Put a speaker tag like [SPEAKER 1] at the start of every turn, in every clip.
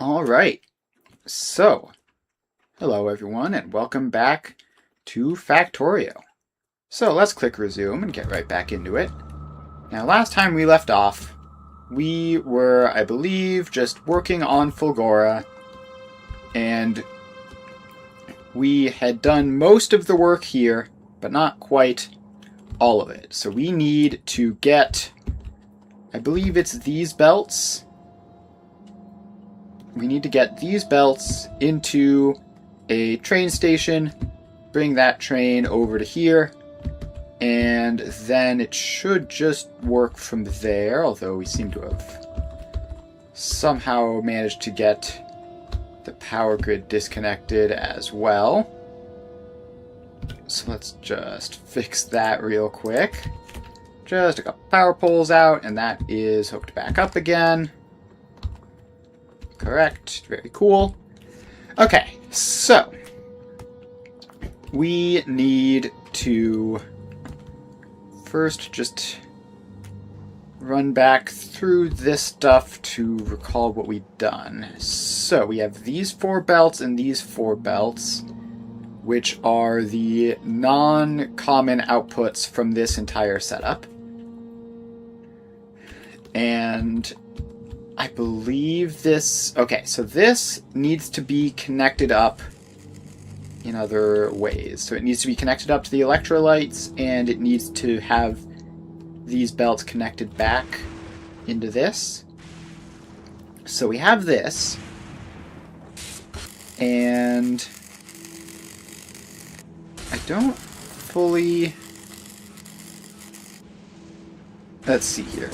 [SPEAKER 1] All right. So, hello everyone and welcome back to Factorio. So let's click resume and get right back into it. Now last time we left off, we were, I believe, just working on Fulgora, and we had done most of the work here, but not quite all of it. So we need to get, I believe it's these belts. We need to get these belts into a train station, bring that train over to here, and then it should just work from there, although we seem to have somehow managed to get the power grid disconnected as well. So let's just fix that real quick. Just a couple power poles out, and that is hooked back up again. Correct. Very cool. Okay, so we need to first just run back through this stuff to recall what we've done. So we have these 4 belts and these 4 belts, which are the non-common outputs from this entire setup. And I believe this... Okay, so this needs to be connected up in other ways. So it needs to be connected up to the electrolytes, and it needs to have these belts connected back into this. So we have this, and I don't fully... Let's see here.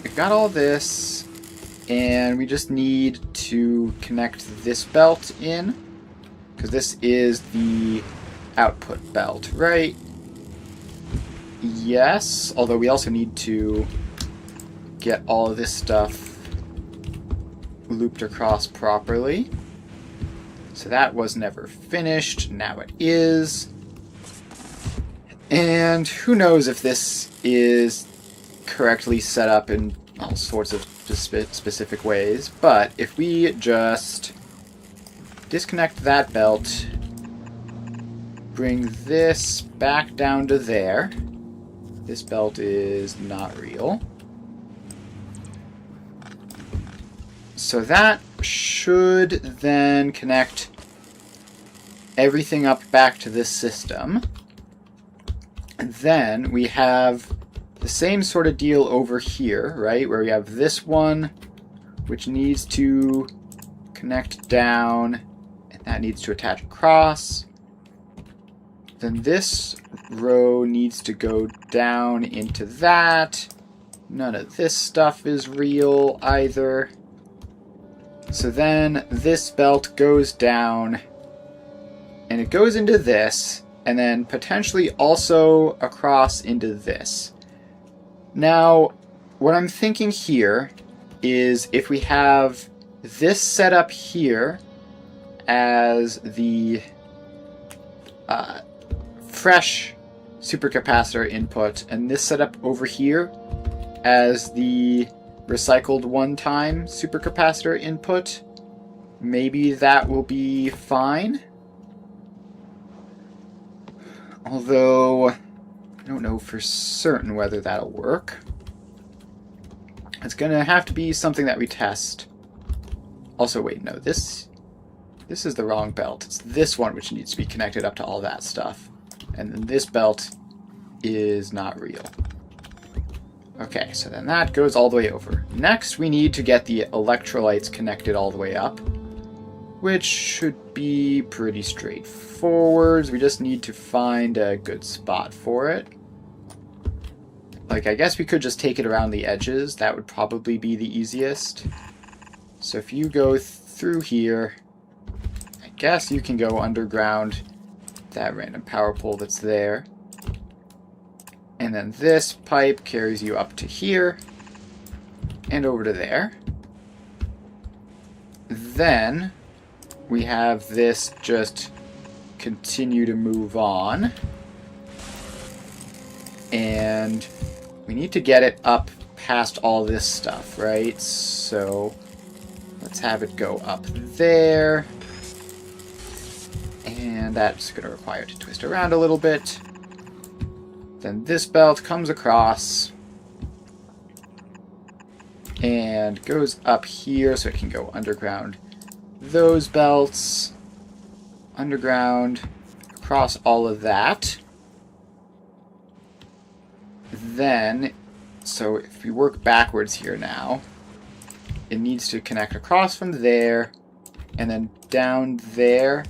[SPEAKER 1] We've got all this, and we just need to connect this belt in, because this is the output belt, right? Yes, although we also need to get all of this stuff looped across properly. So that was never finished, now it is. And who knows if this is correctly set up in all sorts of specific ways, but if we just disconnect that belt, bring this back down to there. This belt is not real. So that should then connect everything up back to this system. And then we have the same sort of deal over here, right? Where we have this one, which needs to connect down, and that needs to attach across. Then this row needs to go down into that. None of this stuff is real either. So then this belt goes down, and it goes into this, and then potentially also across into this. Now, what I'm thinking here is if we have this set up here as the fresh supercapacitor input, and this set up over here as the recycled one-time supercapacitor input, maybe that will be fine. Although I don't know for certain whether that'll work. It's gonna have to be something that we test. Also, wait, no, this is the wrong belt. It's this one which needs to be connected up to all that stuff. And then this belt is not real. Okay, so then that goes all the way over. Next, we need to get the electrolytes connected all the way up, which should be pretty straightforward. We just need to find a good spot for it. Like, I guess we could just take it around the edges. That would probably be the easiest. So if you go through here, I guess you can go underground that random power pole that's there. And then this pipe carries you up to here and over to there. Then we have this just continue to move on. And we need to get it up past all this stuff, right? So Let's have it go up there. And that's going to require it to twist around a little bit. Then this belt comes across and goes up here so it can go underground. Those belts, underground, across all of that. Then, so if we work backwards here now, it needs to connect across from there, and then down there,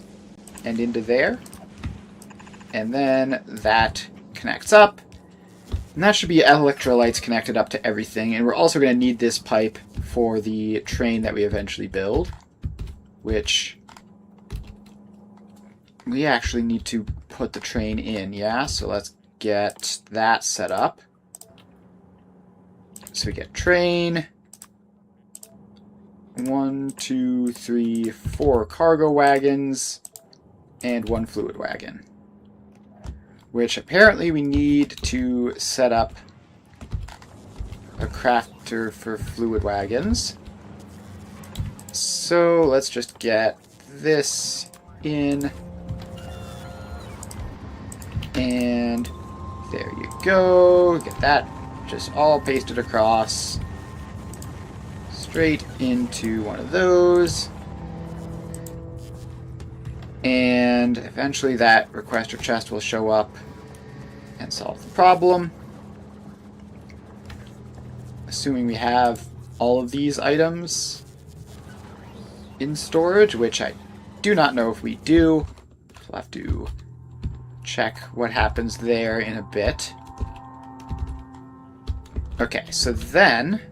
[SPEAKER 1] and into there. And then that connects up. And that should be electrolytes connected up to everything. And we're also going to need this pipe for the train that we eventually build, which we actually need to put the train in, yeah? So let's get that set up. So we get train, 1, 2, 3, 4 cargo wagons, and 1 fluid wagon. Which apparently we need to set up a crafter for fluid wagons. So let's just get this in. And there you go. Get that just all pasted across. Straight into one of those. And eventually that requester chest will show up and solve the problem. Assuming we have all of these items in storage, which I do not know if we do. We'll have to check what happens there in a bit. Okay, so then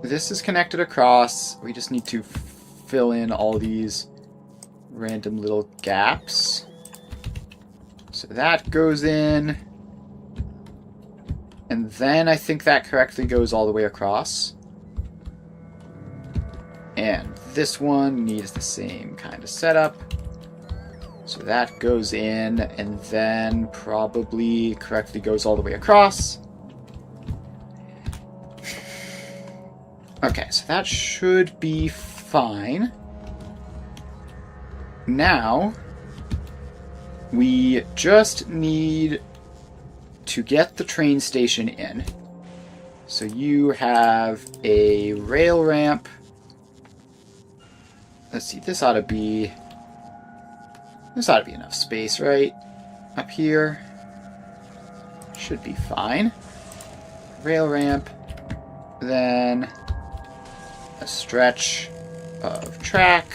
[SPEAKER 1] this is connected across. We just need to fill in all these random little gaps. So that goes in. And then I think that correctly goes all the way across. And this one needs the same kind of setup. So that goes in and then probably correctly goes all the way across. Okay, so that should be fine. Now, we just need to get the train station in. So you have a rail ramp. Let's see, this ought to be enough space, right? Up here. Should be fine. Rail ramp. Then a stretch of track.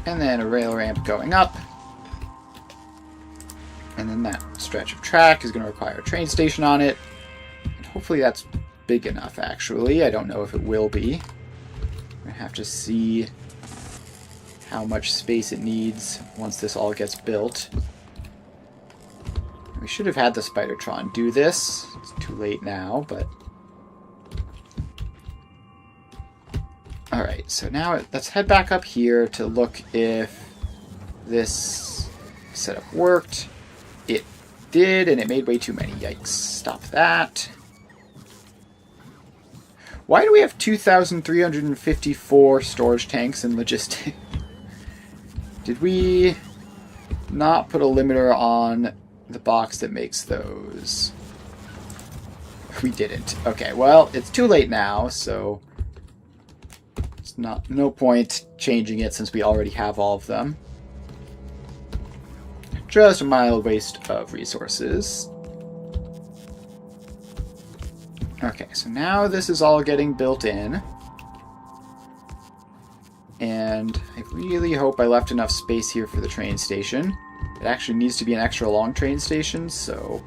[SPEAKER 1] And then a rail ramp going up. And then that stretch of track is going to require a train station on it. And hopefully that's big enough, actually. I don't know if it will be. I'm going to have to see how much space it needs once this all gets built. We should have had the Spidertron do this. It's too late now, but... Alright, so now let's head back up here to look if this setup worked. It did, and it made way too many. Yikes. Stop that. Why do we have 2,354 storage tanks in logistics? Did we not put a limiter on the box that makes those? We didn't. Okay, well, it's too late now, so it's no point changing it since we already have all of them. Just a mild waste of resources. Okay, so now this is all getting built in. And I really hope I left enough space here for the train station. It actually needs to be an extra long train station, so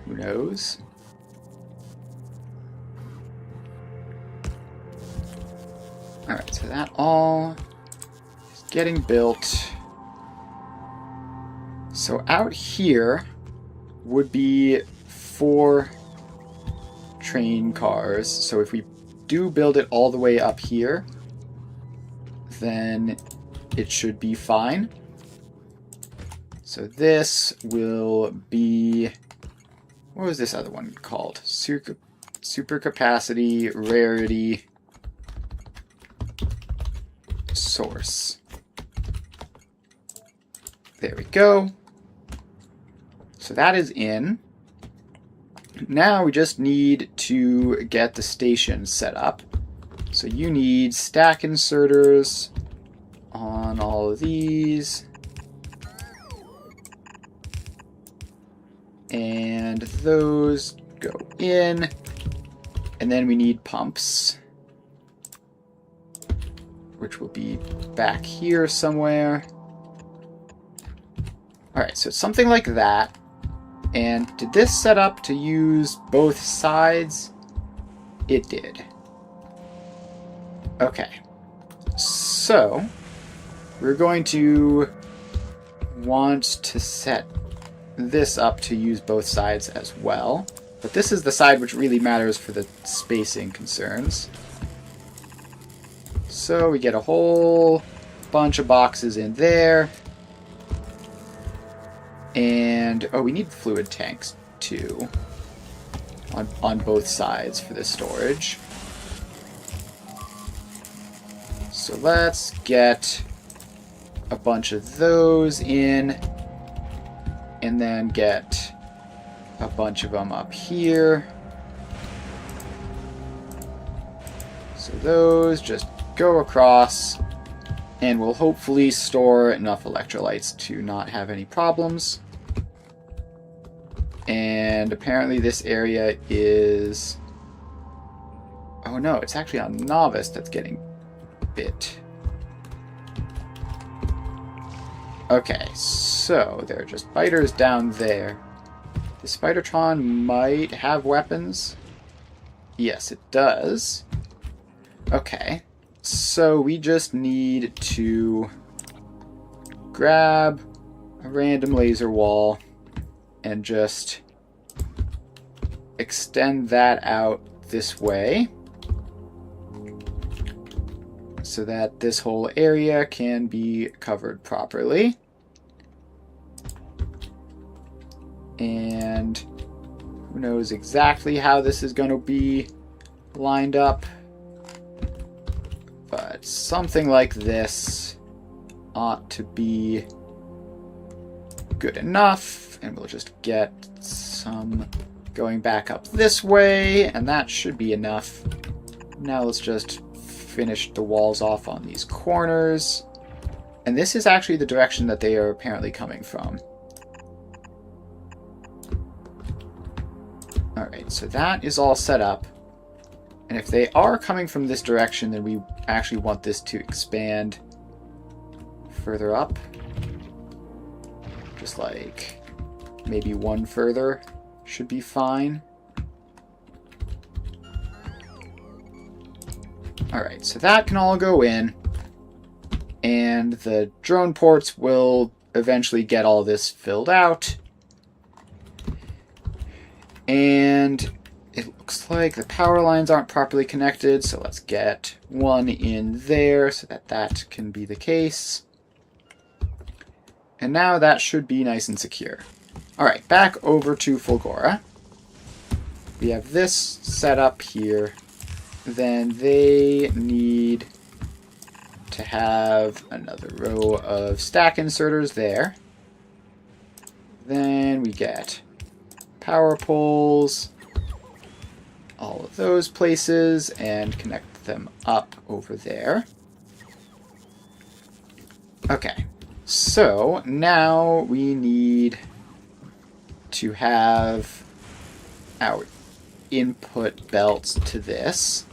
[SPEAKER 1] who knows? Alright, so that all is getting built. So out here would be 4 train cars. So if we do build it all the way up here, then it should be fine. So this will be... What was this other one called? super capacity, rarity, source. There we go. So that is in. Now we just need to get the station set up. So you need stack inserters on all of these. And those go in. And then we need pumps, which will be back here somewhere. Alright, so it's something like that. And did this set up to use both sides? It did. Okay. So, we're going to want to set this up to use both sides as well. But this is the side which really matters for the spacing concerns. So we get a whole bunch of boxes in there. And, oh, we need fluid tanks, too, on both sides for this storage. So let's get a bunch of those in, and then get a bunch of them up here. So those just go across, and we'll hopefully store enough electrolytes to not have any problems. And apparently this area is... Oh no, it's actually on Novice that's getting bit. Okay, so there are just biters down there. The Spidertron might have weapons. Yes, it does. Okay, so we just need to grab a random laser wall and just extend that out this way so that this whole area can be covered properly. And who knows exactly how this is going to be lined up, but something like this ought to be good enough. And we'll just get some going back up this way, and that should be enough. Now let's just finish the walls off on these corners. And this is actually the direction that they are apparently coming from. Alright, so that is all set up. And if they are coming from this direction, then we actually want this to expand further up. Just like maybe one further should be fine. Alright, so that can all go in. And the drone ports will eventually get all this filled out. And it looks like the power lines aren't properly connected, so let's get one in there so that that can be the case. And now that should be nice and secure. Alright, back over to Fulgora. We have this set up here. Then they need to have another row of stack inserters there. Then we get power poles, all of those places, and connect them up over there. Okay, so now we need to have our input belts to this,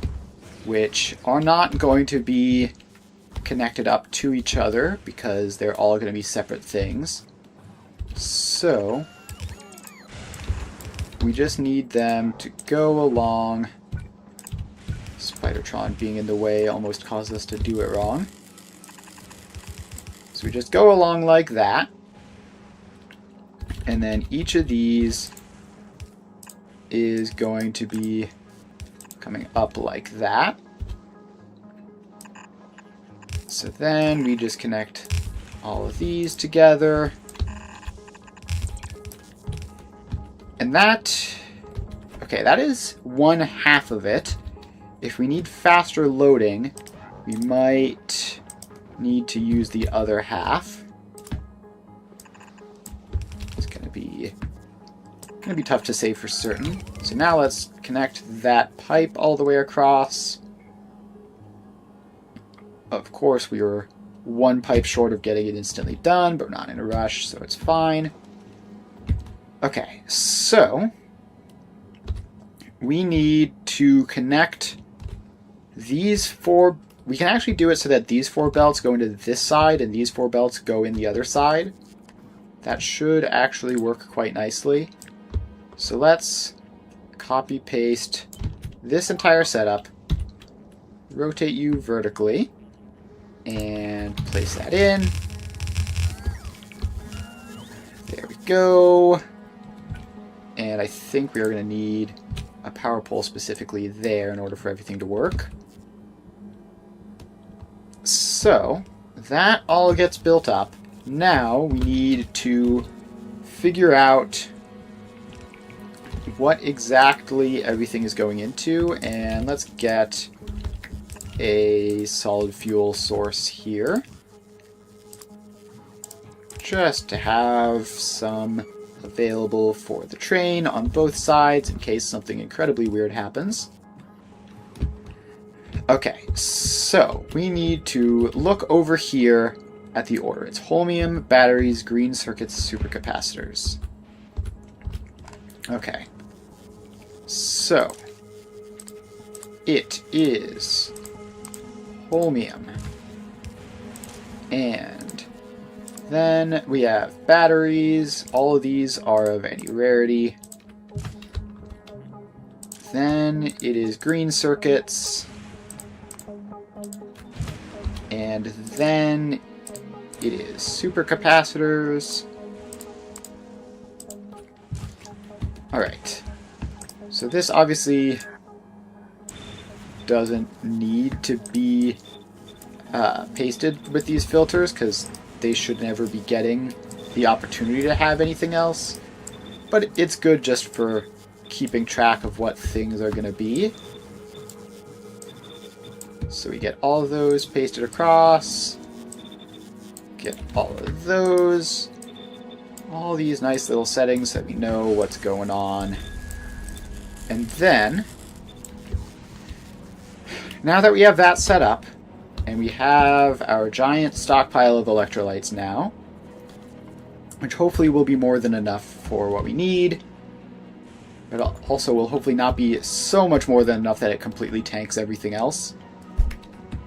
[SPEAKER 1] which are not going to be connected up to each other because they're all going to be separate things. So we just need them to go along. Spidertron being in the way almost caused us to do it wrong. So we just go along like that. And then each of these is going to be coming up like that. So then we just connect all of these together. And that... Okay, that is 1/2 of it. If we need faster loading, we might need to use the other half. It's gonna be tough to say for certain. So now let's connect that pipe all the way across. Of course, we were one pipe short of getting it instantly done, but we're not in a rush, so it's fine. Okay, so we need to connect these 4. We can actually do it so that these 4 belts go into this side and these 4 belts go in the other side. That should actually work quite nicely. So let's copy paste this entire setup, rotate you vertically, and place that in. There we go. And I think we are going to need a power pole specifically there in order for everything to work. So that all gets built up. Now we need to figure out what exactly everything is going into, and let's get a solid fuel source here, just to have some available for the train on both sides in case something incredibly weird happens. Okay, so we need to look over here at the order. It's holmium, batteries, green circuits, supercapacitors. Okay, so it is holmium, and then we have batteries. All of these are of any rarity. Then it is green circuits, and then it is supercapacitors. Alright, so this obviously doesn't need to be pasted with these filters because they should never be getting the opportunity to have anything else, but it's good just for keeping track of what things are going to be. So we get all of those pasted across, get all of those, all these nice little settings so that we know what's going on. And then, now that we have that set up, and we have our giant stockpile of electrolytes now, which hopefully will be more than enough for what we need, but also will hopefully not be so much more than enough that it completely tanks everything else.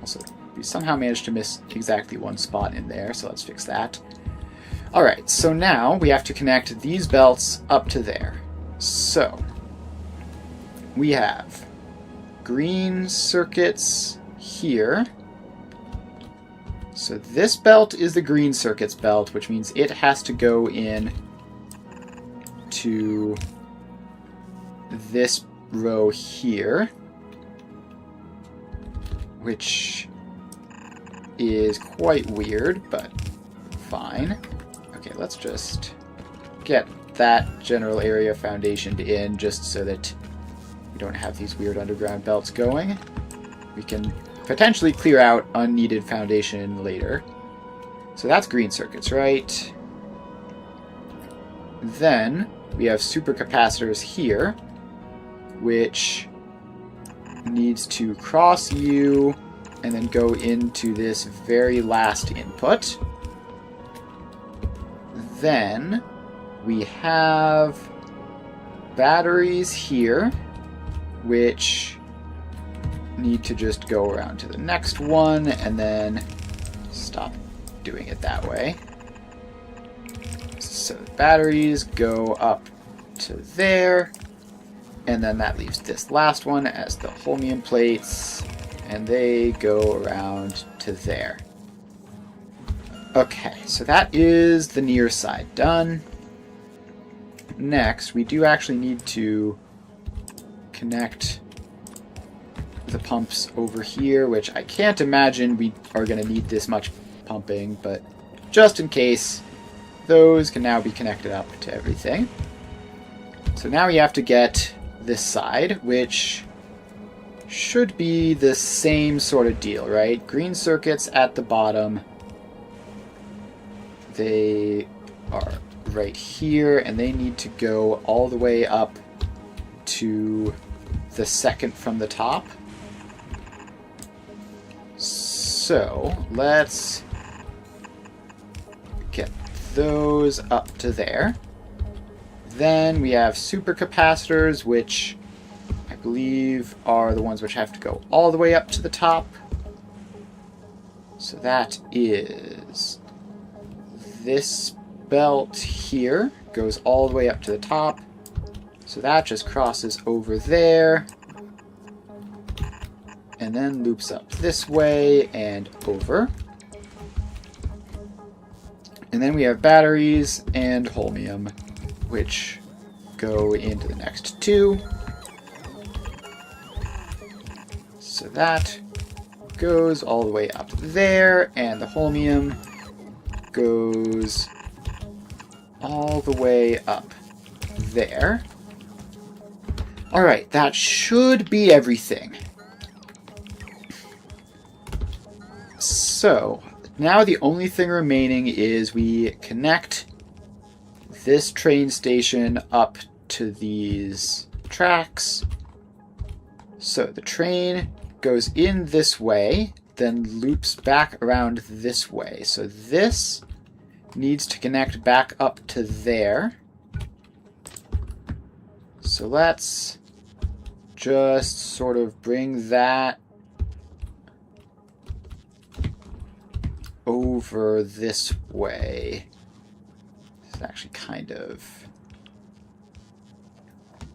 [SPEAKER 1] Also, we somehow managed to miss exactly one spot in there, so let's fix that. Alright, so now we have to connect these belts up to there. So, we have green circuits here. So this belt is the green circuits belt, which means it has to go in to this row here, which is quite weird, but fine. Okay, let's just get that general area foundationed in just so that we don't have these weird underground belts going. We can potentially clear out unneeded foundation later. So that's green circuits, right? Then we have supercapacitors here, which needs to cross U and then go into this very last input. Then we have batteries here, which need to just go around to the next one and then stop doing it that way. So the batteries go up to there, and then that leaves this last one as the holmium plates, and they go around to there. Okay, so that is the near side done. Next, we do actually need to connect the pumps over here, which I can't imagine we are going to need this much pumping, but just in case, those can now be connected up to everything. So now we have to get this side, which should be the same sort of deal, right? Green circuits at the bottom. They are right here, and they need to go all the way up to the second from the top. So let's get those up to there. Then we have supercapacitors, which I believe are the ones which have to go all the way up to the top. So that is this belt here, goes all the way up to the top. So that just crosses over there, and then loops up this way and over. And then we have batteries and holmium, which go into the next two. So that goes all the way up there, and the holmium goes all the way up there. Alright, that should be everything. So, now the only thing remaining is we connect this train station up to these tracks. So the train goes in this way, then loops back around this way. So this needs to connect back up to there. So let's just sort of bring that over this way. It's actually kind of...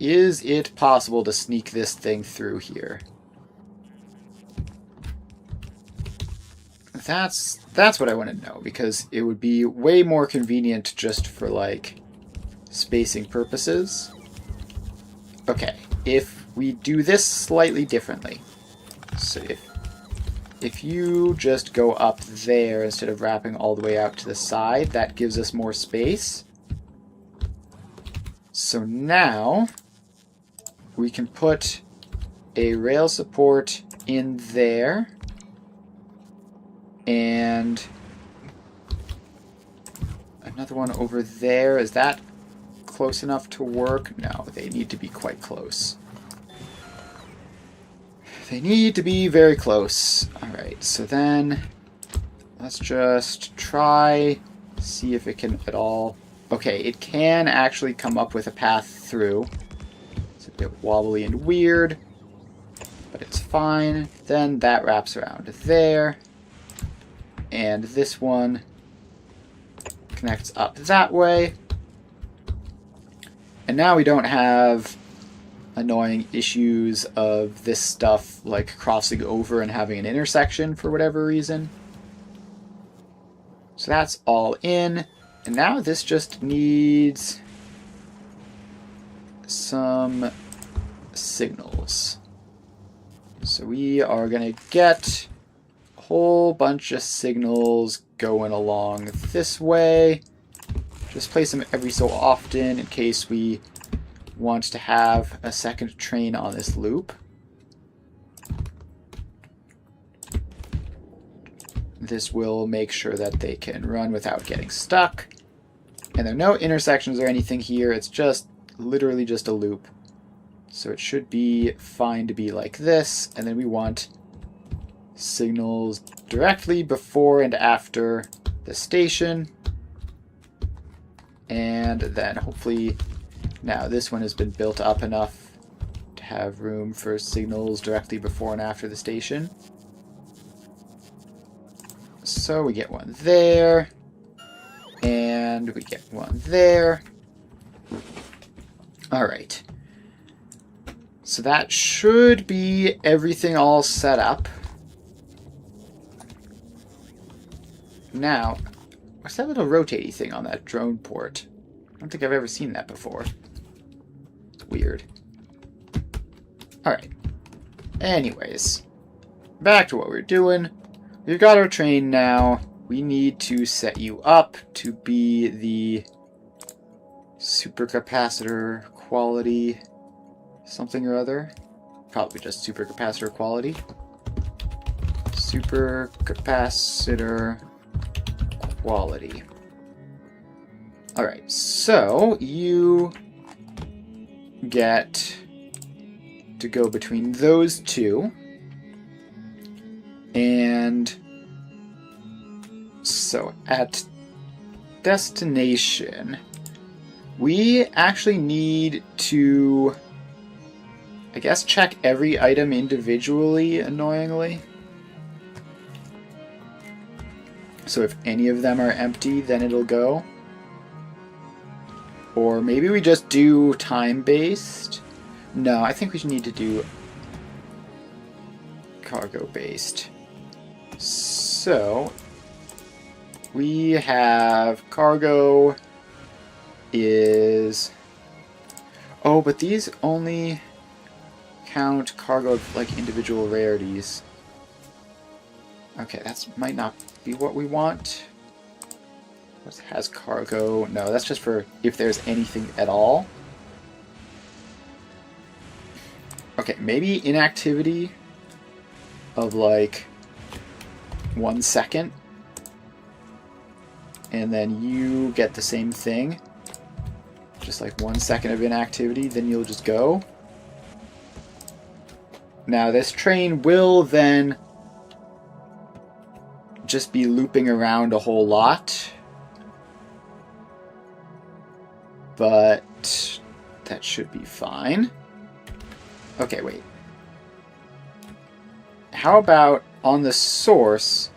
[SPEAKER 1] Is it possible to sneak this thing through here? That's what I want to know, because it would be way more convenient just for, like, spacing purposes. Okay, if we do this slightly differently, so if you just go up there instead of wrapping all the way out to the side, that gives us more space. So now we can put a rail support in there, and another one over there. Is that close enough to work? No, they need to be quite close. They need to be very close. Alright, so then let's just try, see if it can at all... Okay, it can actually come up with a path through. It's a bit wobbly and weird, but it's fine. Then that wraps around there. And this one connects up that way. And now we don't have annoying issues of this stuff like crossing over and having an intersection for whatever reason. So that's all in. And now this just needs some signals. So we are going to get a whole bunch of signals going along this way. Just place them every so often in case we want to have a second train on this loop. This will make sure that they can run without getting stuck. And there are no intersections or anything here. It's just literally just a loop. So it should be fine to be like this. And then we want signals directly before and after the station. And then hopefully now this one has been built up enough to have room for signals directly before and after the station. So we get one there, and we get one there. Alright. So that should be everything all set up. Now, what's that little rotatey thing on that drone port? I don't think I've ever seen that before. It's weird. Alright. Anyways, back to what we're doing. We've got our train now. We need to set you up to be the supercapacitor quality something or other. Probably just supercapacitor quality. Supercapacitor quality. Alright, so you get to go between those two. And so at destination, we actually need to, I guess, check every item individually, annoyingly. So if any of them are empty, then it'll go. Or maybe we just do time-based. No, I think we need to do cargo-based. So we have cargo is... Oh, but these only count cargo of, like, individual rarities. Okay, that might not be what we want. What has cargo? No, that's just for if there's anything at all. Okay, maybe inactivity of like 1 second. And then you get the same thing. Just like 1 second of inactivity, then you'll just go. Now this train will then just be looping around a whole lot. But that should be fine. Okay, wait. How about on the source,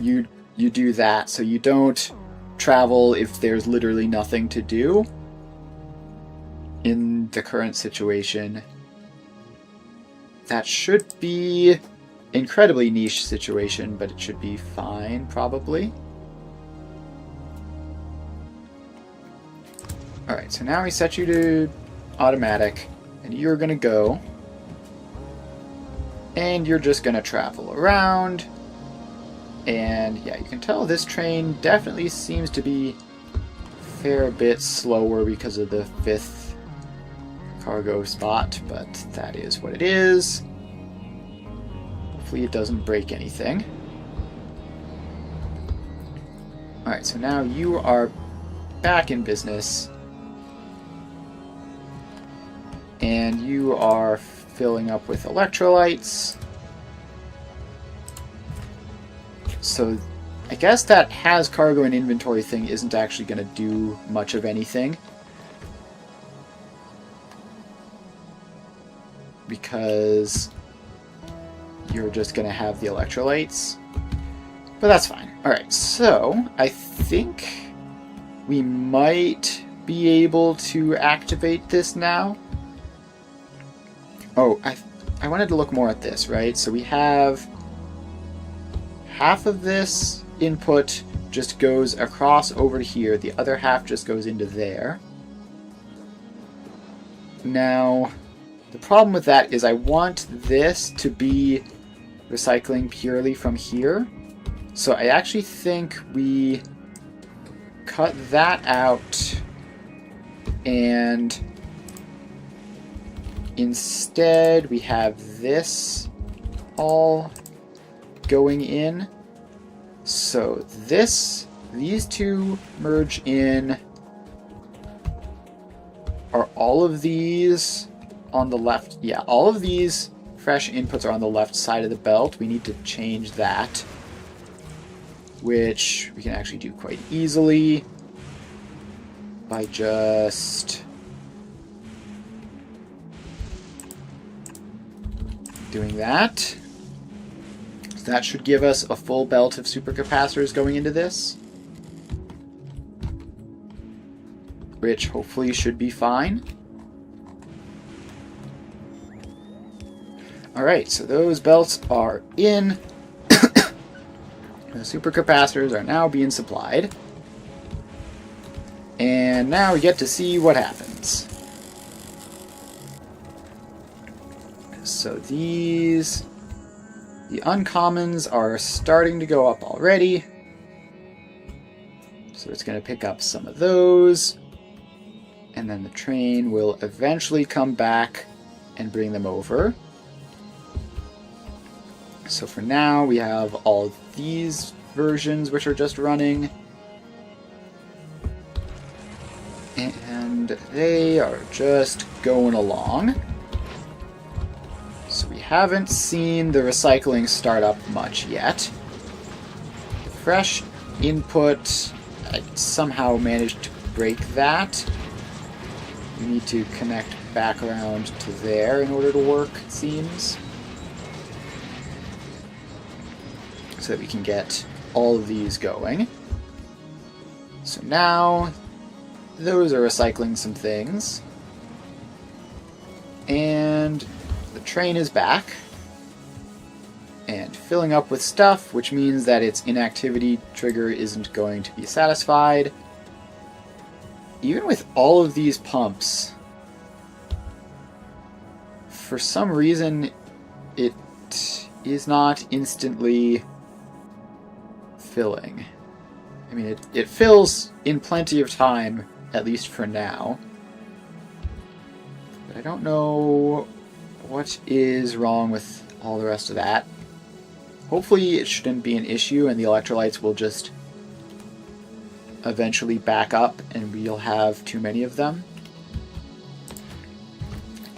[SPEAKER 1] you do that so you don't travel if there's literally nothing to do in the current situation. That should be incredibly niche situation, but it should be fine, probably. Alright, so now we set you to automatic, and you're gonna go. And you're just gonna travel around. And yeah, you can tell this train definitely seems to be a fair bit slower because of the 5th cargo spot, but that is what it is. Hopefully it doesn't break anything. Alright, so now you are back in business. And you are filling up with electrolytes. So I guess that has cargo and inventory thing isn't actually going to do much of anything. Because you're just going to have the electrolytes. But that's fine. Alright, so I think we might be able to activate this now. Oh, I wanted to look more at this, right? So we have half of this input just goes across over to here. The other half just goes into there. Now, the problem with that is I want this to be recycling purely from here. So I actually think we cut that out and instead we have this all going in. So these two merge in. Are all of these on the left? Yeah, all of these fresh inputs are on the left side of the belt. We need to change that, which we can actually do quite easily by just doing that. So that should give us a full belt of supercapacitors going into this, which hopefully should be fine. Alright, so those belts are in. The supercapacitors are now being supplied. And now we get to see what happens. So the uncommons are starting to go up already. So it's going to pick up some of those. And then the train will eventually come back and bring them over. So for now, we have all of these versions which are just running. And they are just going along. So we haven't seen the recycling start up much yet. Fresh input, I somehow managed to break that. We need to connect back around to there in order to work, it seems. So that we can get all of these going. So now, those are recycling some things. And the train is back. And filling up with stuff, which means that its inactivity trigger isn't going to be satisfied. Even with all of these pumps, for some reason, it is not instantly filling. I mean, it fills in plenty of time, at least for now. But I don't know what is wrong with all the rest of that. Hopefully it shouldn't be an issue and the electrolytes will just eventually back up and we'll have too many of them.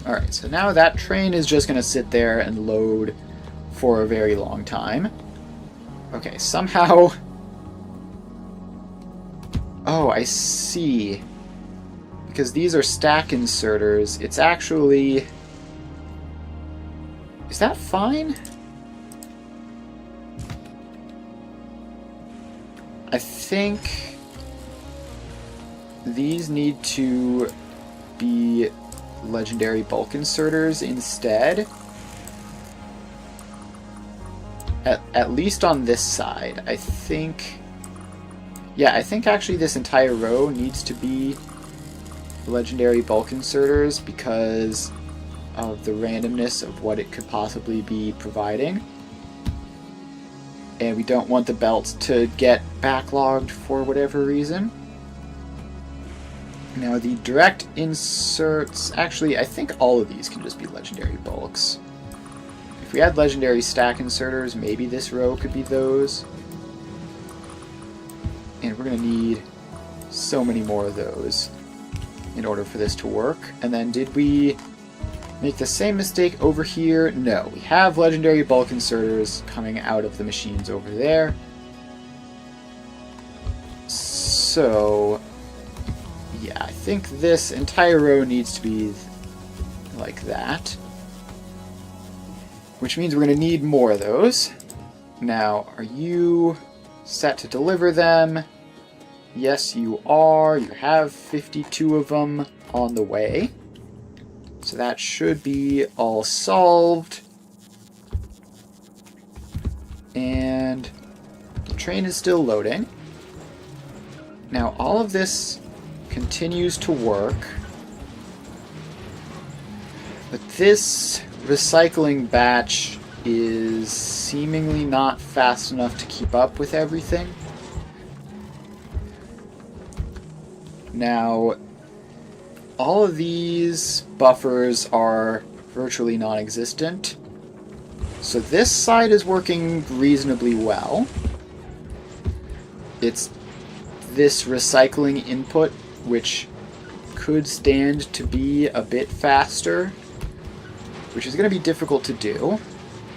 [SPEAKER 1] Alright, so now that train is just going to sit there and load for a very long time. Okay, somehow... Oh, I see. Because these are stack inserters, it's actually... Is that fine? I think these need to be legendary bulk inserters instead. At least on this side, I think... Yeah, I think actually this entire row needs to be legendary bulk inserters because of the randomness of what it could possibly be providing. And we don't want the belts to get backlogged for whatever reason. Now the direct inserts... Actually, I think all of these can just be legendary bulks. If we had legendary stack inserters, maybe this row could be those. And we're going to need so many more of those in order for this to work. And then did we make the same mistake over here? No, we have legendary bulk inserters coming out of the machines over there. So, yeah, I think this entire row needs to be like that. Which means we're going to need more of those. Now, are you set to deliver them? Yes, you are. You have 52 of them on the way. So that should be all solved. And the train is still loading. Now all of this continues to work. But this recycling batch is seemingly not fast enough to keep up with everything. Now, all of these buffers are virtually non-existent. So this side is working reasonably well. It's this recycling input, which could stand to be a bit faster, which is going to be difficult to do,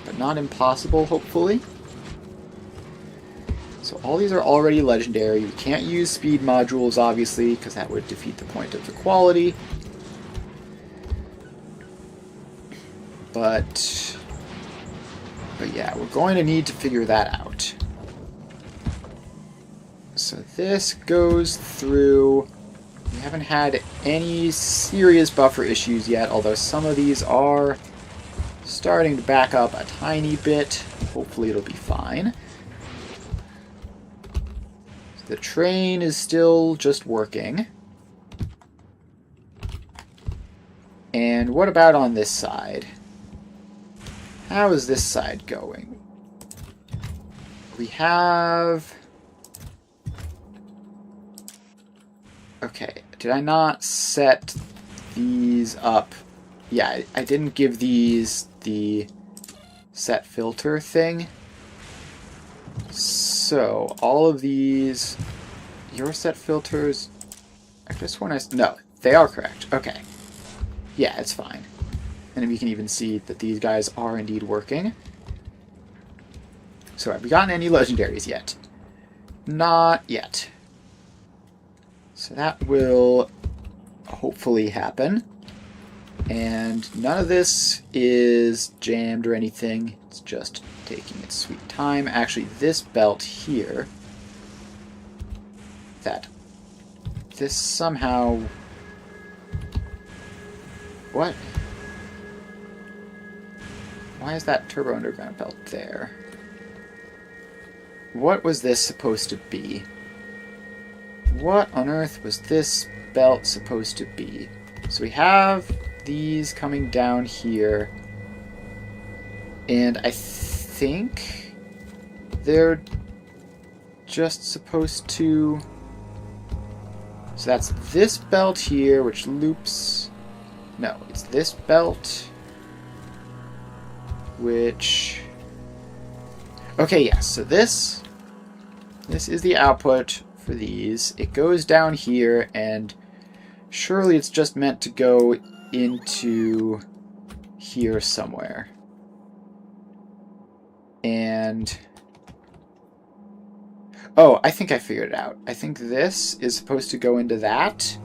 [SPEAKER 1] but not impossible, hopefully. So all these are already legendary. We can't use speed modules, obviously, because that would defeat the point of the quality. But yeah, we're going to need to figure that out. So this goes through. We haven't had any serious buffer issues yet, although some of these are starting to back up a tiny bit. Hopefully it'll be fine. The train is still just working. And what about on this side? How is this side going? We have... Okay, Did I not set these up? Yeah, I didn't give these the set filter thing. So, all of these... Your set filters... I just want to... No, they are correct. Okay. Yeah, it's fine. And we can even see that these guys are indeed working. So, have we gotten any legendaries yet? Not yet. So that will hopefully happen. And none of this is jammed or anything. It's just taking its sweet time. Actually, this belt here, this somehow... What? Why is that Turbo Underground belt there? What was this supposed to be? What on earth was this belt supposed to be? So we have these coming down here, and I think they're just supposed to... So that's this belt here, which loops... No, it's this belt, which... Okay, yes, so this is the output for these. It goes down here, and surely it's just meant to go into here somewhere. And... Oh, I think I figured it out. I think this is supposed to go into that,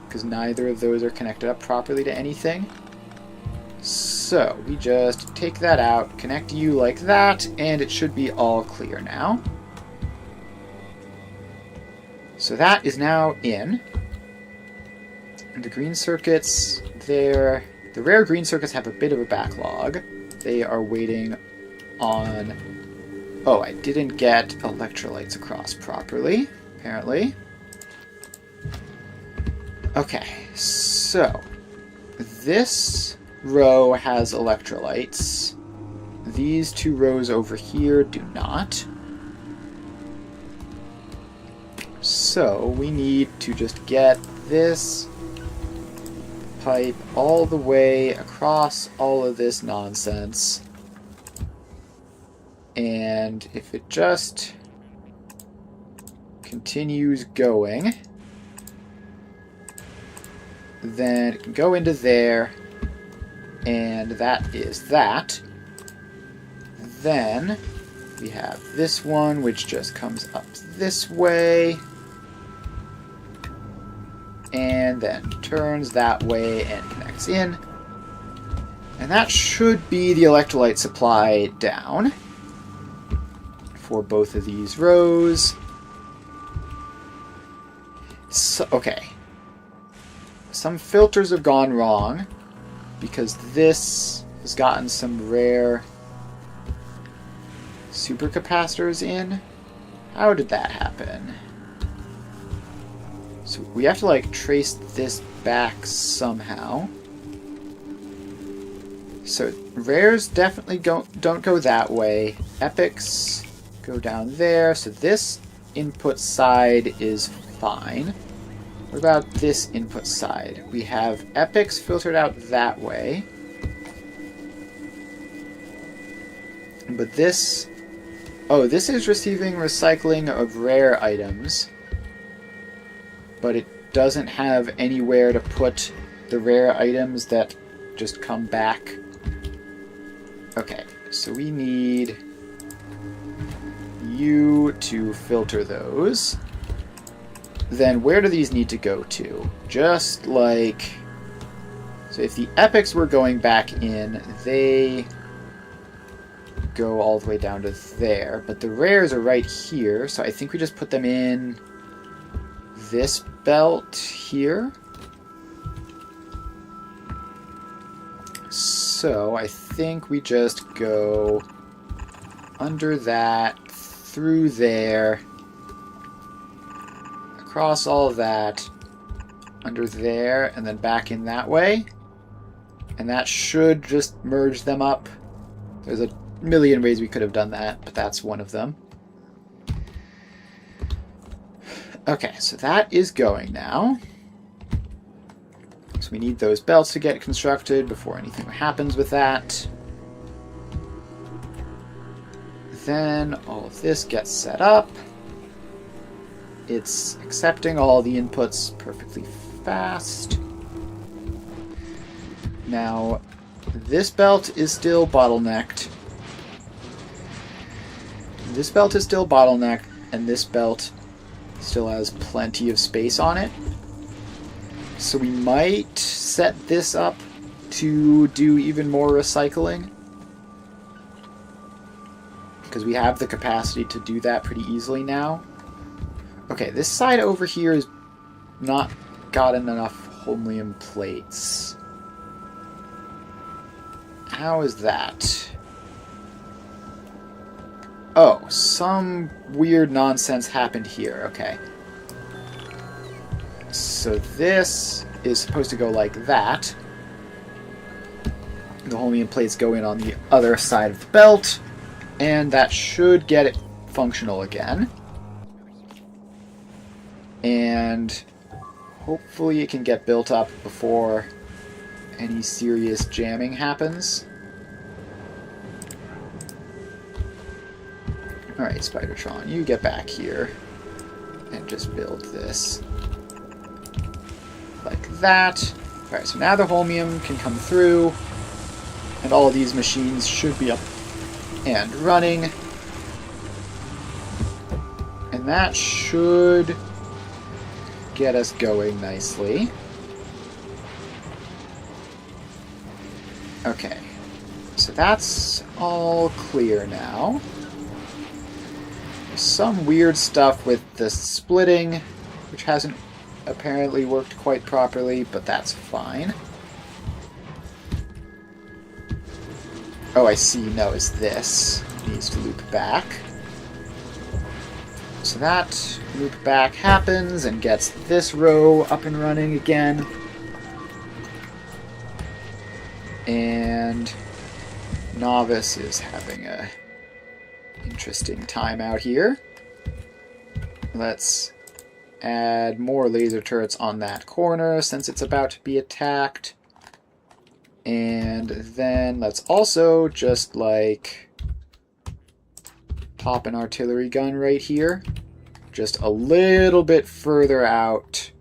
[SPEAKER 1] because neither of those are connected up properly to anything. So, we just take that out, connect you like that, and it should be all clear now. So that is now in. And the green circuits, the rare green circuits have a bit of a backlog. They are waiting on... Oh, I didn't get electrolytes across properly, apparently. Okay, so this row has electrolytes. These two rows over here do not. So we need to just get this pipe all the way across all of this nonsense. And if it just continues going, then it can go into there, and that is that. Then we have this one, which just comes up this way, and then turns that way and connects in. And that should be the electrolyte supply down for both of these rows. So, okay. Some filters have gone wrong because this has gotten some rare supercapacitors in. How did that happen? So we have to like trace this back somehow. So rares definitely don't go that way. Epics go down there. So this input side is fine. What about this input side? We have epics filtered out that way. But this... Oh, this is receiving recycling of rare items. But it doesn't have anywhere to put the rare items that just come back. Okay, so we need you to filter those. Then where do these need to go to? Just like... So if the epics were going back in, they go all the way down to there. But the rares are right here, so I think we just put them in this belt here. So I think we just go under that, through there, across all of that, under there, and then back in that way. And that should just merge them up. There's a million ways we could have done that, but that's one of them. Okay, so that is going now. So we need those belts to get constructed before anything happens with that. Then all of this gets set up. It's accepting all the inputs perfectly fast. Now, this belt is still bottlenecked. This belt is still bottlenecked, and this belt still has plenty of space on it. So we might set this up to do even more recycling, because we have the capacity to do that pretty easily now. Okay, this side over here is not gotten enough holmium plates. How is that? Oh, some weird nonsense happened here. Okay. So this is supposed to go like that. The holmium plates go in on the other side of the belt, and that should get it functional again. And hopefully it can get built up before any serious jamming happens. Alright, Spidertron, you get back here and just build this like that. Alright, so now the holmium can come through, and all of these machines should be up and running. And that should get us going nicely. Okay, so that's all clear now. There's some weird stuff with the splitting, which hasn't apparently worked quite properly, but that's fine. Oh, I see. No, it's this. It needs to loop back. So that loop back happens and gets this row up and running again. And Novice is having a interesting time out here. Let's add more laser turrets on that corner since it's about to be attacked. And then let's also just like pop an artillery gun right here. Just a little bit further out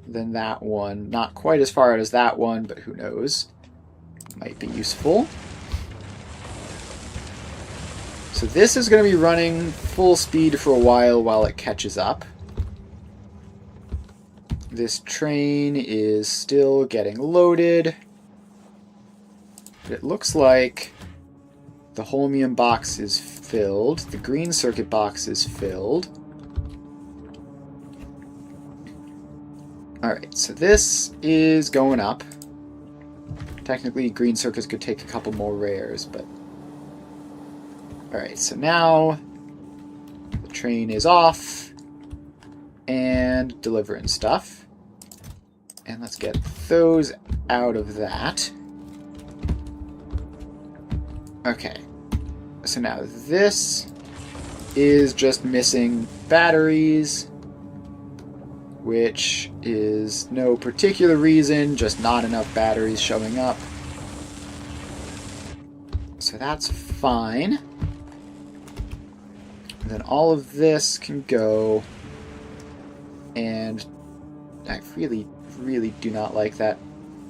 [SPEAKER 1] than that one. Not quite as far out as that one, but who knows. Might be useful. So this is going to be running full speed for a while it catches up. This train is still getting loaded. But it looks like the holmium box is filled. The green circuit box is filled. Alright, so this is going up. Technically, green circuits could take a couple more rares, but... Alright, so now the train is off and delivering stuff. And let's get those out of that. Okay, so now this is just missing batteries, which is no particular reason, just not enough batteries showing up. So that's fine. And then all of this can go, and I really, really do not like that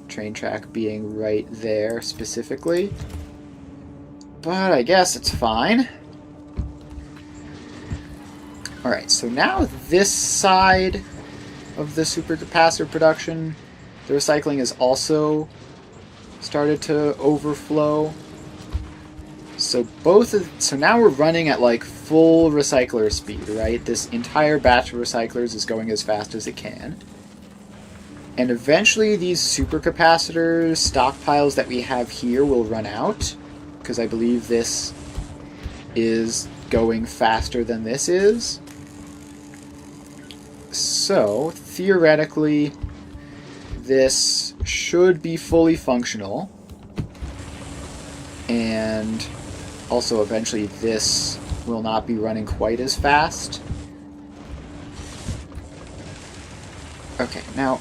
[SPEAKER 1] train track being right there specifically. But I guess it's fine. Alright, so now this side of the supercapacitor production, the recycling has also started to overflow. So now we're running at like full recycler speed, right? This entire batch of recyclers is going as fast as it can. And eventually these supercapacitors stockpiles that we have here will run out, because I believe this is going faster than this is. So, theoretically, this should be fully functional. And also, eventually, this will not be running quite as fast. Okay, now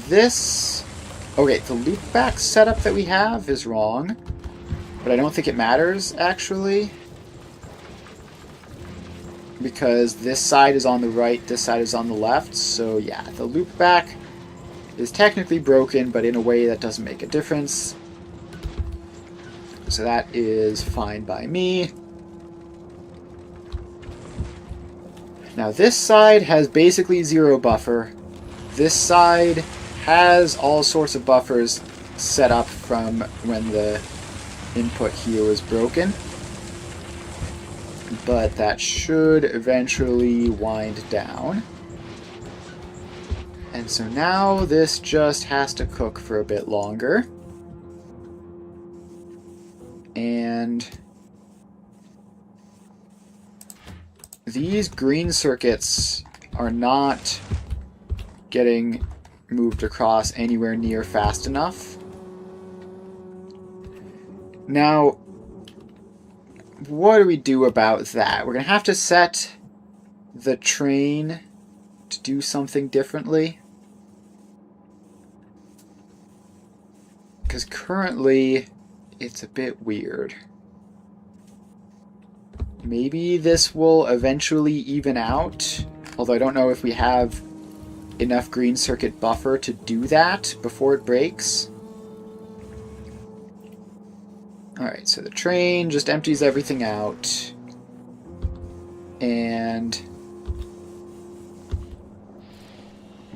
[SPEAKER 1] this... Okay, the loopback setup that we have is wrong, but I don't think it matters, actually. Because this side is on the right, this side is on the left, so yeah, the loopback is technically broken, but in a way that doesn't make a difference. So that is fine by me. Now this side has basically zero buffer. This side has all sorts of buffers set up from when the input here was broken. But that should eventually wind down. And so now this just has to cook for a bit longer. And these green circuits are not getting moved across anywhere near fast enough. Now, what do we do about that? We're going to have to set the train to do something differently. Because currently, it's a bit weird. Maybe this will eventually even out, although I don't know if we have enough green circuit buffer to do that before it breaks. Alright, so the train just empties everything out. And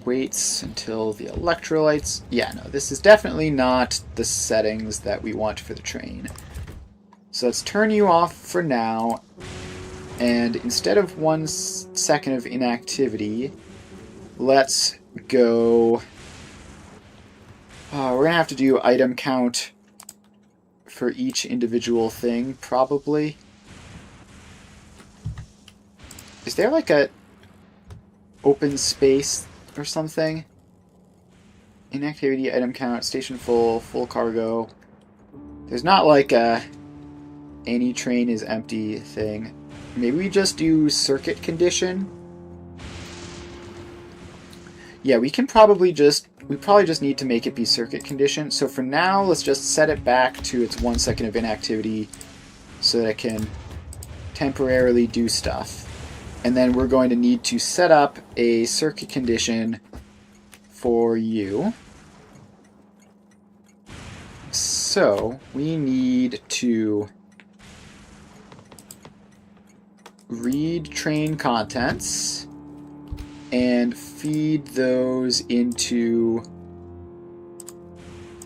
[SPEAKER 1] waits until the electrolytes... Yeah, no, this is definitely not the settings that we want for the train. So let's turn you off for now. And instead of 1 second of inactivity, let's go... we're going to have to do item count for each individual thing, probably. Is there like a open space or something? Inactivity, item count, station full, full cargo. There's not like a any train is empty thing. Maybe we just do circuit condition? Yeah, we probably just need to make it be circuit condition. So for now, let's just set it back to its 1 second of inactivity so that it can temporarily do stuff. And then we're going to need to set up a circuit condition for you. So we need to read train contents and feed those into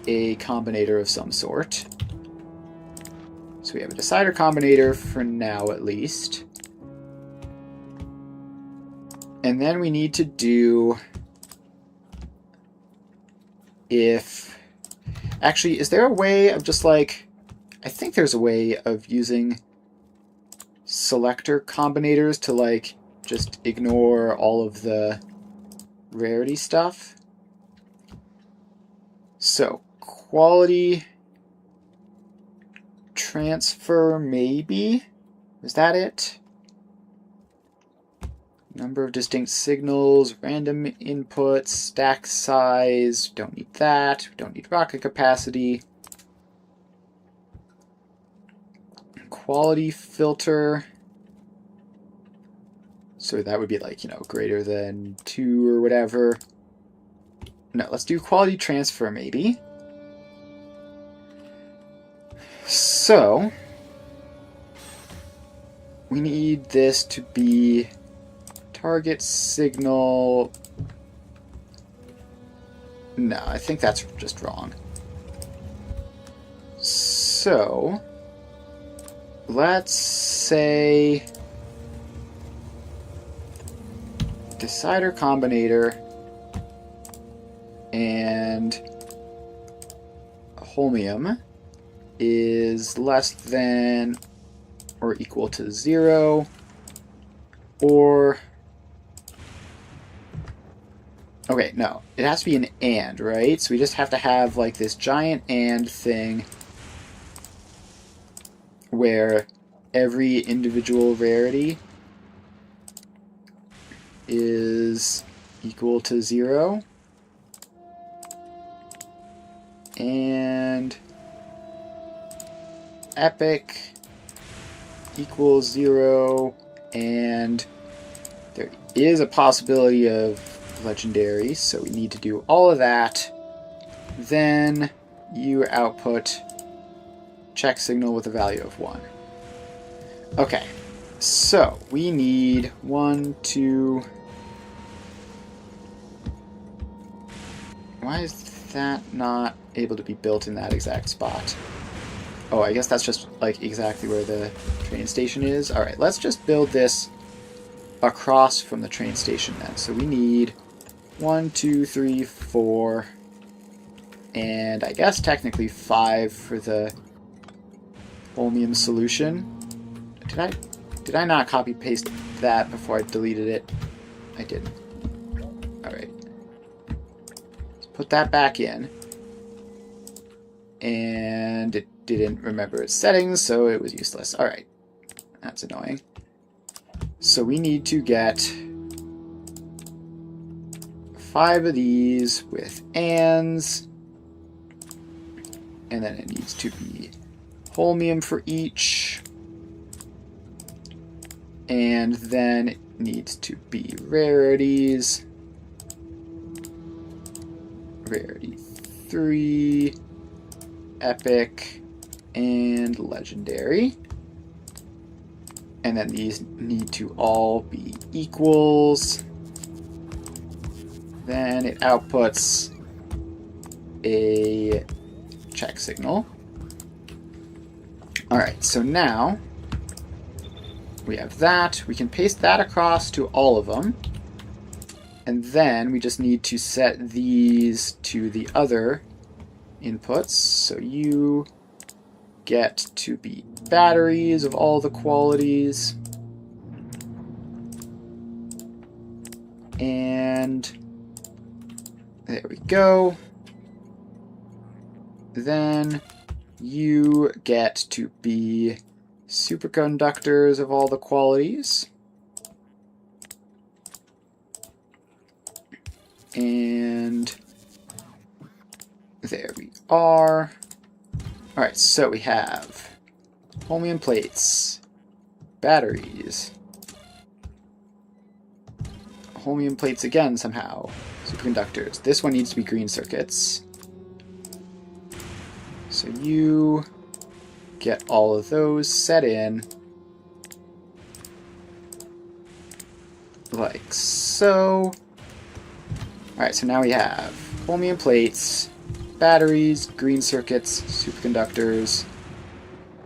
[SPEAKER 1] a combinator of some sort. So we have a decider combinator for now, at least. And then we need to do if... Actually, is there a way of just like... I think there's a way of using selector combinators to like just ignore all of the rarity stuff. So, quality transfer, maybe? Is that it? Number of distinct signals, random inputs, stack size, don't need that, don't need rocket capacity. Quality filter. So that would be like, greater than 2 or whatever. No, let's do quality transfer maybe. So, we need this to be target signal. No, I think that's just wrong. So, let's say decider combinator and holmium is less than or equal to 0, or okay, no, it has to be an AND, right? So we just have to have like this giant AND thing where every individual rarity is equal to 0. And epic equals 0. And there is a possibility of legendary, so we need to do all of that. Then you output check signal with a value of 1. Okay, so we need 1, 2... Why is that not able to be built in that exact spot? Oh, I guess that's just like exactly where the train station is. Alright, let's just build this across from the train station then. So we need 1, 2, 3, 4, and I guess technically 5 for the holmium solution. Did I not copy paste that before I deleted it? I didn't. Alright. Let's put that back in. And it didn't remember its settings, so it was useless. Alright. That's annoying. So we need to get 5 of these with ands. And then it needs to be holmium for each. And then it needs to be rarities. Rarity 3, epic, and legendary. And then these need to all be equals. Then it outputs a check signal. Alright, so now we have that. We can paste that across to all of them. And then we just need to set these to the other inputs. So you get to be batteries of all the qualities. And there we go. Then you get to be superconductors of all the qualities. And there we are. Alright, so we have holmium plates, batteries, holmium plates again somehow, superconductors. This one needs to be green circuits. So you get all of those set in like so. Alright, so now we have holmium plates, batteries, green circuits, superconductors,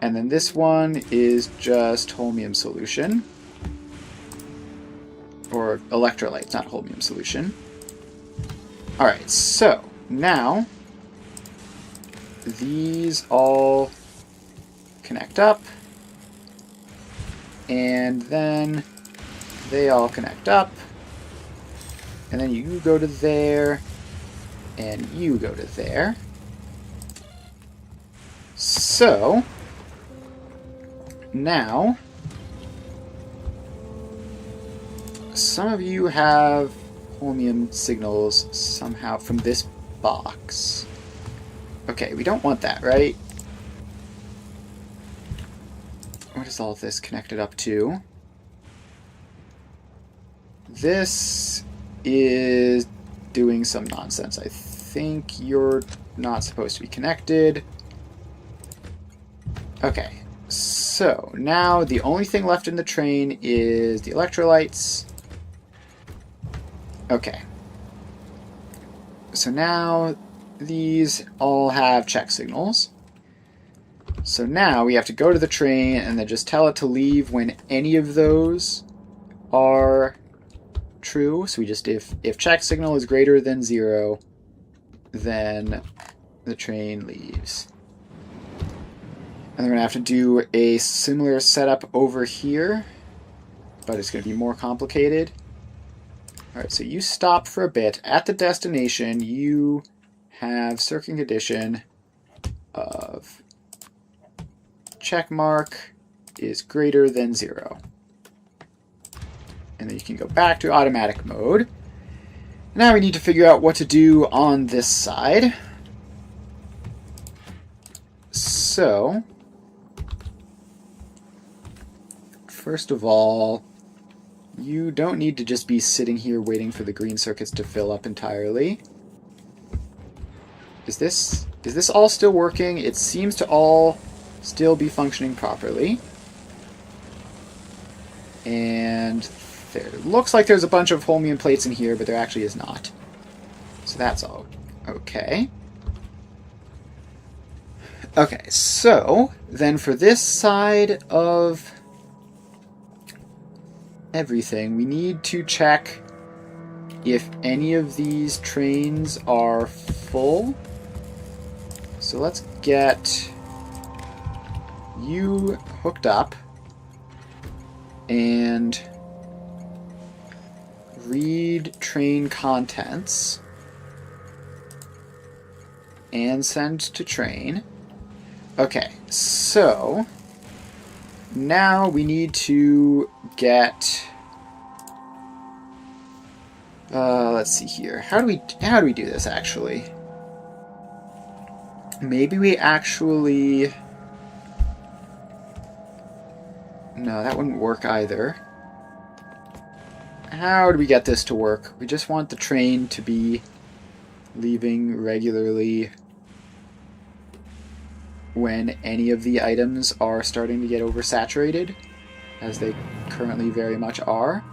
[SPEAKER 1] and then this one is just holmium solution. Or electrolytes, not holmium solution. Alright, so now these all connect up, and then they all connect up, and then you go to there, and you go to there. So now some of you have holmium signals somehow from this box. Okay, we don't want that, right? What is all this connected up to? This is doing some nonsense. I think you're not supposed to be connected. Okay, so now the only thing left in the train is the electrolytes. Okay. So now these all have check signals. So now we have to go to the train and then just tell it to leave when any of those are true. So we just, if check signal is greater than 0, then the train leaves. And then we're going to have to do a similar setup over here, but it's going to be more complicated. Alright, so you stop for a bit. At the destination, you have circuit condition of check mark is greater than 0. And then you can go back to automatic mode. Now we need to figure out what to do on this side. So, first of all, you don't need to just be sitting here waiting for the green circuits to fill up entirely. Is this all still working? It seems to all still be functioning properly. And there looks like there's a bunch of holmium plates in here, but there actually is not. So that's all okay. Okay, so then for this side of everything, we need to check if any of these trains are full. So let's get you hooked up and read train contents and send to train. Okay, so now we need to get let's see here. How do we do this actually? Maybe we actually... No, that wouldn't work either. How do we get this to work? We just want the train to be leaving regularly when any of the items are starting to get oversaturated, as they currently very much are.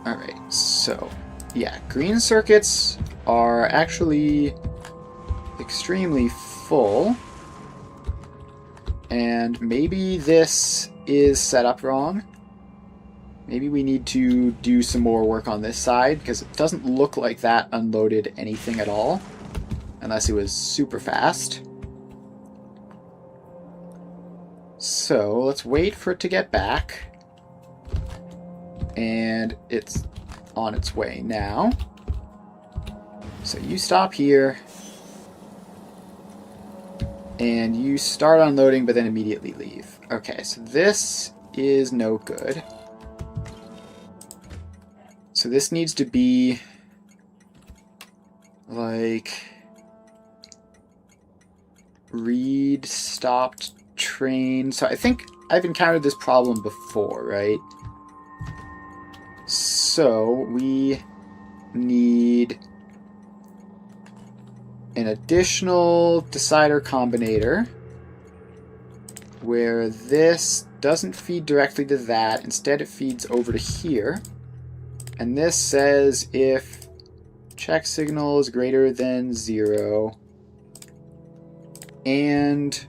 [SPEAKER 1] Alright, so, yeah, green circuits are actually extremely full, and maybe this is set up wrong. Maybe we need to do some more work on this side, because it doesn't look like that unloaded anything at all, unless it was super fast. So let's wait for it to get back. And it's on its way now. So you stop here. And you start unloading, but then immediately leave. Okay, so this is no good. So this needs to be like read stopped train. So I think I've encountered this problem before, right? So we need an additional decider combinator where this doesn't feed directly to that. Instead, it feeds over to here. And this says if check signal is greater than 0 and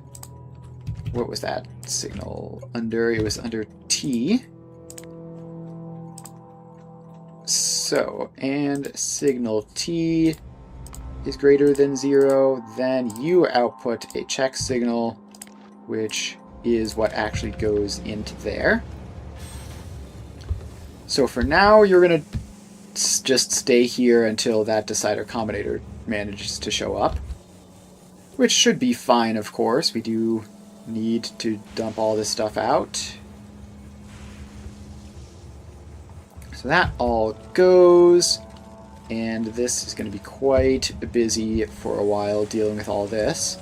[SPEAKER 1] what was that signal under? It was under T. So, and signal T is greater than 0, then you output a check signal, which is what actually goes into there. So for now, you're going to just stay here until that decider combinator manages to show up, which should be fine, of course. We do need to dump all this stuff out. So that all goes, and this is going to be quite busy for a while dealing with all this.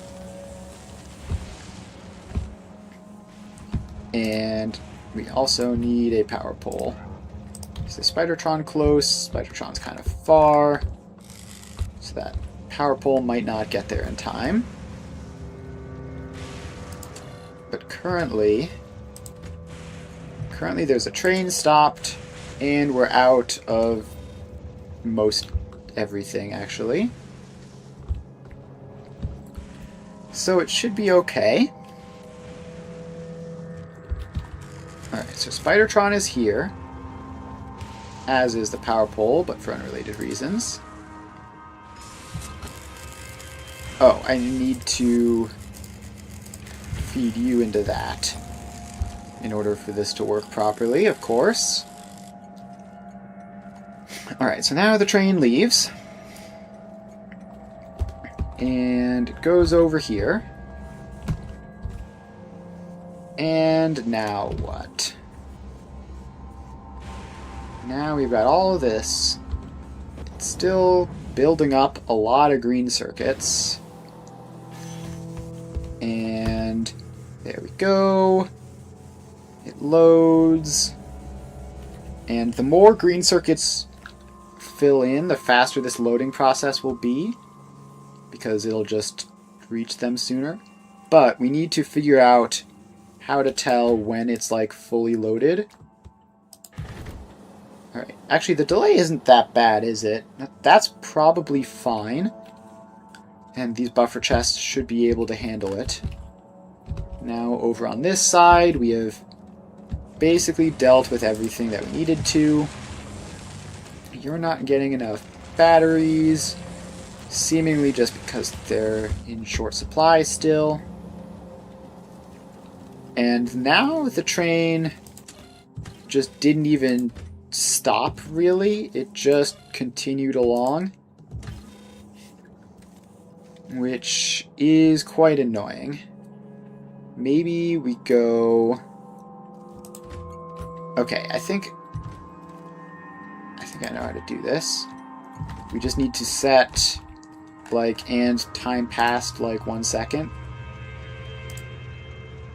[SPEAKER 1] And we also need a power pole. Is the Spidertron close? Spidertron's kind of far, so that power pole might not get there in time. But currently there's a train stopped, and we're out of most everything, actually. So it should be okay. Alright, so Spidertron is here, as is the power pole, but for unrelated reasons. Oh, I need to feed you into that in order for this to work properly, of course. Alright, so now the train leaves. And it goes over here. And now what? now we've got all of this. It's still building up a lot of green circuits. And there we go. It loads. And the more green circuits fill in, the faster this loading process will be, because it'll just reach them sooner. But we need to figure out how to tell when it's like fully loaded. Alright, actually the delay isn't that bad, is it? That's probably fine. And these buffer chests should be able to handle it. Now over on this side, we have basically dealt with everything that we needed to. You're not getting enough batteries, seemingly just because they're in short supply still. And now the train just didn't even stop, really. It just continued along, which is quite annoying. Maybe we go... Okay, I think I know how to do this. We just need to set, like, and time passed, like, 1 second.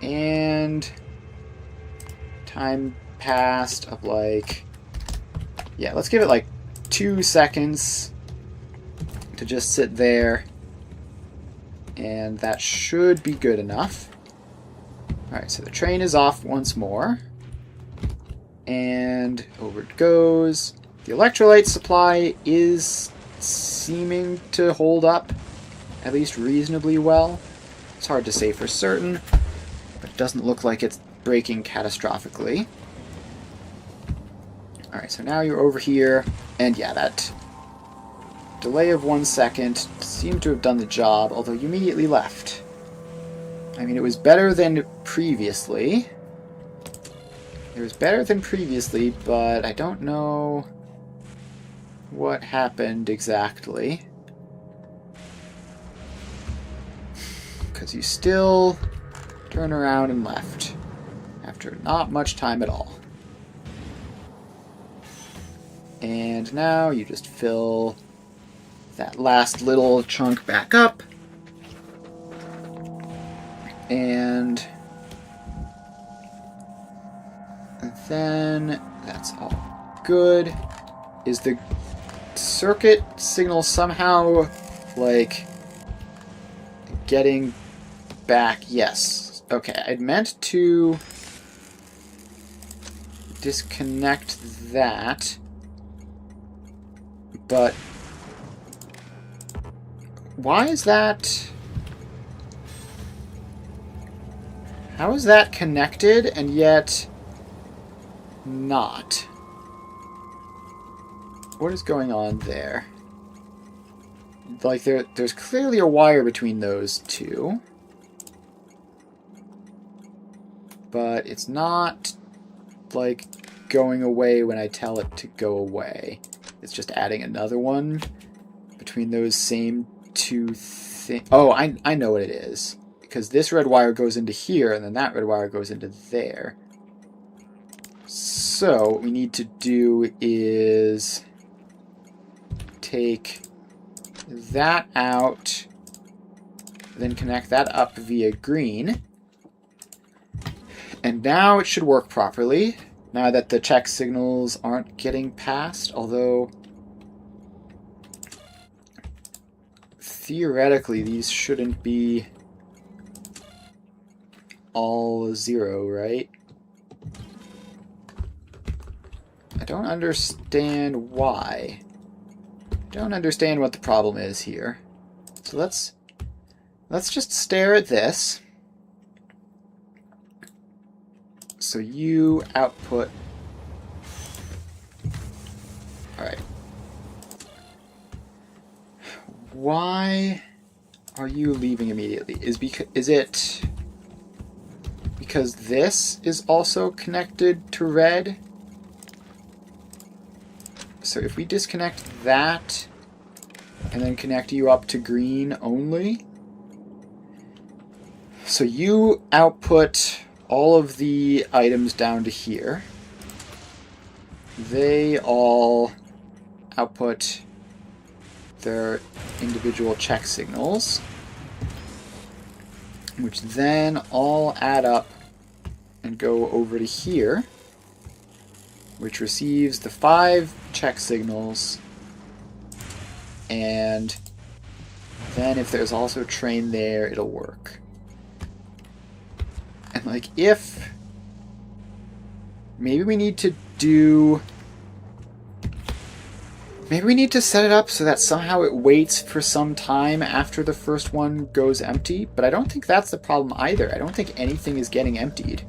[SPEAKER 1] And time passed of, like... Yeah, let's give it, like, 2 seconds to just sit there. And that should be good enough. Alright, so the train is off once more. And over it goes. The electrolyte supply is seeming to hold up, at least reasonably well. It's hard to say for certain, but it doesn't look like it's breaking catastrophically. Alright, so now you're over here, and yeah, that delay of 1 second seemed to have done the job, although you immediately left. I mean, it was better than previously. It was better than previously, but I don't know what happened exactly. Because you still turn around and left after not much time at all. And now you just fill that last little chunk back up. And then that's all good. Is the circuit signal somehow, like, getting back? Yes. Okay, I'd meant to disconnect that, but why is that? How is that connected and yet not? What is going on there? Like, there's clearly a wire between those two. But it's not, like, going away when I tell it to go away. It's just adding another one between those same two things. Oh, I know what it is. Because this red wire goes into here, and then that red wire goes into there. So, what we need to do is take that out, then connect that up via green. And now it should work properly, now that the check signals aren't getting passed, although theoretically these shouldn't be all 0, right? I don't understand why. I don't understand what the problem is here. So let's just stare at this. So you output. Alright. Why are you leaving immediately? Is it because this is also connected to red? So if we disconnect that and then connect you up to green only. So you output all of the items down to here. they all output their individual check signals, which then all add up and go over to here, which receives the 5 check signals, and then if there's also a train there, it'll work. And like, if maybe we need to set it up so that somehow it waits for some time after the first one goes empty, but I don't think that's the problem either. I don't think anything is getting emptied.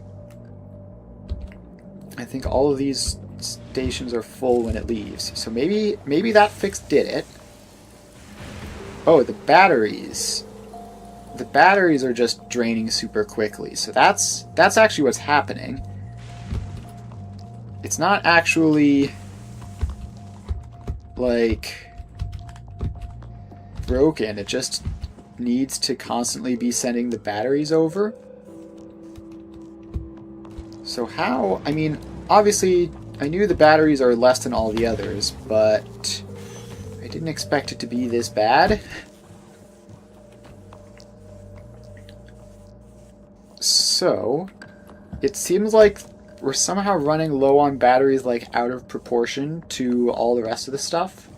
[SPEAKER 1] I think all of these stations are full when it leaves. So maybe that fix did it. Oh, the batteries. The batteries are just draining super quickly. So that's actually what's happening. It's not actually like broken. It just needs to constantly be sending the batteries over. So how, I mean, obviously I knew the batteries are less than all the others, but I didn't expect it to be this bad. So it seems like we're somehow running low on batteries, like out of proportion to all the rest of the stuff,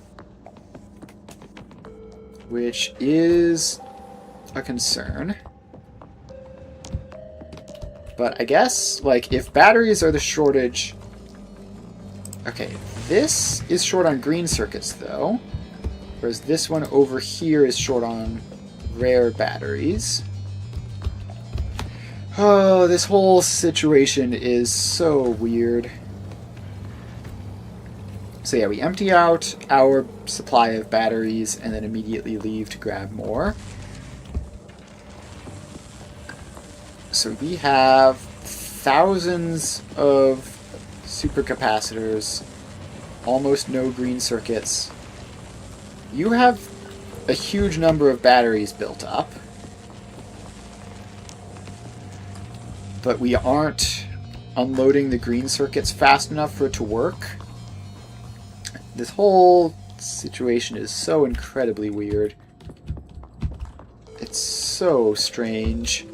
[SPEAKER 1] which is a concern. But I guess, like, if batteries are the shortage... Okay, this is short on green circuits, though, whereas this one over here is short on rare batteries. Oh, this whole situation is so weird. So yeah, we empty out our supply of batteries and then immediately leave to grab more. So we have thousands of supercapacitors, almost no green circuits. You have a huge number of batteries built up, but we aren't unloading the green circuits fast enough for it to work. This whole situation is so incredibly weird. It's so strange.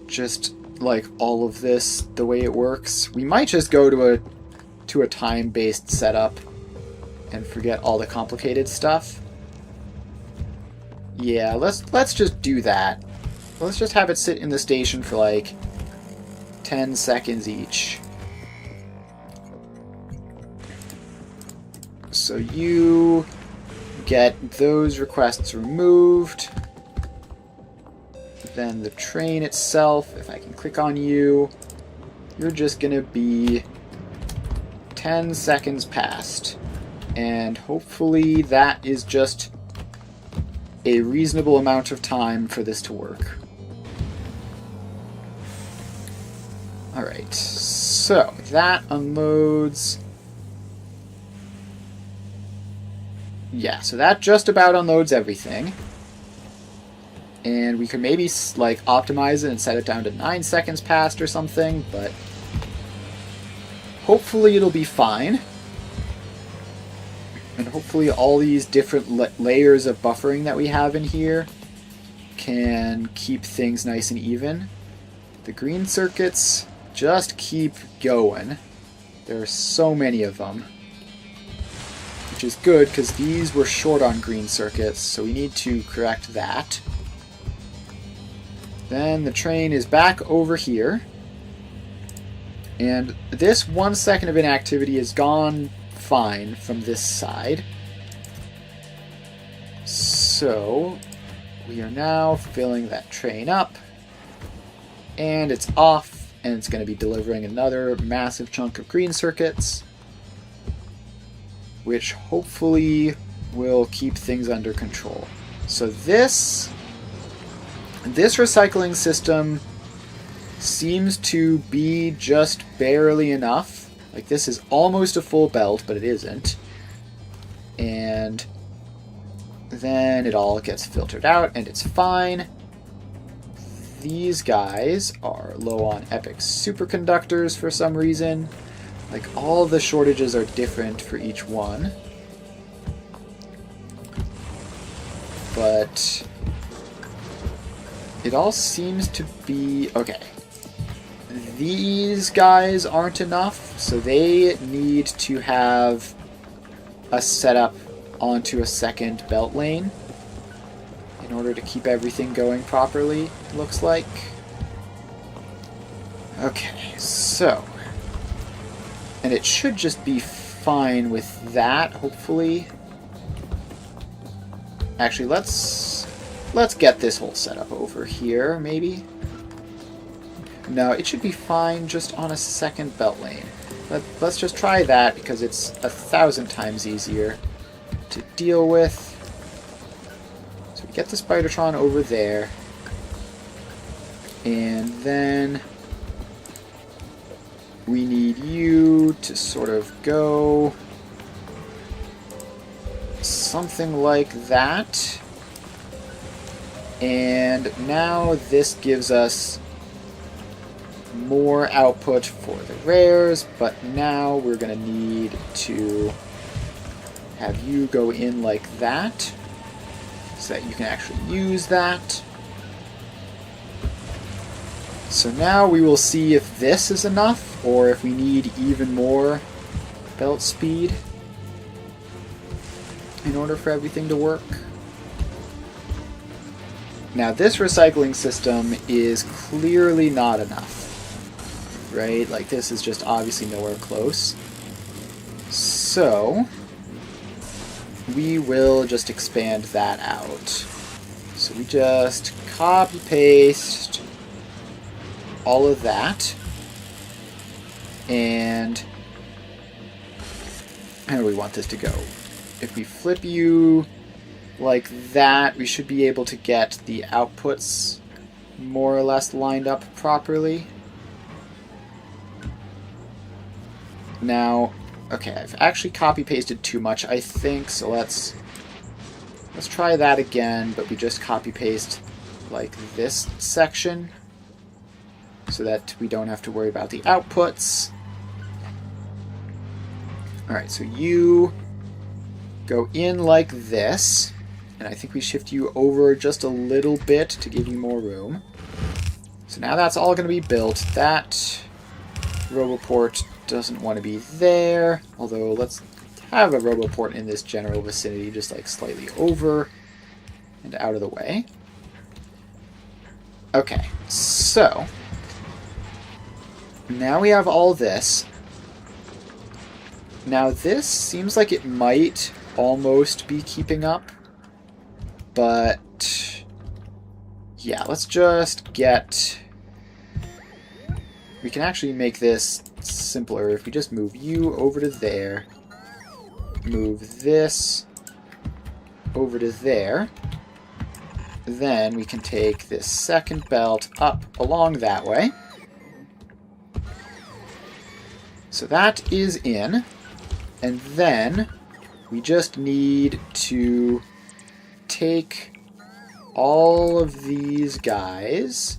[SPEAKER 1] Just like all of this, the way it works. We might just go to a time-based setup and forget all the complicated stuff. Yeah, let's just do that. Let's just have it sit in the station for like 10 seconds each. So you get those requests removed. Then the train itself, if I can click on you, you're just going to be 10 seconds past. And hopefully that is just a reasonable amount of time for this to work. Alright, so that unloads. Yeah, so that just about unloads everything. And we could maybe like optimize it and set it down to 9 seconds past or something, but hopefully it'll be fine. And hopefully all these different layers of buffering that we have in here can keep things nice and even. The green circuits just keep going. There are so many of them, which is good because these were short on green circuits, so we need to correct that. Then the train is back over here, and this 1 second of inactivity is gone fine from this side. So we are now filling that train up, and it's off, and it's going to be delivering another massive chunk of green circuits, which hopefully will keep things under control. So this recycling system seems to be just barely enough. Like, this is almost a full belt, but it isn't. And then it all gets filtered out, and it's fine. These guys are low on epic superconductors for some reason. Like, all the shortages are different for each one. But it all seems to be... Okay. These guys aren't enough, so they need to have a setup onto a second belt lane in order to keep everything going properly, it looks like. Okay, so... And it should just be fine with that, hopefully. Actually, let's get this whole setup over here, maybe. No, it should be fine just on a second belt lane. Let's just try that, because it's 1,000 times easier to deal with. So we get the Spidertron over there. And then we need you to sort of go something like that. And now this gives us more output for the rares, but now we're going to need to have you go in like that so that you can actually use that. So now we will see if this is enough or if we need even more belt speed in order for everything to work. Now this recycling system is clearly not enough. Right? Like, this is just obviously nowhere close. So we will just expand that out. So we just copy-paste all of that. And how do we want this to go? If we flip you like that, we should be able to get the outputs more or less lined up properly. Now, okay, I've actually copy-pasted too much, I think, so let's try that again, but we just copy-paste like this section so that we don't have to worry about the outputs. Alright, so you go in like this, and I think we shift you over just a little bit to give you more room. So now that's all going to be built. That Roboport doesn't want to be there, although let's have a Roboport in this general vicinity, just like slightly over and out of the way. Okay, so now we have all this. Now this seems like it might almost be keeping up, but yeah, let's just get... We can actually make this simpler if we just move you over to there, move this over to there, then we can take this second belt up along that way. So that is in, and then we just need to take all of these guys.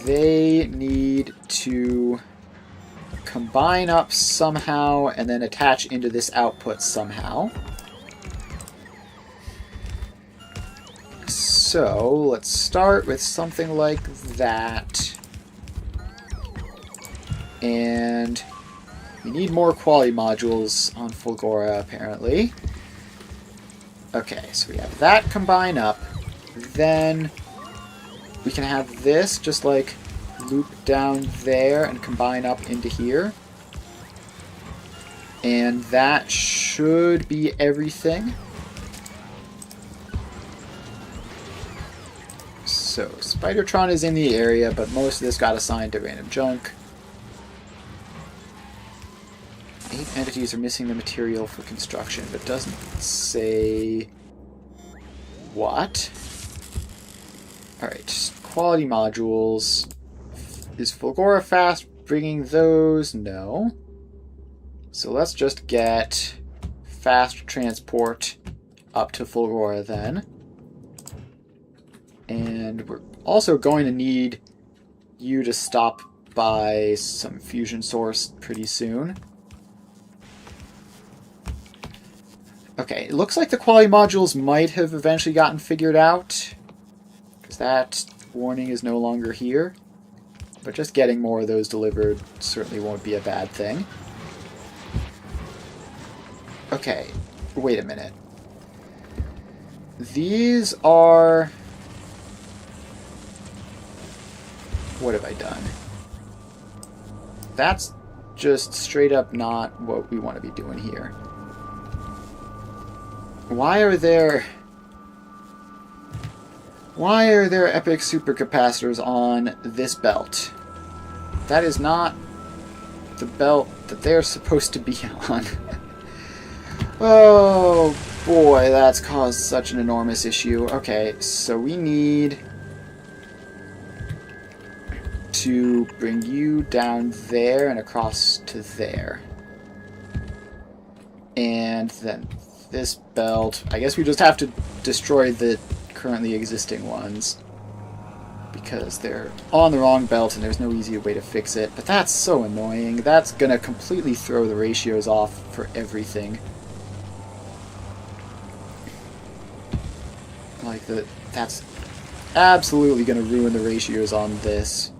[SPEAKER 1] They need to combine up somehow and then attach into this output somehow. So let's start with something like that. And we need more quality modules on Fulgora, apparently. Okay, so we have that combine up. Then we can have this just like loop down there and combine up into here. And that should be everything. So Spidertron is in the area, but most of this got assigned to random junk. 8 entities are missing the material for construction, but doesn't say what. Alright, quality modules. Is Fulgora fast bringing those? No. So let's just get fast transport up to Fulgora then. And we're also going to need you to stop by some fusion source pretty soon. Okay, it looks like the quality modules might have eventually gotten figured out, because that warning is no longer here. But just getting more of those delivered certainly won't be a bad thing. Okay, wait a minute. These are... What have I done? That's just straight up not what we want to be doing here. Why are there epic supercapacitors on this belt? That is not the belt that they're supposed to be on. Oh boy, that's caused such an enormous issue. Okay, so we need to bring you down there and across to there. And then this belt, I guess we just have to destroy the currently existing ones, because they're on the wrong belt and there's no easy way to fix it. But that's so annoying. That's gonna completely throw the ratios off for everything. Like, that's absolutely gonna ruin the ratios on this.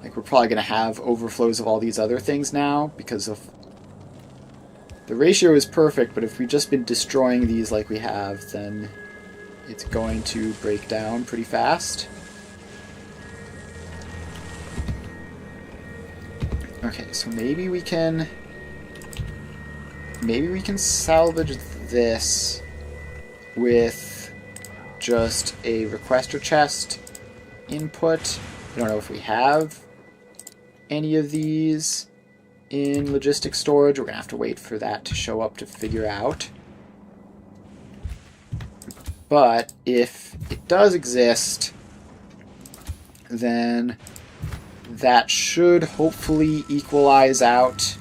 [SPEAKER 1] Like, we're probably gonna have overflows of all these other things now because of... The ratio is perfect, but if we've just been destroying these like we have, then it's going to break down pretty fast. Okay, so maybe we can salvage this with just a requester chest input. I don't know if we have any of these in logistics storage. We're gonna have to wait for that to show up to figure out. But if it does exist, then that should hopefully equalize out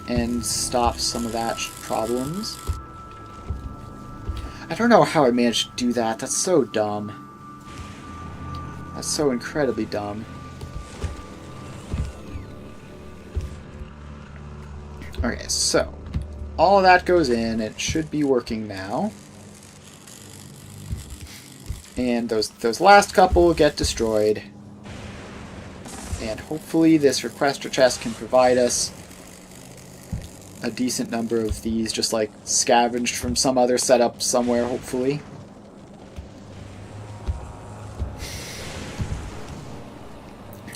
[SPEAKER 1] and stop some of that problems. I don't know how I managed to do that. That's so dumb. That's so incredibly dumb. Okay, so all of that goes in. It should be working now. And those last couple get destroyed. And hopefully this requester chest can provide us a decent number of these, just like scavenged from some other setup somewhere, hopefully.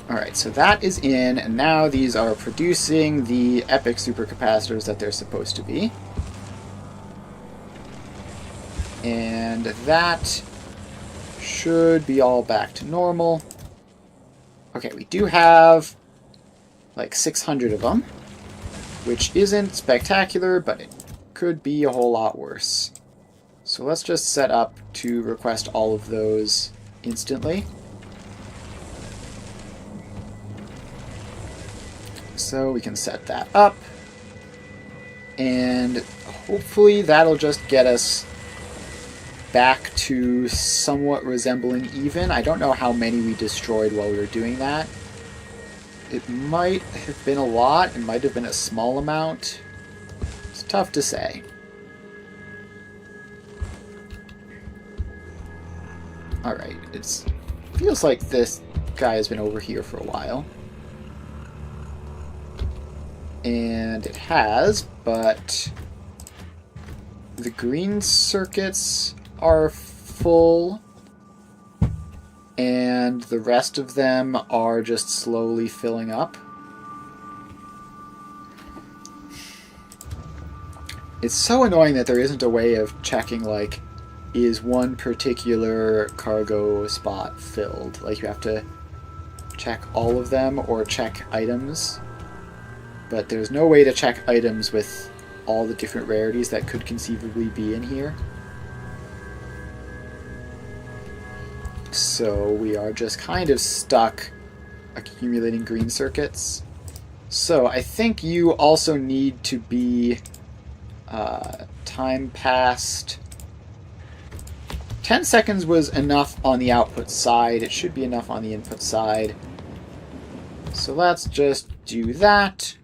[SPEAKER 1] Alright, so that is in, and now these are producing the epic supercapacitors that they're supposed to be. And that should be all back to normal. Okay, we do have like 600 of them, which isn't spectacular, but it could be a whole lot worse. So let's just set up to request all of those instantly. So we can set that up, and hopefully that'll just get us back to somewhat resembling even. I don't know how many we destroyed while we were doing that. It might have been a lot, it might have been a small amount. It's tough to say. Alright, it feels like this guy has been over here for a while. And it has, but the green circuits are full, and the rest of them are just slowly filling up. It's so annoying that there isn't a way of checking, like, is one particular cargo spot filled? Like, you have to check all of them or check items. But there's no way to check items with all the different rarities that could conceivably be in here. So we are just kind of stuck accumulating green circuits. So I think you also need to be time passed. 10 seconds was enough on the output side. It should be enough on the input side. So let's just do that.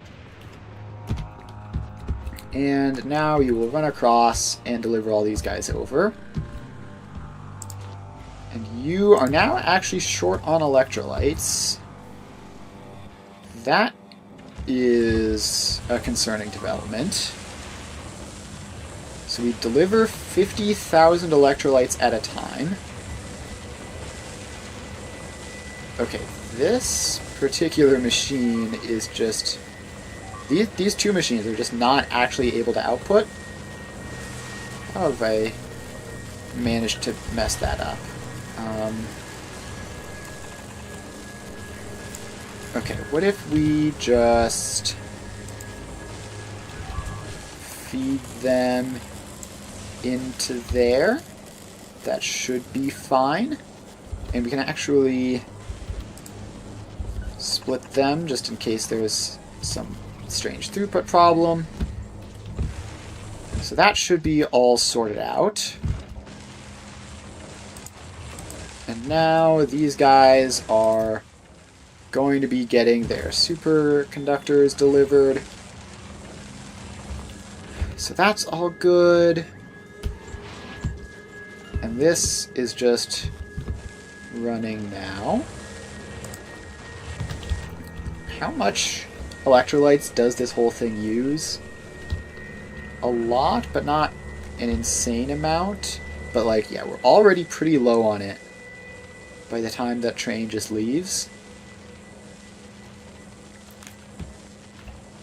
[SPEAKER 1] And now you will run across and deliver all these guys over. And you are now actually short on electrolytes. That is a concerning development. So we deliver 50,000 electrolytes at a time. Okay, this particular machine is just... These two machines are just not actually able to output. How have I managed to mess that up? Okay, what if we just feed them into there? That should be fine. And we can actually split them just in case there's some strange throughput problem. So that should be all sorted out. And now these guys are going to be getting their superconductors delivered. So that's all good. And this is just running now. How much electrolytes does this whole thing use? A lot, but not an insane amount. But like, yeah, we're already pretty low on it by the time that train just leaves.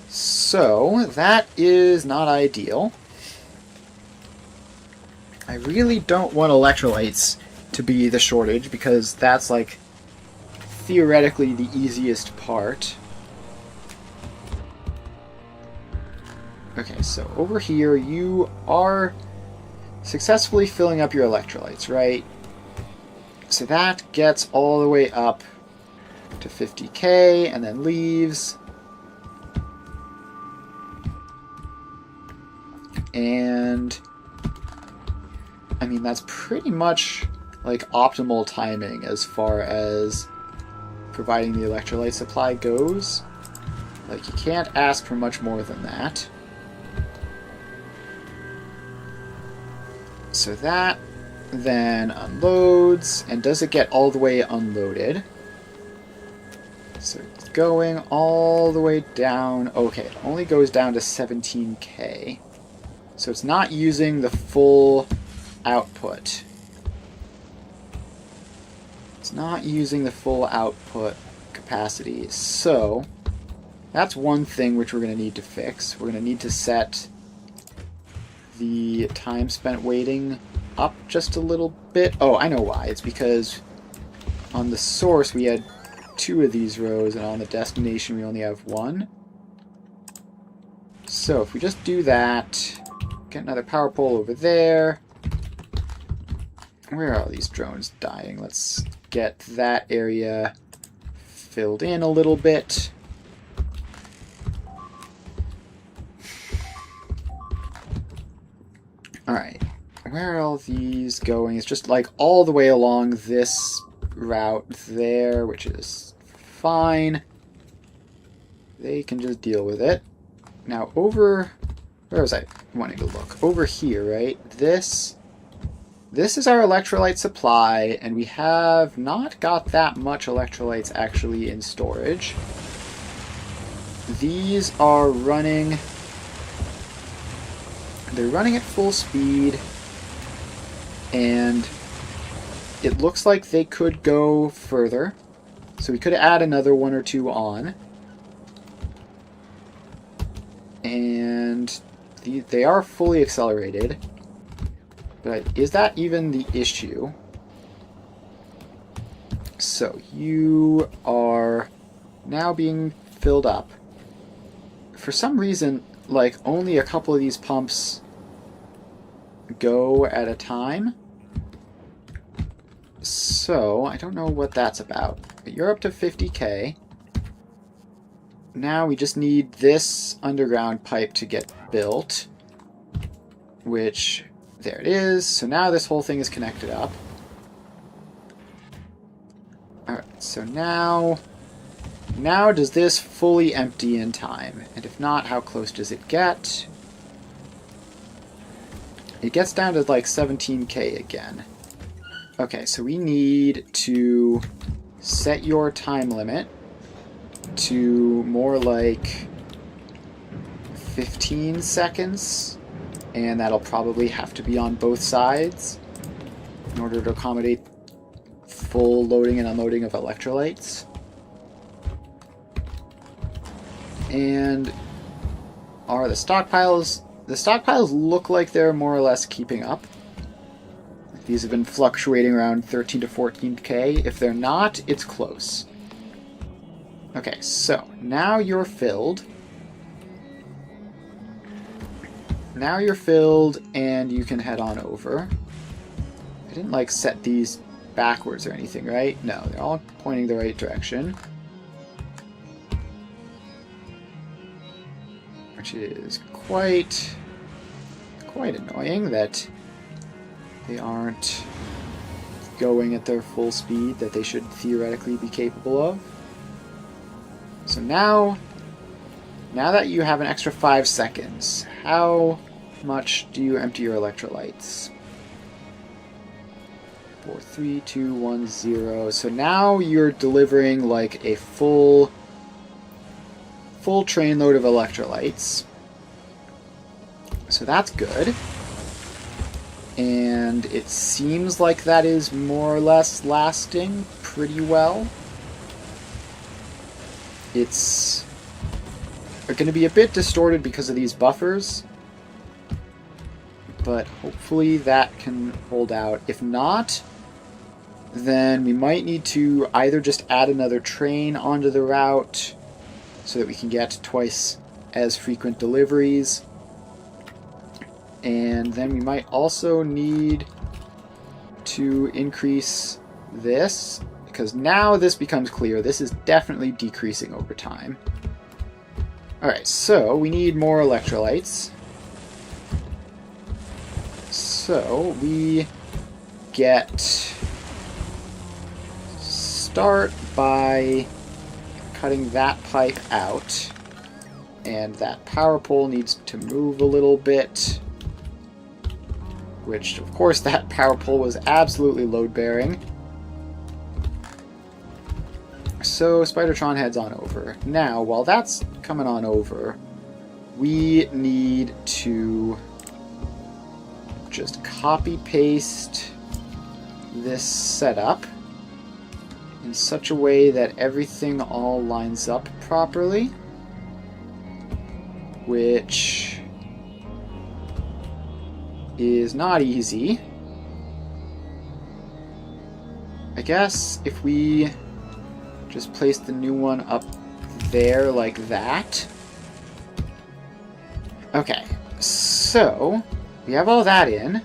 [SPEAKER 1] So, that is not ideal. I really don't want electrolytes to be the shortage, because that's, like, theoretically the easiest part. Okay, so over here, you are successfully filling up your electrolytes, right? So that gets all the way up to 50k, and then leaves. And I mean, that's pretty much like optimal timing as far as providing the electrolyte supply goes. Like, you can't ask for much more than that. So that then unloads, and does it get all the way unloaded? So it's going all the way down. Okay, it only goes down to 17k. So it's not using the full output. It's not using the full output capacity. So that's one thing which we're going to need to fix. We're going to need to set the time spent waiting up just a little bit. Oh, I know why. It's because on the source we had 2 of these rows, and on the destination we only have 1. So if we just do that, get another power pole over there. Where are all these drones dying? Let's get that area filled in a little bit. Alright, where are all these going? It's just like all the way along this route there, which is fine. They can just deal with it. Now over... where was I wanting to look? Over here, right? This is our electrolyte supply, and we have not got that much electrolytes actually in storage. These are running... they're running at full speed, and it looks like they could go further. So we could add another 1 or 2 on. And they are fully accelerated. But is that even the issue? So you are now being filled up. For some reason, like, only a couple of these pumps go at a time. So I don't know what that's about. But you're up to 50k. Now we just need this underground pipe to get built, which, there it is. So now this whole thing is connected up. Alright, so now now does this fully empty in time? And if not, how close does it get? It gets down to like 17k again. Okay, so we need to set your time limit to more like 15 seconds, and that'll probably have to be on both sides in order to accommodate full loading and unloading of electrolytes. And are the stockpiles... The stockpiles look like they're more or less keeping up. These have been fluctuating around 13 to 14k. If they're not, it's close. Okay, so now you're filled. Now you're filled, and you can head on over. I didn't, like, set these backwards or anything, right? No, they're all pointing the right direction. Which is quite annoying that they aren't going at their full speed that they should theoretically be capable of. So now that you have an extra 5 seconds, how much do you empty your electrolytes? 4, 3, 2, 1, 0. So now you're delivering like a full train load of electrolytes. So that's good. And it seems like that is more or less lasting pretty well. It's going to be a bit distorted because of these buffers, but hopefully that can hold out. If not, then we might need to either just add another train onto the route so that we can get twice as frequent deliveries. And then we might also need to increase this, because now this becomes clear. This is definitely decreasing over time. Alright, so we need more electrolytes. So we start by cutting that pipe out, and that power pole needs to move a little bit, which of course that power pole was absolutely load-bearing. So Spidertron heads on over. Now, while that's coming on over, we need to just copy-paste this setup in such a way that everything all lines up properly, which is not easy. I guess if we just place the new one up there like that. Okay, so we have all that in.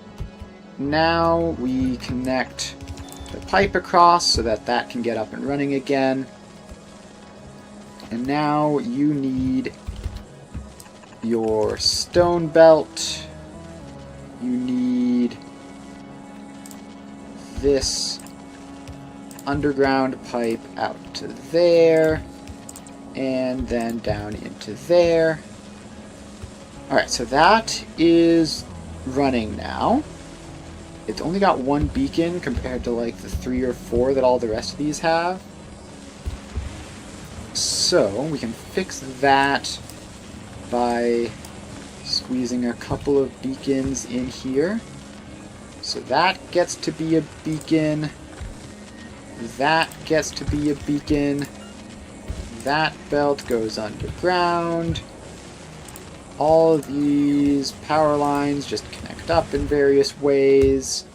[SPEAKER 1] Now we connect the pipe across so that that can get up and running again. And now you need your stone belt. You need this underground pipe out to there, and then down into there. Alright, so that is running now. It's only got one beacon compared to like the 3 or 4 that all the rest of these have. So we can fix that by squeezing a couple of beacons in here. So that gets to be a beacon. That gets to be a beacon. That belt goes underground. All of these power lines just connect up in various ways.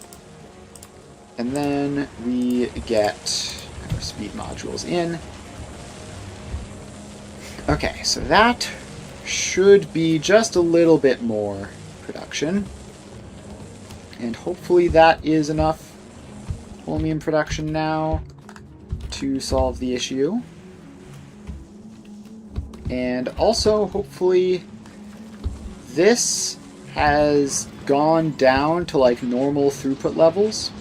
[SPEAKER 1] And then we get our speed modules in. Okay, so that should be just a little bit more production. And hopefully that is enough Holmium production now to solve the issue. And also, hopefully, this has gone down to like normal throughput levels.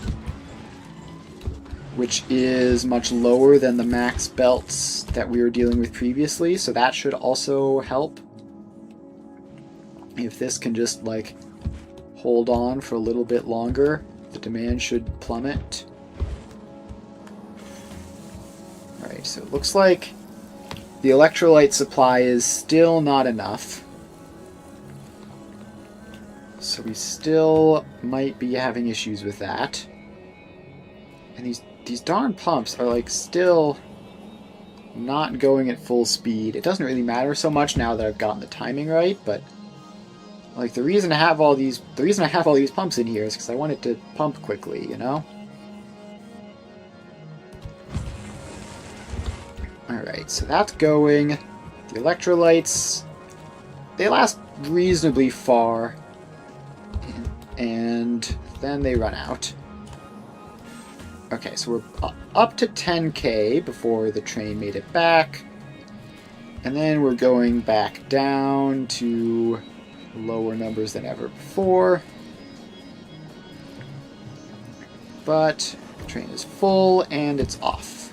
[SPEAKER 1] which is much lower than the max belts that we were dealing with previously, so that should also help. If this can just, like, hold on for a little bit longer, the demand should plummet. Alright, so it looks like the electrolyte supply is still not enough. So we still might be having issues with that. And these darn pumps are, like, still not going at full speed. It doesn't really matter so much now that I've gotten the timing right, but like the reason I have all these pumps in here is because I want it to pump quickly, you know? Alright, so that's going. The electrolytes, they last reasonably far, and then they run out. Okay, so we're up to 10k before the train made it back, and then we're going back down to lower numbers than ever before. But the train is full and it's off.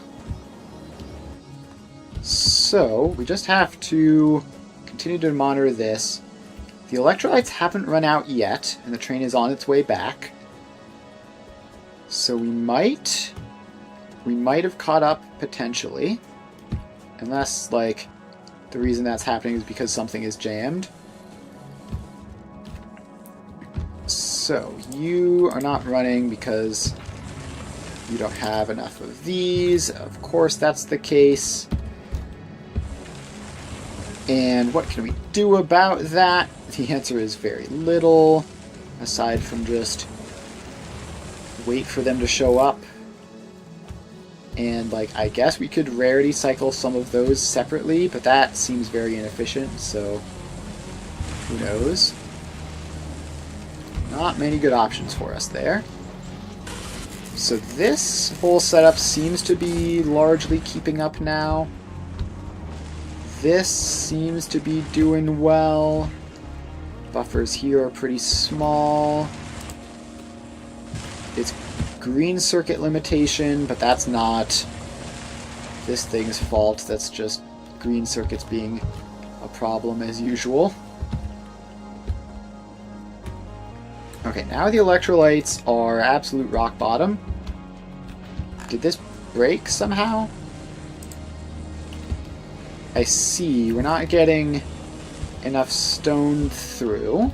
[SPEAKER 1] So we just have to continue to monitor this. The electrolytes haven't run out yet, and the train is on its way back. So we might have caught up potentially, unless, like, the reason that's happening is because something is jammed. So you are not running because you don't have enough of these. Of course that's the case. And what can we do about that? The answer is very little, aside from just wait for them to show up. And, like, I guess we could rarity cycle some of those separately, but that seems very inefficient, so who knows? Not many good options for us there. So this whole setup seems to be largely keeping up now. This seems to be doing well. Buffers here are pretty small. It's green circuit limitation, but that's not this thing's fault. That's just green circuits being a problem as usual. Okay, now the electrolytes are absolute rock bottom. Did this break somehow? I see, we're not getting enough stone through.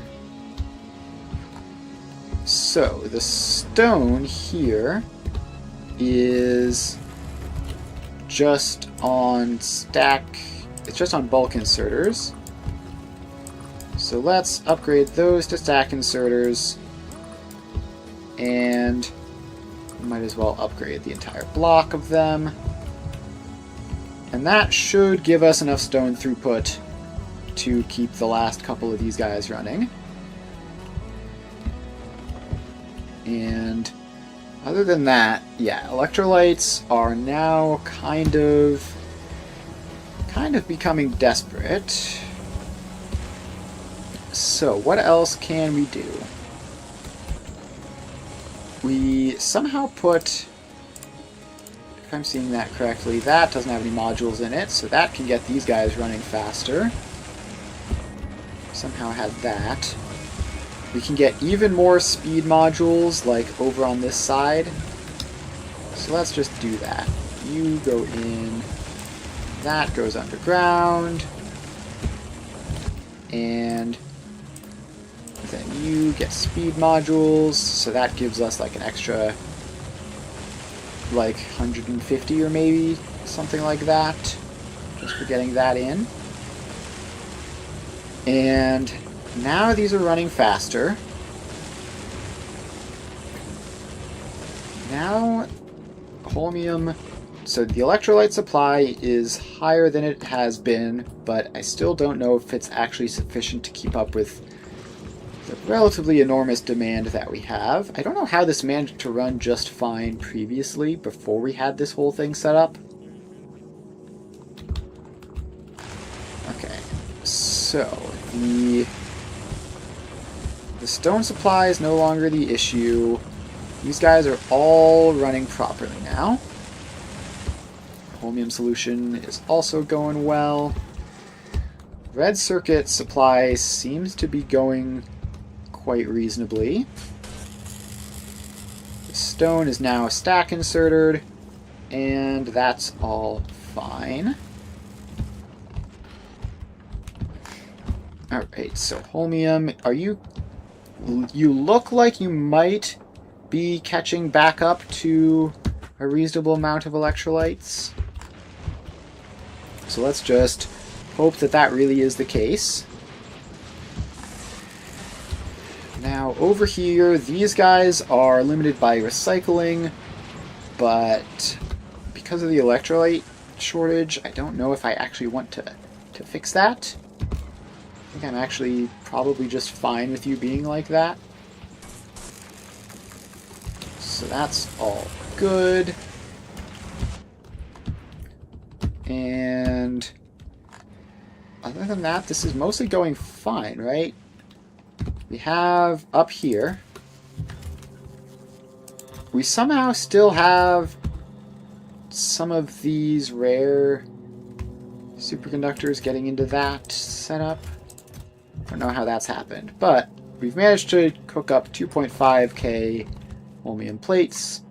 [SPEAKER 1] So, the stone here is just on stack, it's just on bulk inserters. So let's upgrade those to stack inserters, and we might as well upgrade the entire block of them. And that should give us enough stone throughput to keep the last couple of these guys running. And other than that, yeah, electrolytes are now kind of becoming desperate. So what else can we do? We somehow put, if I'm seeing that correctly, that doesn't have any modules in it, so that can get these guys running faster. Somehow had that. We can get even more speed modules, like over on this side. So let's just do that. You go in, that goes underground, and then you get speed modules, so that gives us like an extra, like 150 or maybe something like that, just for getting that in. And now these are running faster. Now, holmium. So the electrolyte supply is higher than it has been, but I still don't know if it's actually sufficient to keep up with the relatively enormous demand that we have. I don't know how this managed to run just fine previously, before we had this whole thing set up. Okay, so the stone supply is no longer the issue. These guys are all running properly now. Holmium solution is also going well. Red circuit supply seems to be going quite reasonably. The stone is now stack inserted, and that's all fine. Alright, so Holmium, you look like you might be catching back up to a reasonable amount of electrolytes. So let's just hope that that really is the case. Now, over here, these guys are limited by recycling, but because of the electrolyte shortage, I don't know if I actually want to fix that. I think I'm actually probably just fine with you being like that. So that's all good. And other than that, this is mostly going fine, right? We have up here, we somehow still have some of these rare superconductors getting into that setup. I don't know how that's happened, but we've managed to cook up 2.5K holmium plates,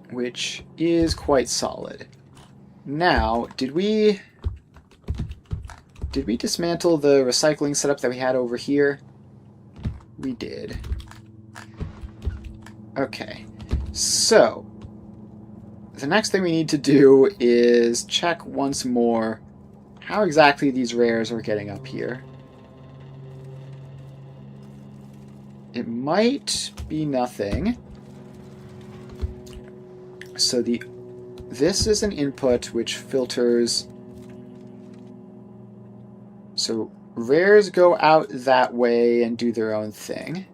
[SPEAKER 1] which is quite solid. Now, did we dismantle the recycling setup that we had over here? We did. Okay, so the next thing we need to do is check once more how exactly these rares are getting up here. It might be nothing. So this is an input which filters. So rares go out that way and do their own thing.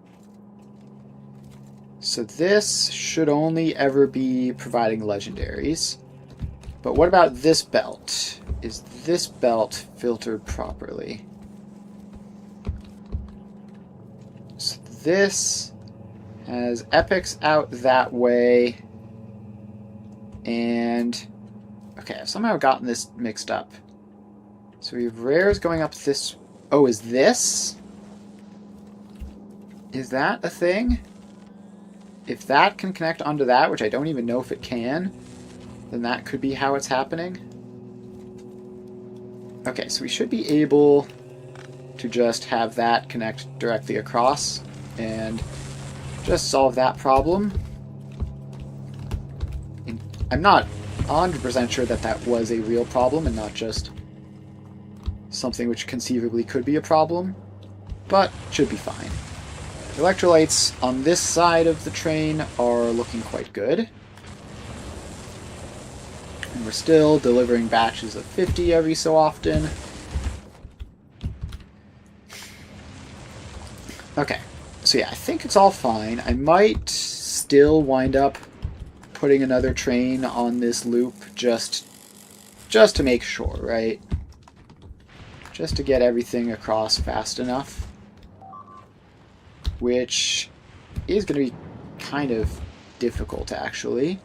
[SPEAKER 1] So this should only ever be providing legendaries. But what about this belt? Is this belt filtered properly? So this has epics out that way. And okay, I've somehow gotten this mixed up. So we have rares going up this. Oh, is this? Is that a thing? If that can connect onto that, which I don't even know if it can, then that could be how it's happening. Okay, so we should be able to just have that connect directly across and just solve that problem. And I'm not 100% sure that that was a real problem and not just something which conceivably could be a problem, but should be fine. The electrolytes on this side of the train are looking quite good. And we're still delivering batches of 50 every so often. Okay, so yeah, I think it's all fine. I might still wind up putting another train on this loop just to make sure, right? Just to get everything across fast enough. Which is going to be kind of difficult, actually.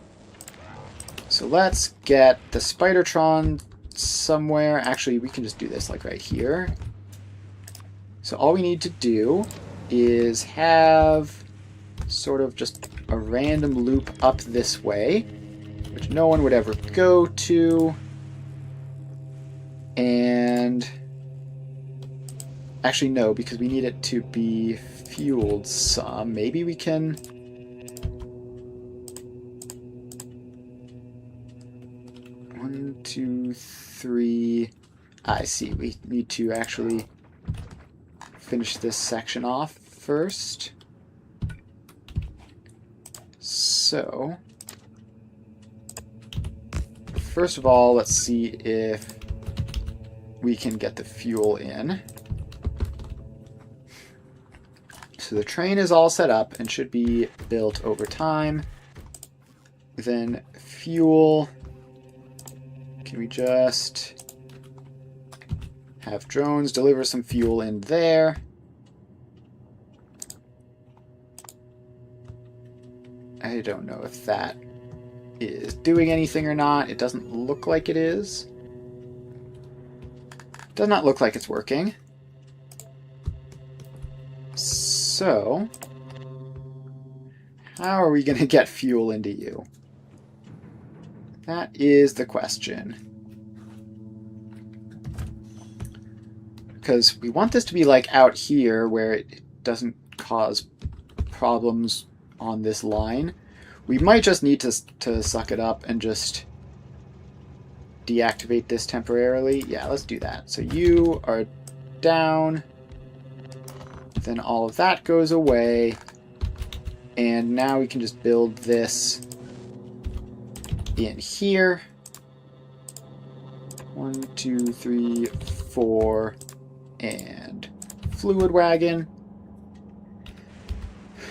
[SPEAKER 1] So let's get the Spidertron somewhere. Actually, we can just do this like right here. So all we need to do is have sort of just a random loop up this way, which no one would ever go to. And actually, no, because we need it to be fueled some. Maybe we can. 1, 2, 3. I see. We need to actually finish this section off first. So, first of all, let's see if we can get the fuel in. So the train is all set up and should be built over time. Then fuel. Can we just have drones deliver some fuel in there? I don't know if that is doing anything or not. It doesn't look like it is. Does not look like it's working. So, how are we going to get fuel into you? That is the question. Because we want this to be like out here where it doesn't cause problems on this line. We might just need to suck it up and just deactivate this temporarily. Yeah, let's do that. So you are down. Then all of that goes away. And now we can just build this in here. 1, 2, 3, 4, and fluid wagon.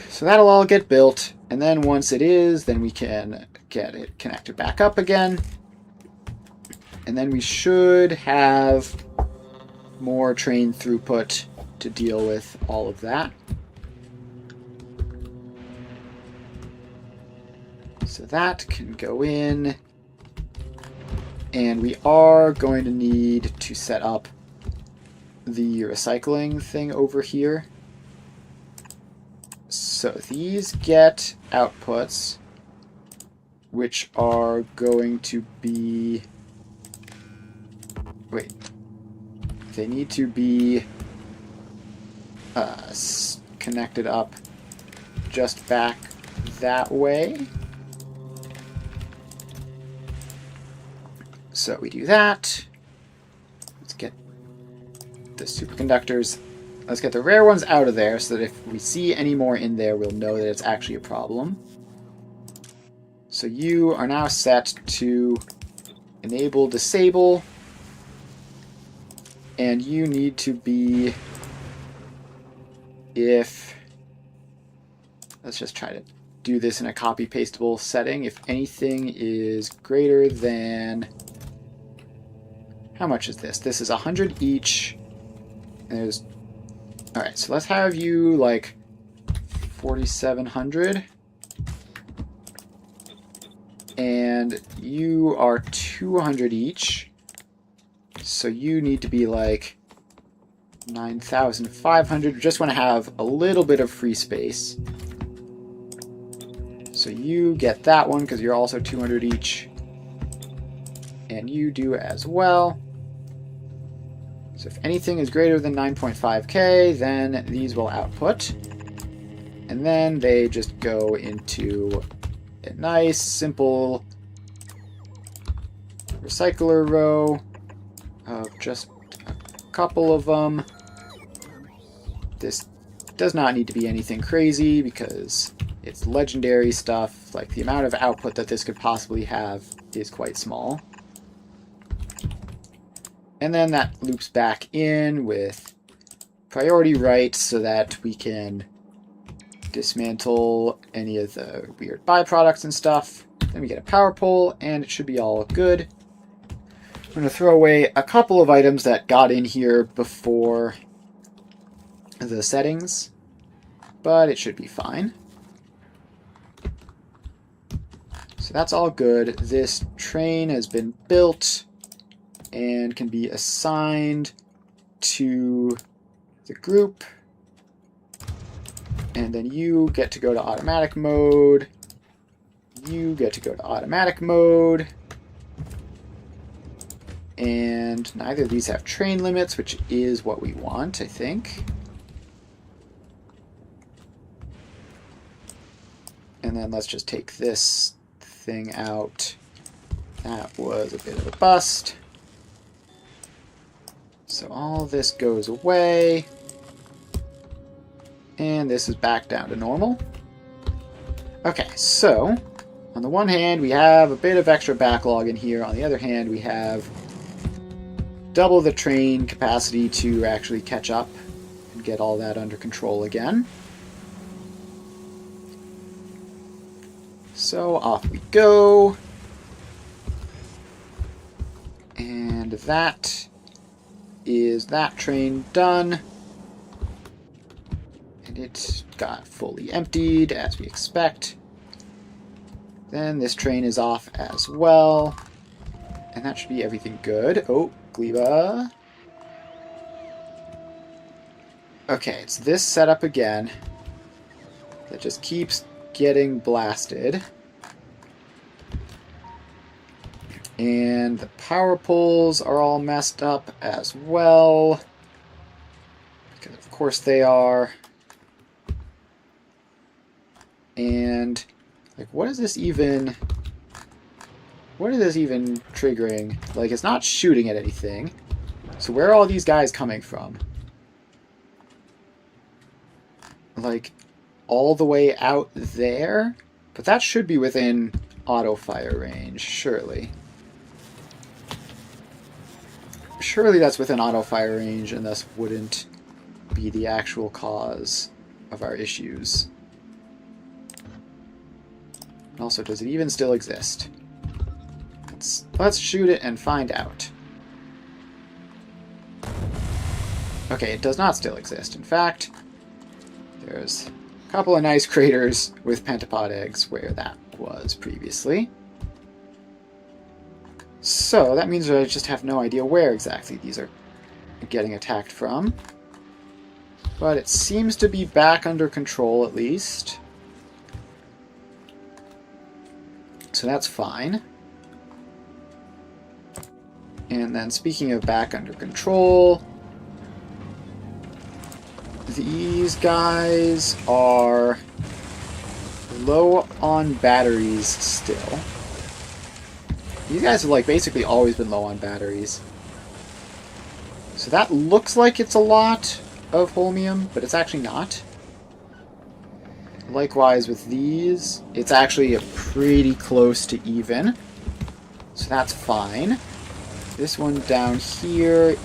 [SPEAKER 1] So that'll all get built, and then once it is, then we can get it connected back up again. And then we should have more train throughput to deal with all of that. So that can go in. And we are going to need to set up the recycling thing over here. So these get outputs, which are going to be... Wait. They need to be connected up just back that way. So we do that. Let's get the superconductors. Let's get the rare ones out of there so that if we see any more in there, we'll know that it's actually a problem. So you are now set to enable disable. And you need to be, if, let's just try to do this in a copy pastable setting. If anything is greater than, how much is this? This is 100 each. And there's, all right, so let's have you like 4,700. And you are 200 each. So you need to be like 9,500. We just want to have a little bit of free space. So you get that one because you're also 200 each. And you do as well. So if anything is greater than 9.5k, then these will output. And then they just go into a nice, simple recycler row of just a couple of them. This does not need to be anything crazy because it's legendary stuff. Like, the amount of output that this could possibly have is quite small. And then that loops back in with priority right so that we can dismantle any of the weird byproducts and stuff. Then we get a power pole, and it should be all good. I'm going to throw away a couple of items that got in here before the settings, but it should be fine. So that's all good. This train has been built and can be assigned to the group. And then you get to go to automatic mode. You get to go to automatic mode. And neither of these have train limits, which is what we want, I think. And then let's just take this thing out. That was a bit of a bust. So all this goes away. And this is back down to normal. Okay, so on the one hand, we have a bit of extra backlog in here. On the other hand, we have double the train capacity to actually catch up and get all that under control again. So off we go. And that is that train done. And it got fully emptied, as we expect. Then this train is off as well. And that should be everything good. Oh, Gleba. Okay, it's this setup again that just keeps getting blasted. And the power poles are all messed up as well. Because of course they are. And, like, what is this even triggering? Like, it's not shooting at anything. So where are all these guys coming from? Like, all the way out there? But that should be within auto-fire range, surely. Surely that's within auto-fire range and thus wouldn't be the actual cause of our issues. Also, does it even still exist? Let's shoot it and find out. Okay, it does not still exist. In fact, there's a couple of nice craters with pentapod eggs where that was previously. So that means that I just have no idea where exactly these are getting attacked from. But it seems to be back under control at least. So that's fine. And then speaking of back under control, these guys are low on batteries still. These guys have, like, basically always been low on batteries. So that looks like it's a lot of holmium, but it's actually not. Likewise with these, it's actually pretty close to even. So that's fine. This one down here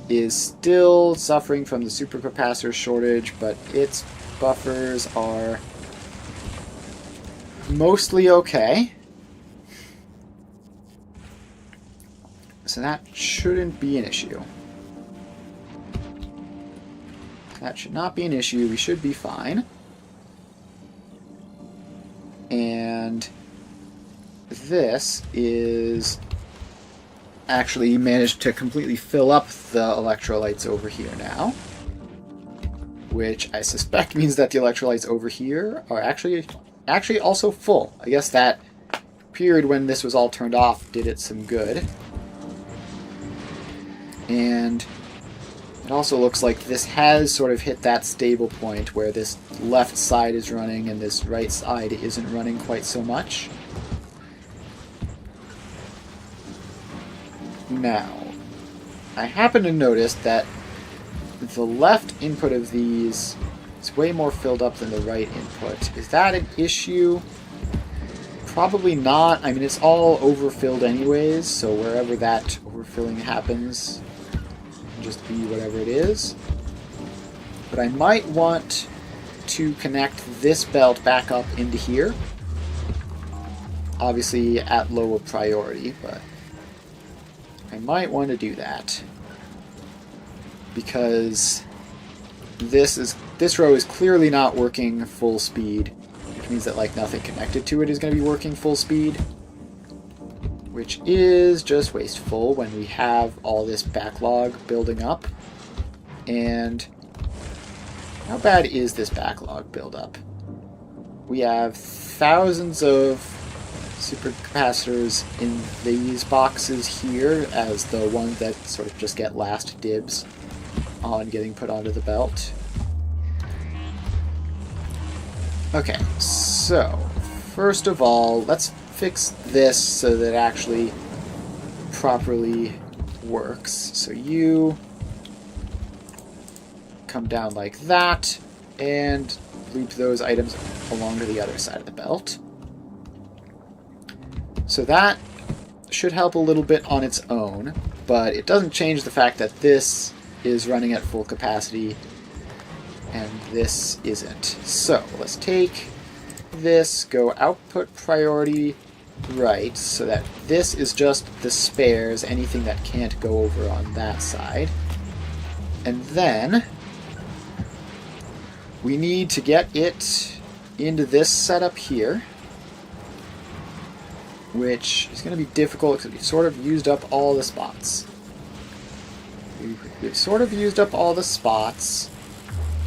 [SPEAKER 1] is still suffering from the supercapacitor shortage, but its buffers are mostly okay. So that shouldn't be an issue. That should not be an issue. We should be fine. And this is actually managed to completely fill up the electrolytes over here now. Which I suspect means that the electrolytes over here are actually also full. I guess that period when this was all turned off did it some good. And it also looks like this has sort of hit that stable point where this left side is running and this right side isn't running quite so much. Now, I happen to notice that the left input of these is way more filled up than the right input. Is that an issue? Probably not. I mean, it's all overfilled anyways, so wherever that overfilling happens, just be whatever it is. But I might want to connect this belt back up into here. Obviously at lower priority, but I might want to do that. Because this row is clearly not working full speed, which means that, like, nothing connected to it is going to be working full speed. Which is just wasteful when we have all this backlog building up. And how bad is this backlog buildup? We have thousands of supercapacitors in these boxes here as the ones that sort of just get last dibs on getting put onto the belt. Okay, so first of all, let's fix this so that it actually properly works. So you come down like that and loop those items along to the other side of the belt. So that should help a little bit on its own, but it doesn't change the fact that this is running at full capacity and this isn't. So let's take this, go output priority right, so that this is just the spares, anything that can't go over on that side. And then we need to get it into this setup here. which is going to be difficult because we've sort of used up all the spots. We've sort of used up all the spots.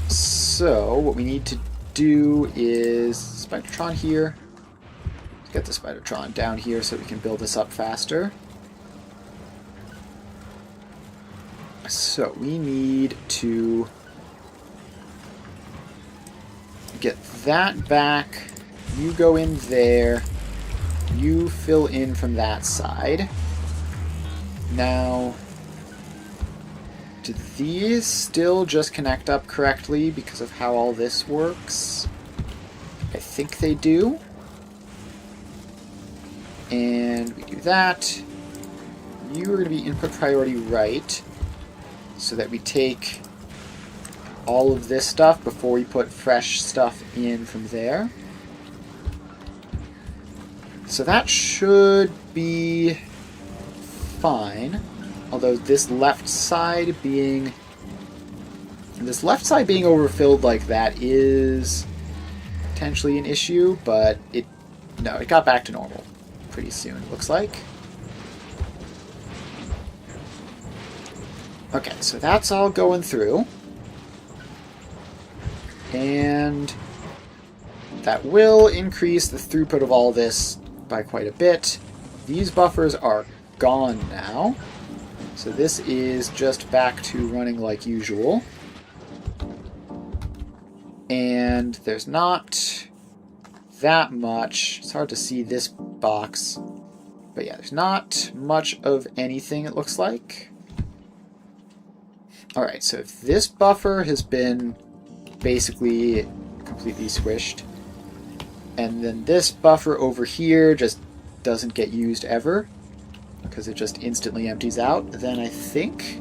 [SPEAKER 1] So what we need to do is Spectrotron here. Let's get the Spectrotron down here so we can build this up faster. So we need to get that back. You go in there. You fill in from that side. Now, do these still just connect up correctly because of how all this works? I think they do. And we do that. You are going to be input priority right, so that we take all of this stuff before we put fresh stuff in from there. So that should be fine. Although this left side being overfilled like that is potentially an issue, but it got back to normal pretty soon, it looks like. Okay, so that's all going through. And that will increase the throughput of all this by quite a bit. These buffers are gone now. So this is just back to running like usual. And there's not that much. It's hard to see this box. But yeah, there's not much of anything, it looks like. Alright, so if this buffer has been basically completely squished, and then this buffer over here just doesn't get used ever, because it just instantly empties out, then I think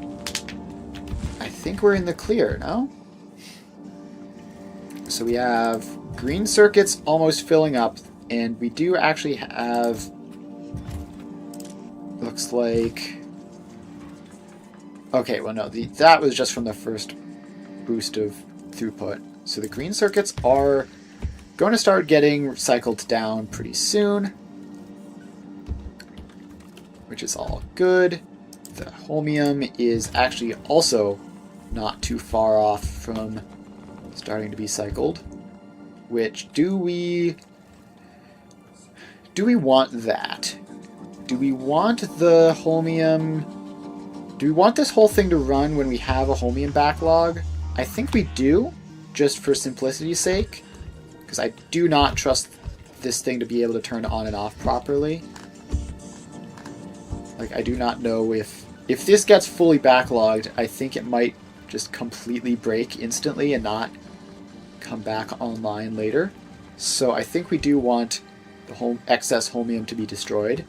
[SPEAKER 1] we're in the clear, no? So we have green circuits almost filling up, and we do actually have, looks like, okay, well no, that was just from the first boost of throughput. So the green circuits are going to start getting cycled down pretty soon, which is all good. The holmium is actually also not too far off from starting to be cycled, which do we want that? Do we want the holmium? Do we want this whole thing to run when we have a holmium backlog? I think we do, just for simplicity's sake, because I do not trust this thing to be able to turn on and off properly. Like, I do not know if this gets fully backlogged, I think it might just completely break instantly and not come back online later. So I think we do want the excess holmium to be destroyed.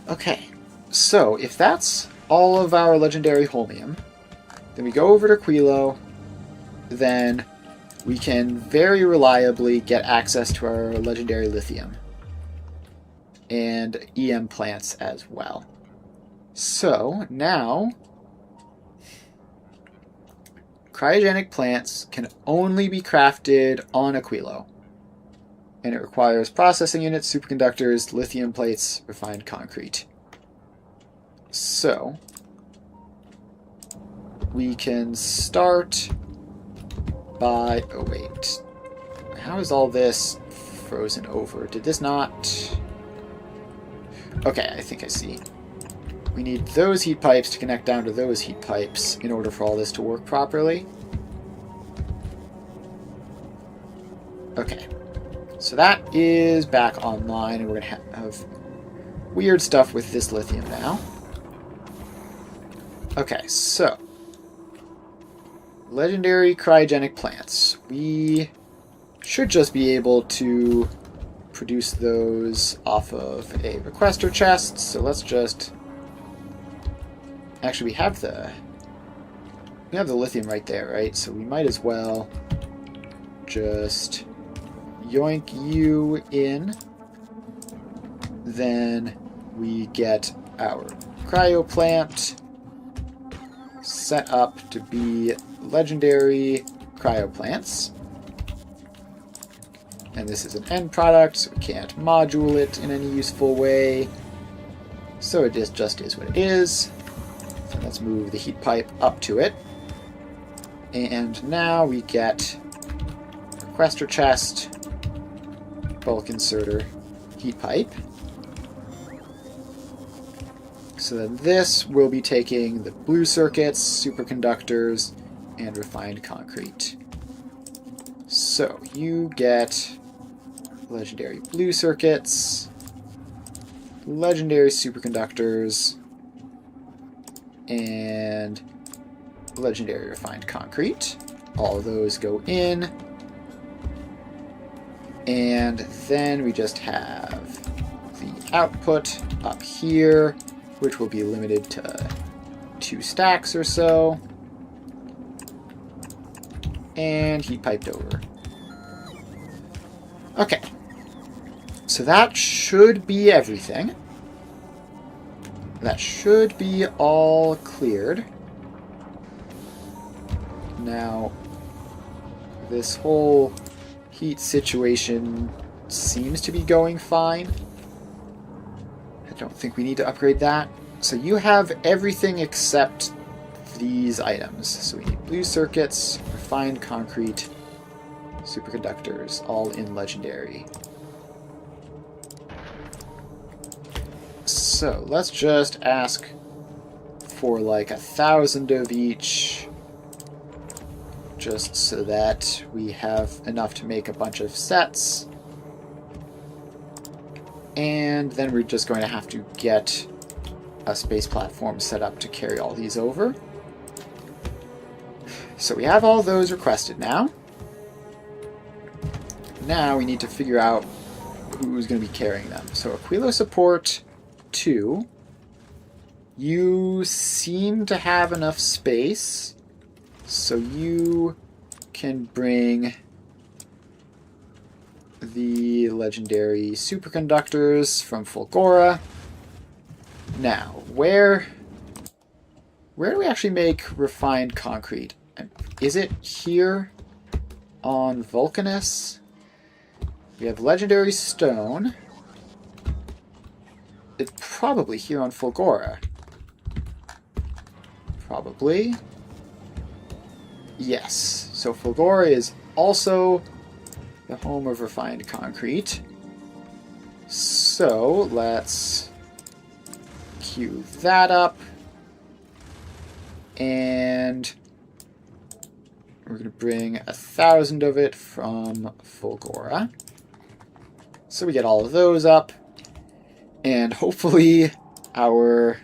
[SPEAKER 1] Okay, so if that's all of our legendary holmium, then we go over to Quilo, then we can very reliably get access to our legendary lithium and EM plants as well. So now cryogenic plants can only be crafted on Aquilo, and it requires processing units, superconductors, lithium plates, refined concrete. So we can start by... oh wait, how is all this frozen over? Did this not... okay, I think I see. We need those heat pipes to connect down to those heat pipes in order for all this to work properly. Okay, so that is back online, and we're going to have weird stuff with this lithium now. Okay, so legendary cryogenic plants. We should just be able to produce those off of a requester chest, so let's just... actually, we have the lithium right there, right? So we might as well just yoink you in. Then we get our cryo plant set up to be legendary cryo plants. And this is an end product, so we can't module it in any useful way. So it just is what it is. So let's move the heat pipe up to it. And now we get requester chest, bulk inserter, heat pipe. So then this will be taking the blue circuits, superconductors, and refined concrete. So you get legendary blue circuits, legendary superconductors, and legendary refined concrete. All of those go in. And then we just have the output up here, which will be limited to 2 stacks or so. And heat piped over. Okay. So that should be everything. That should be all cleared. Now, this whole heat situation seems to be going fine. I don't think we need to upgrade that. So you have everything except these items. So we need blue circuits, refined concrete, superconductors, all in legendary. So let's just ask for like 1,000 of each, just so that we have enough to make a bunch of sets. And then we're just going to have to get a space platform set up to carry all these over. So we have all those requested now. Now we need to figure out who's going to be carrying them. So Aquilo support 2. You seem to have enough space, so you can bring the legendary superconductors from Fulgora. Now, where do we actually make refined concrete? Is it here on Vulcanus? We have legendary stone. It's probably here on Fulgora. Probably. Yes. So Fulgora is also the home of refined concrete. So let's queue that up. And we're going to bring 1,000 of it from Fulgora. So we get all of those up. And hopefully our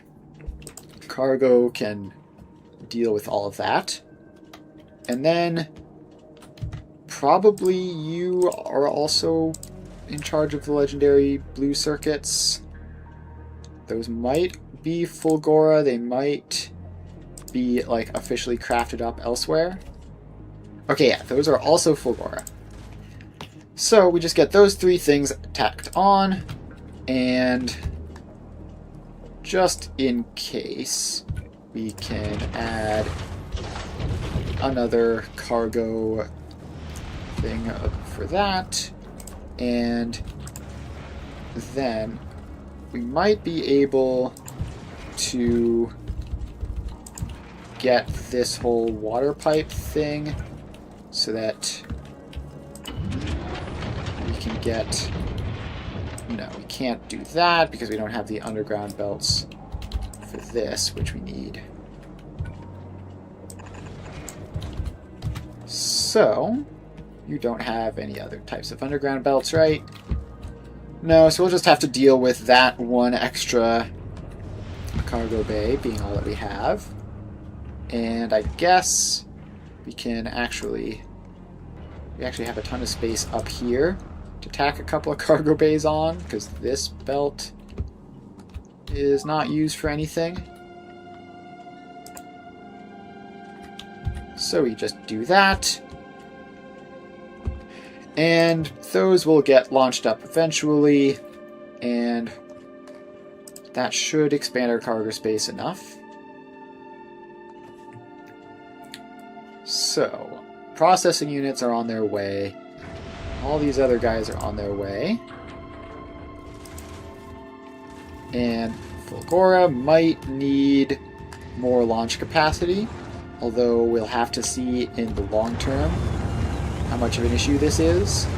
[SPEAKER 1] cargo can deal with all of that. And then probably you are also in charge of the legendary blue circuits. Those might be Fulgora. They might be like officially crafted up elsewhere. Okay, yeah, those are also Fulgora. So we just get those 3 things tacked on, and just in case, we can add another cargo thing for that, and then we might be able to get this whole water pipe thing so that we can get... No, we can't do that because we don't have the underground belts for this, which we need. So, you don't have any other types of underground belts, right? No, so we'll just have to deal with that one extra cargo bay being all that we have. And I guess we can actually... We actually have a ton of space up here to tack a couple of cargo bays on, because this belt is not used for anything. So we just do that. And those will get launched up eventually, and that should expand our cargo space enough. So, processing units are on their way. All these other guys are on their way. And Fulgora might need more launch capacity, although we'll have to see in the long term how much of an issue this is.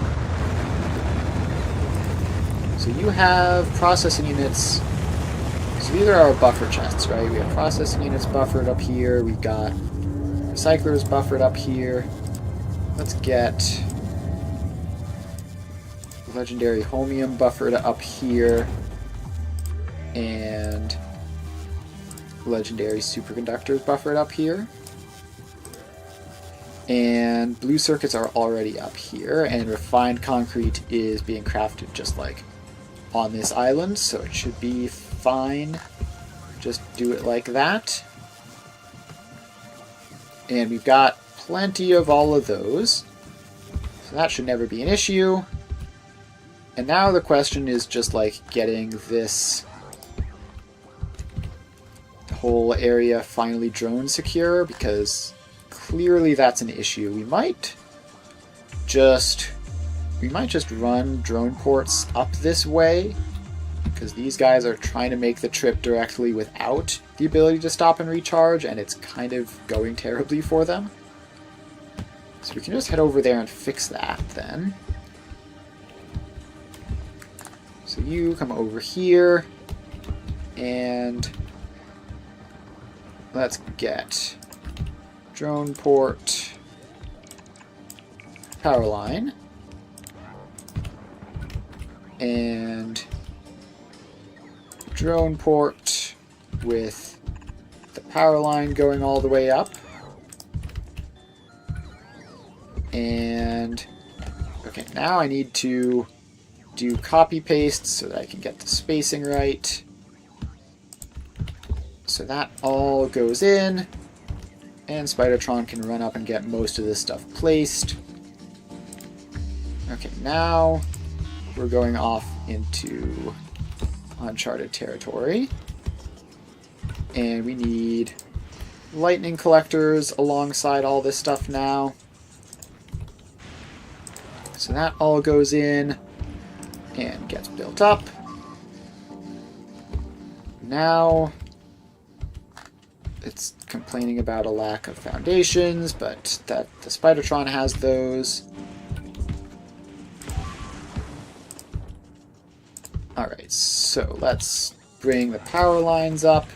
[SPEAKER 1] So you have processing units. So these are our buffer chests, right? We have processing units buffered up here. We've got recyclers buffered up here. Let's get legendary homium buffered up here. And legendary superconductors buffered up here. And blue circuits are already up here, and refined concrete is being crafted just like on this island, so it should be fine. Just do it like that. And we've got plenty of all of those, so that should never be an issue. And now the question is just like getting this whole area finally drone secure, because clearly that's an issue. We might just run drone ports up this way, because these guys are trying to make the trip directly without the ability to stop and recharge, and it's kind of going terribly for them. So we can just head over there and fix that then. So you come over here, and let's get drone port, power line, and drone port with the power line going all the way up. And okay, now I need to do copy paste so that I can get the spacing right. So that all goes in, and Spidertron can run up and get most of this stuff placed. Okay, now we're going off into uncharted territory, and we need lightning collectors alongside all this stuff now. So that all goes in and gets built up. Now it's complaining about a lack of foundations, but that the Spidertron has those. Alright, so let's bring the power lines up.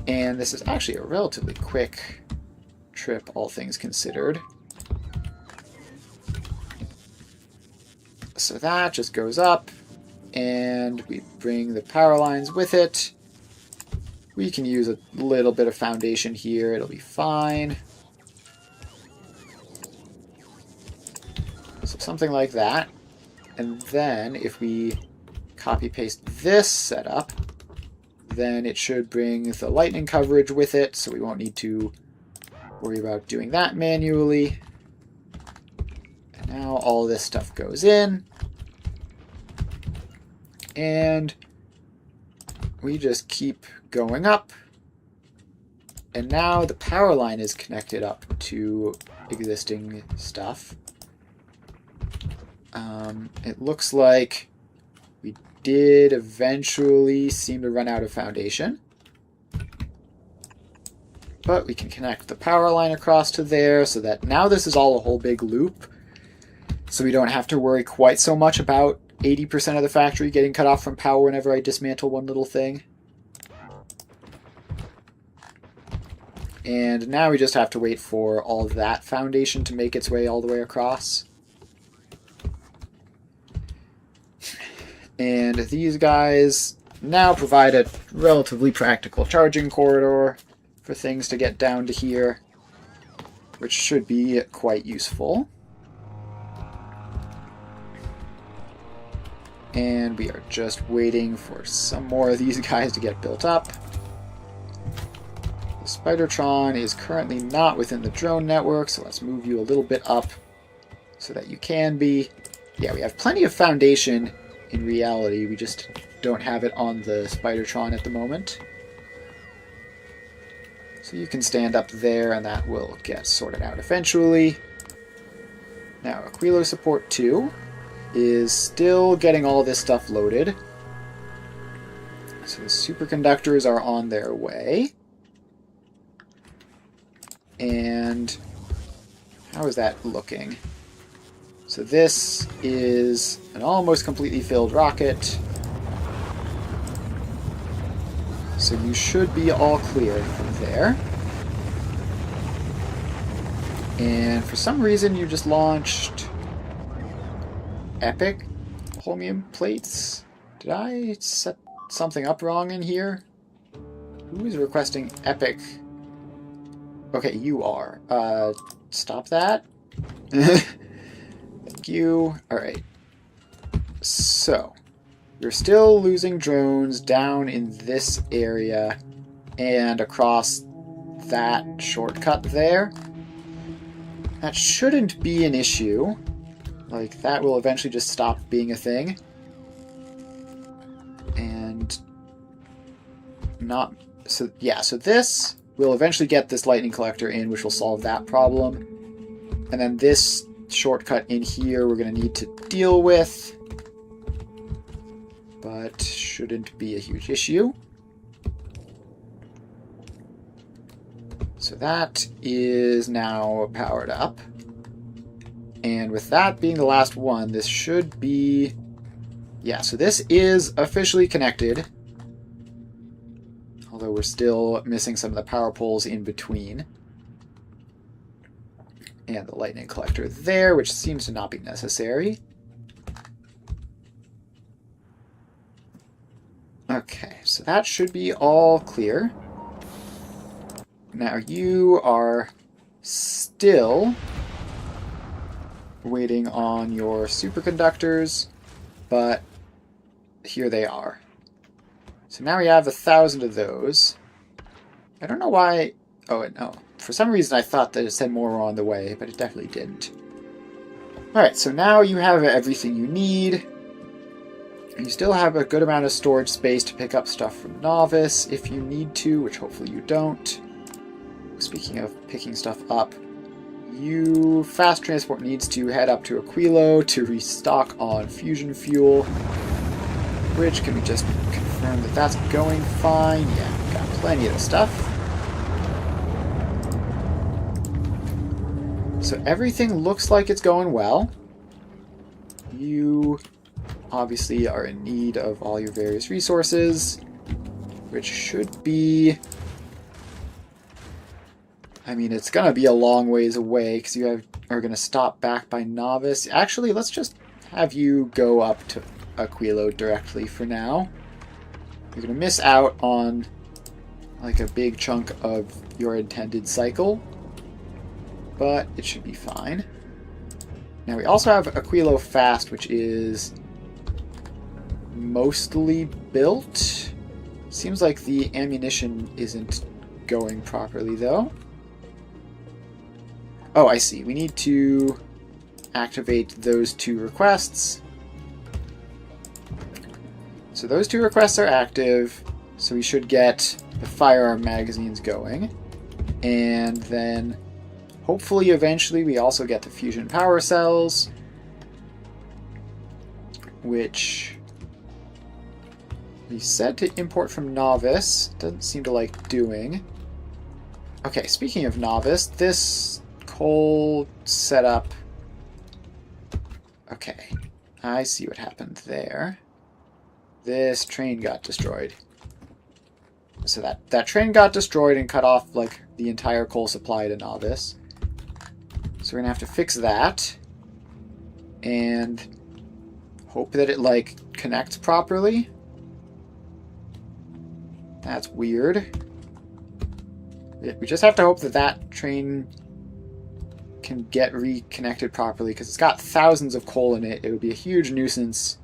[SPEAKER 1] And this is actually a relatively quick trip, all things considered. So that just goes up, and we bring the power lines with it. We can use a little bit of foundation here, it'll be fine. So something like that. And then if we copy paste this setup, then it should bring the lightning coverage with it, so we won't need to worry about doing that manually. And now all this stuff goes in. And we just keep going up. And now the power line is connected up to existing stuff. It looks like we did eventually seem to run out of foundation. But we can connect the power line across to there, so that now this is all a whole big loop. So we don't have to worry quite so much about 80% of the factory getting cut off from power whenever I dismantle one little thing. And now we just have to wait for all of that foundation to make its way all the way across. And these guys now provide a relatively practical charging corridor for things to get down to here, which should be quite useful. And we are just waiting for some more of these guys to get built up. The Spidertron is currently not within the drone network, so let's move you a little bit up so that you can be. Yeah, we have plenty of foundation in reality, we just don't have it on the Spidertron at the moment. So you can stand up there and that will get sorted out eventually. Now, Aquilo Support 2 is still getting all this stuff loaded. So the superconductors are on their way. And how is that looking? So this is an almost completely filled rocket. So you should be all clear from there. And for some reason you just launched epic holmium plates. Did I set something up wrong in here? Who is requesting epic? Okay, you are. Stop that. Thank you. Alright. So, you're still losing drones down in this area and across that shortcut there. That shouldn't be an issue. Like, that will eventually just stop being a thing. And not... So, yeah, so this will eventually get this lightning collector in, which will solve that problem. And then this shortcut in here we're going to need to deal with. But shouldn't be a huge issue. So that is now powered up. And with that being the last one, this should be... Yeah, so this is officially connected. Although we're still missing some of the power poles in between. And the lightning collector there, which seems to not be necessary. Okay, so that should be all clear. Now you are still waiting on your superconductors, but here they are. So now we have 1,000 of those. I don't know why... Oh, no. For some reason I thought that it said more were on the way, but it definitely didn't. Alright, so now you have everything you need. You still have a good amount of storage space to pick up stuff from Novice if you need to, which hopefully you don't. Speaking of picking stuff up, fast transport needs to head up to Aquilo to restock on fusion fuel. Which, can we just confirm that that's going fine? Yeah, we've got plenty of the stuff. So everything looks like it's going well. You obviously are in need of all your various resources, which should be... I mean, it's going to be a long ways away because you are going to stop back by Novice. Actually, let's just have you go up to Aquilo directly for now. You're going to miss out on like a big chunk of your intended cycle, but it should be fine. Now we also have Aquilo Fast, which is mostly built. Seems like the ammunition isn't going properly though. Oh, I see. We need to activate those two requests. So those two requests are active, so we should get the firearm magazines going. And then hopefully eventually we also get the fusion power cells, which we said to import from Novice. Doesn't seem to like doing. Okay, speaking of Novice, this coal setup. Okay, I see what happened there. This train got destroyed. So that train got destroyed and cut off like the entire coal supply to Novice. So we're gonna have to fix that and hope that it like connects properly. That's weird. We just have to hope that that train can get reconnected properly, because it's got thousands of coal in it. It would be a huge nuisance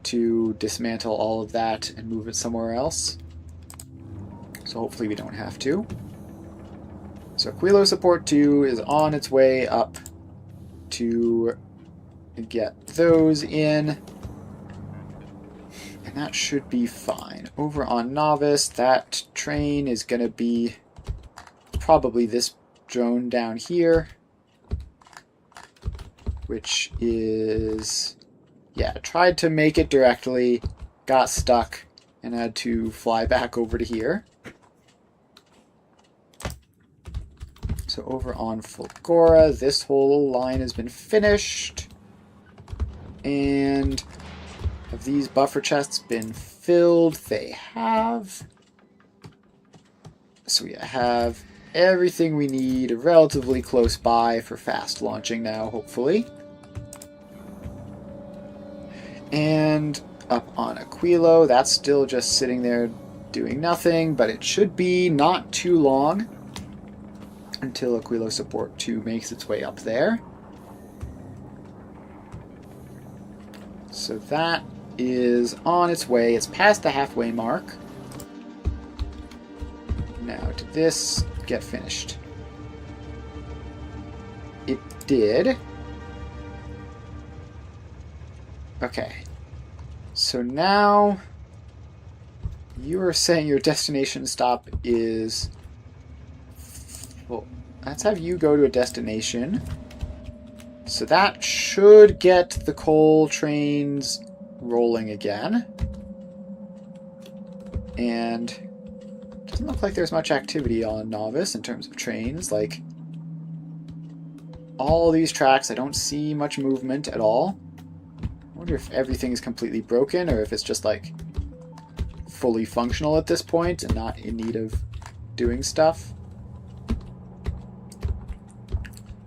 [SPEAKER 1] to dismantle all of that and move it somewhere else. So hopefully we don't have to. So Aquilo Support 2 is on its way up to get those in. And that should be fine. Over on Novice, that train is going to be probably this drone down here. which is, yeah, tried to make it directly, got stuck, and had to fly back over to here. So over on Fulgora, this whole line has been finished. And have these buffer chests been filled? They have. So we have everything we need relatively close by for fast launching now, hopefully. And up on Aquilo, that's still just sitting there doing nothing, but it should be not too long until Aquilo Support 2 makes its way up there. So that is on its way. It's past the halfway mark. Now, did this get finished? It did. Okay. So now you are saying your destination stop is... Well, let's have you go to a destination. So that should get the coal trains rolling again. And it doesn't look like there's much activity on Novice in terms of trains. Like, all these tracks, I don't see much movement at all. I wonder if everything is completely broken or if it's just, like, fully functional at this point and not in need of doing stuff.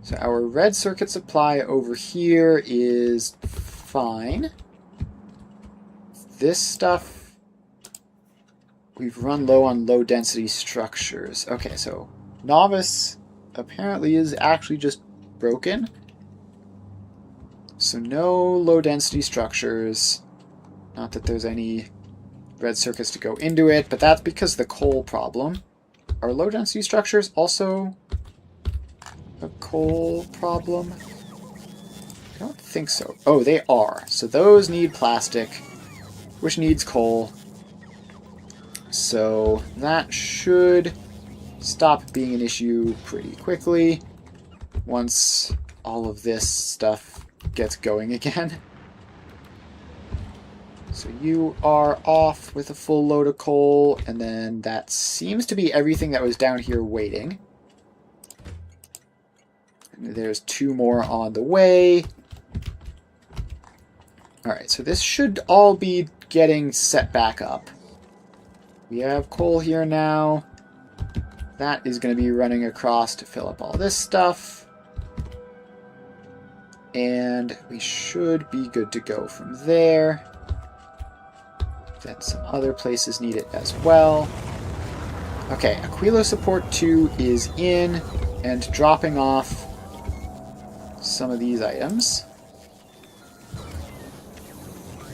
[SPEAKER 1] So our red circuit supply over here is fine. This stuff, we've run low on low density structures. Okay, so Novice apparently is actually just broken. So no low density structures. Not that there's any red circuits to go into it, but that's because of the coal problem. Are low density structures also a coal problem? I don't think so. Oh, they are. So those need plastic, which needs coal. So that should stop being an issue pretty quickly once all of this stuff gets going again. So you are off with a full load of coal, and then that seems to be everything that was down here waiting. There's 2 more on the way. Alright, so this should all be getting set back up. We have coal here now. That is going to be running across to fill up all this stuff. And we should be good to go from there. Then some other places need it as well. Okay, Aquilo Support 2 is in and dropping off some of these items.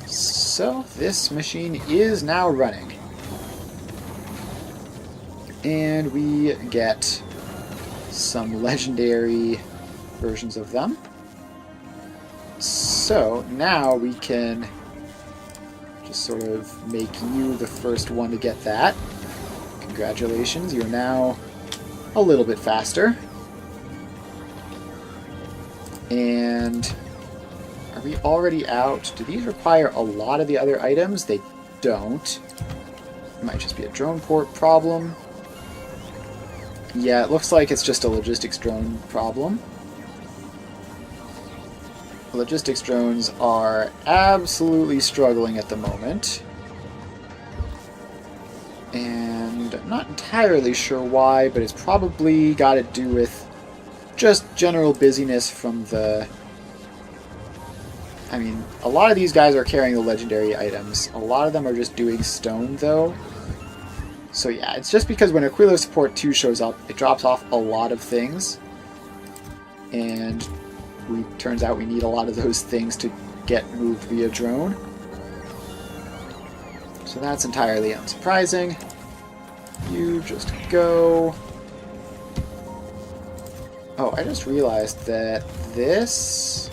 [SPEAKER 1] So this machine is now running. And we get some legendary versions of them. So now we can just sort of make you the first one to get that. Congratulations, you're now a little bit faster. And are we already out? Do these require a lot of the other items? They don't. It might just be a drone port problem. Yeah, it looks like it's just a logistics drone problem. Logistics drones are absolutely struggling at the moment. And I'm not entirely sure why, but it's probably got to do with just general busyness from the... I mean, a lot of these guys are carrying the legendary items. A lot of them are just doing stone, though. So yeah, it's just because when Aquilo Support 2 shows up, it drops off a lot of things. And turns out we need a lot of those things to get moved via drone. So that's entirely unsurprising. You just go... Oh, I just realized that this...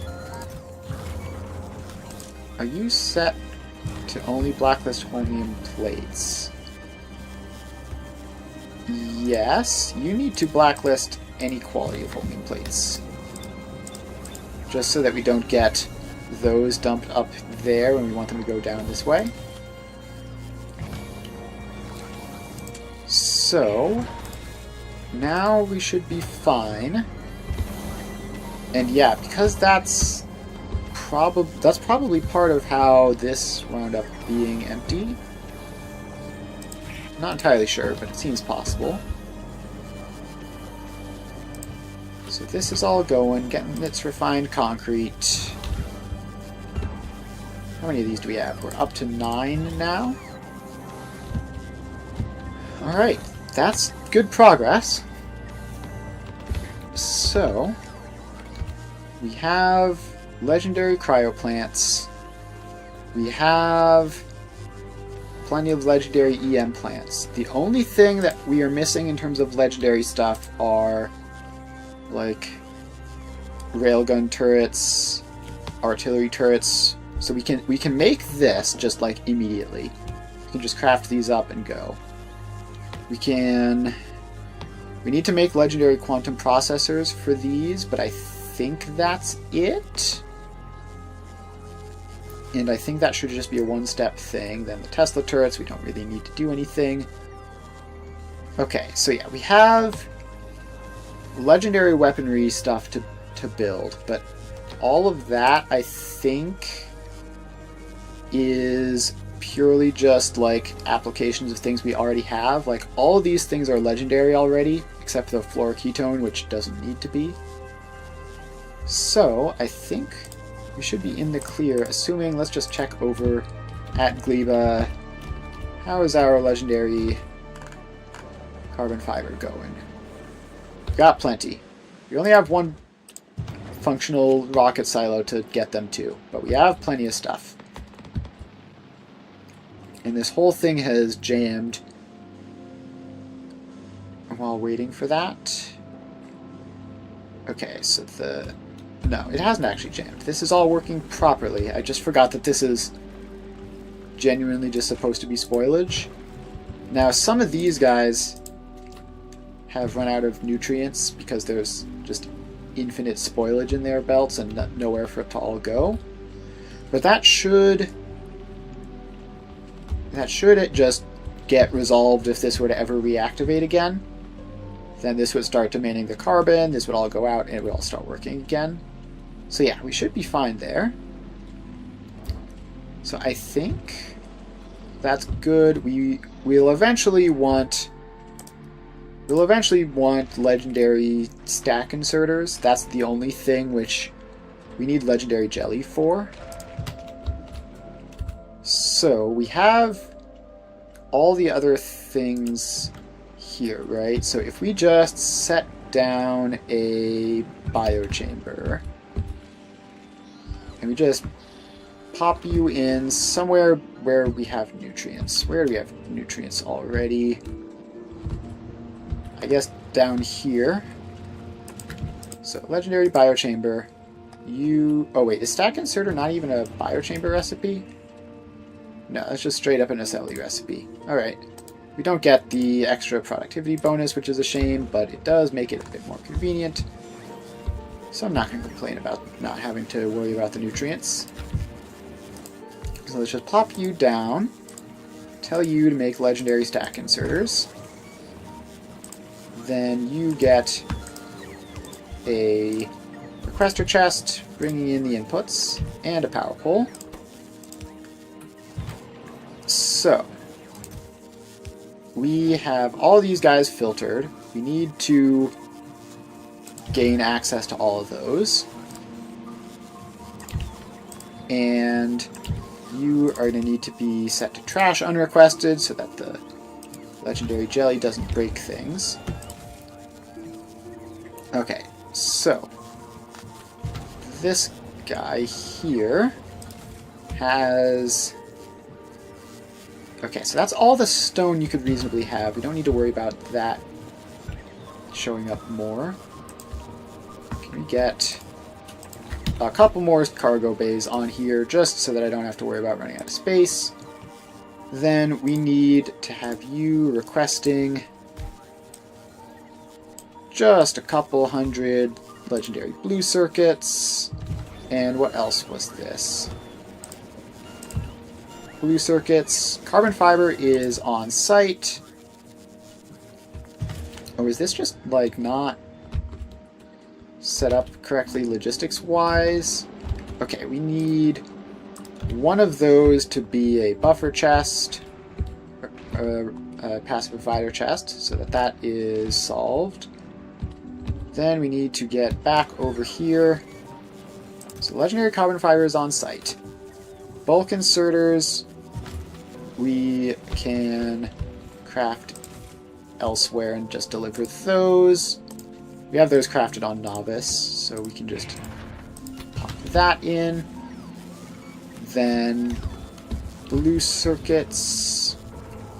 [SPEAKER 1] Are you set to only blacklist chromium plates? Yes, you need to blacklist any quality of chromium plates. just so that we don't get those dumped up there when we want them to go down this way. So now we should be fine. And yeah, because that's probably part of how this wound up being empty. Not entirely sure, but it seems possible. So this is all going, getting its refined concrete. How many of these do we have? We're up to 9 now. Alright, that's good progress. So, we have legendary cryoplants. We have plenty of legendary EM plants. The only thing that we are missing in terms of legendary stuff are like railgun turrets, artillery turrets. So we can make this just like immediately. We can just craft these up and go. We need to make legendary quantum processors for these, but I think that's it. And I think that should just be a one-step thing. Then the Tesla turrets, we don't really need to do anything. Okay, so yeah, we have legendary weaponry stuff to build, but all of that, I think, is purely just like applications of things we already have. Like, all of these things are legendary already, except the fluoroketone, which doesn't need to be. So, I think we should be in the clear, assuming, let's just check over at Gleba. How is our legendary carbon fiber going? Got plenty. We only have one functional rocket silo to get them to, but we have plenty of stuff. And this whole thing has jammed while waiting for that. Okay, so no, it hasn't actually jammed. This is all working properly. I just forgot that this is genuinely just supposed to be spoilage. Now, some of these guys have run out of nutrients because there's just infinite spoilage in their belts and nowhere for it to all go. But that should just get resolved if this were to ever reactivate again. Then this would start demanding the carbon, this would all go out, and it would all start working again. So yeah, we should be fine there. So I think that's good. We'll eventually want legendary stack inserters. That's the only thing which we need legendary jelly for. So we have all the other things here, right? So if we just set down a biochamber and we just pop you in somewhere where we have nutrients. Where do we have nutrients already? I guess down here. So legendary biochamber. Oh wait, is stack inserter not even a biochamber recipe? No, that's just straight up an assembly recipe. Alright. We don't get the extra productivity bonus, which is a shame, but it does make it a bit more convenient. So I'm not going to complain about not having to worry about the nutrients. So let's just plop you down, tell you to make legendary stack inserters. Then you get a requester chest, bringing in the inputs, and a power pole. So, we have all these guys filtered. We need to gain access to all of those. And you are going to need to be set to trash unrequested so that the legendary jelly doesn't break things. Okay, so this guy here has... Okay, so that's all the stone you could reasonably have. We don't need to worry about that showing up more. Can we get a couple more cargo bays on here just so that I don't have to worry about running out of space? Then we need to have you requesting just a couple hundred legendary blue circuits. And what else was this? Blue circuits. Carbon fiber is on site. Oh, is this just, like, not set up correctly logistics-wise? Okay, we need one of those to be a buffer chest, a passive provider chest, so that is solved. Then we need to get back over here. So legendary carbon fiber is on site. Bulk inserters we can craft elsewhere and just deliver those. We have those crafted on Novice, so we can just pop that in. Then blue circuits,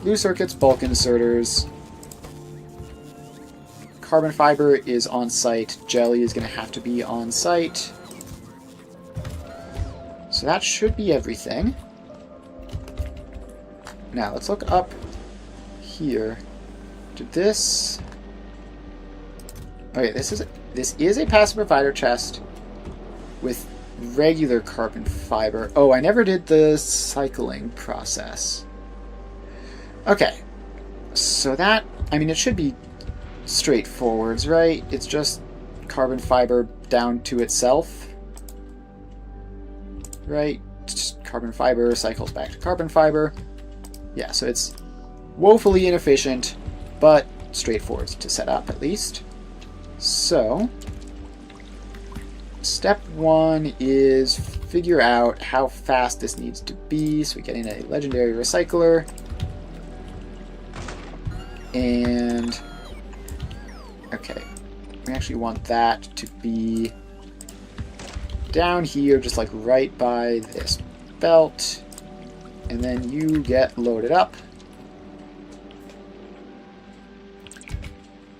[SPEAKER 1] bulk inserters. Carbon fiber is on site. Jelly is going to have to be on site. So that should be everything. Now let's look up here. Did this? Okay, this is a passive provider chest with regular carbon fiber. Oh, I never did the cycling process. Okay, so that, I mean, it should be straightforward, right? It's just carbon fiber down to itself, right? Just carbon fiber cycles back to carbon fiber. Yeah, so it's woefully inefficient, but straightforward to set up at least. So, step one is figure out how fast this needs to be. So we get in a legendary recycler. And, okay, we actually want that to be down here, just like right by this belt. And then you get loaded up.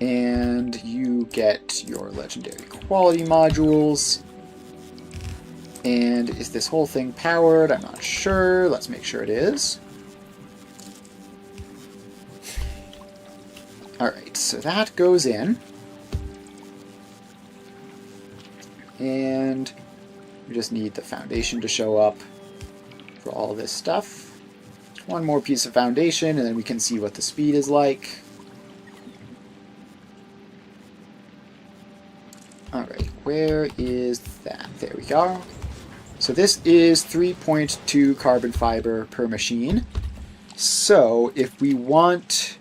[SPEAKER 1] And you get your legendary quality modules. And is this whole thing powered? I'm not sure. Let's make sure it is. Alright, so that goes in. And we just need the foundation to show up for all this stuff. One more piece of foundation, and then we can see what the speed is like. Alright, where is that? There we go. So this is 3.2 carbon fiber per machine. So if we want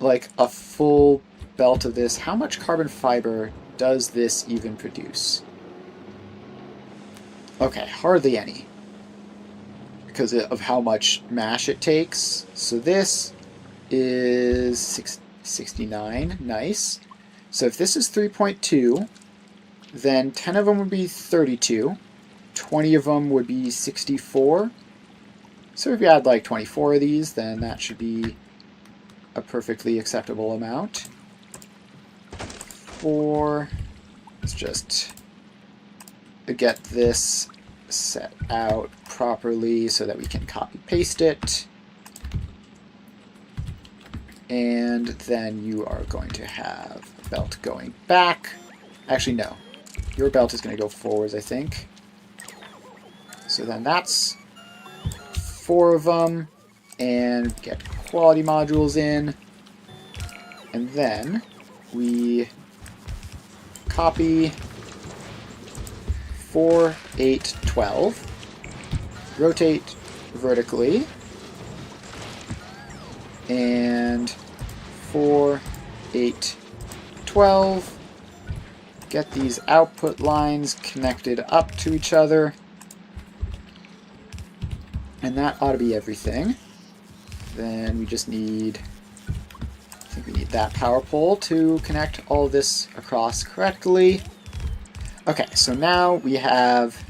[SPEAKER 1] like a full belt of this, how much carbon fiber does this even produce? Okay, hardly any, because of how much mash it takes. So this is 69, nice. So if this is 3.2, then 10 of them would be 32, 20 of them would be 64. So if you add like 24 of these, then that should be a perfectly acceptable amount. Let's just get this set out properly so that we can copy paste it. And then you are going to have a belt going back. Actually, no. Your belt is going to go forwards, I think. So then that's 4 of them. And get quality modules in. And then we copy 4, 8, 12. Rotate vertically. And 4, 8, 12. Get these output lines connected up to each other. And that ought to be everything. Then we just need, I think we need that power pole to connect all this across correctly. Okay, so now we have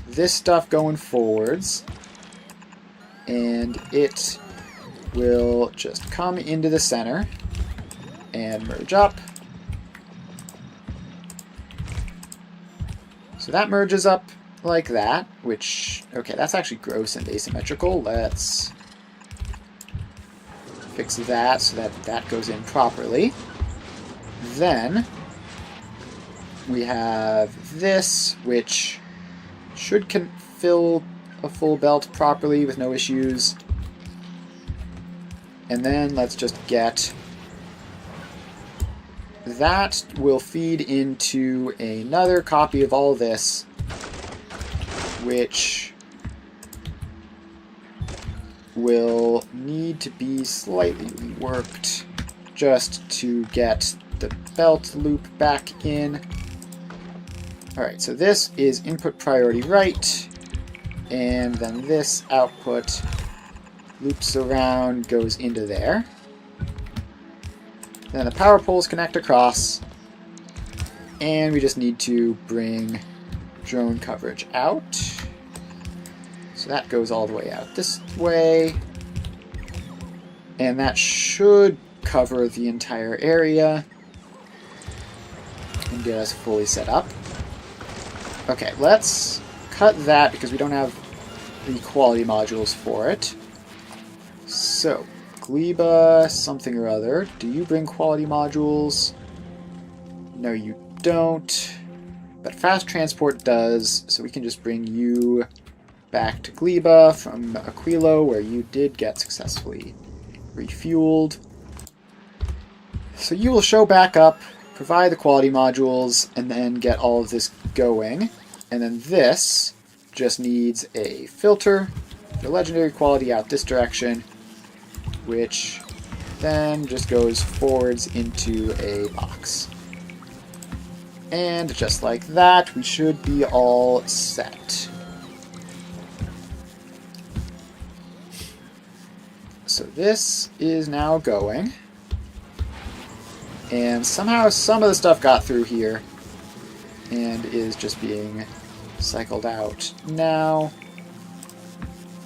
[SPEAKER 1] this stuff going forwards. And it will just come into the center and merge up. So that merges up like that, which, okay, that's actually gross and asymmetrical. Let's fix that so that that goes in properly. Then We have this, which should fill a full belt properly with no issues. And then let's just get... That will feed into another copy of all this, which will need to be slightly reworked just to get the belt loop back in. Alright, so this is input priority right, and then this output loops around, goes into there. Then the power poles connect across, and we just need to bring drone coverage out. So that goes all the way out this way, and that should cover the entire area and get us fully set up. Okay, let's cut that because we don't have the quality modules for it. So, Gleba something or other. Do you bring quality modules? No, you don't. But fast transport does, so we can just bring you back to Gleba from Aquilo, where you did get successfully refueled. So you will show back up, provide the quality modules, and then get all of this going. And then this just needs a filter for legendary quality out this direction, which then just goes forwards into a box. And just like that, we should be all set. So this is now going. And somehow some of the stuff got through here and is just being cycled out now.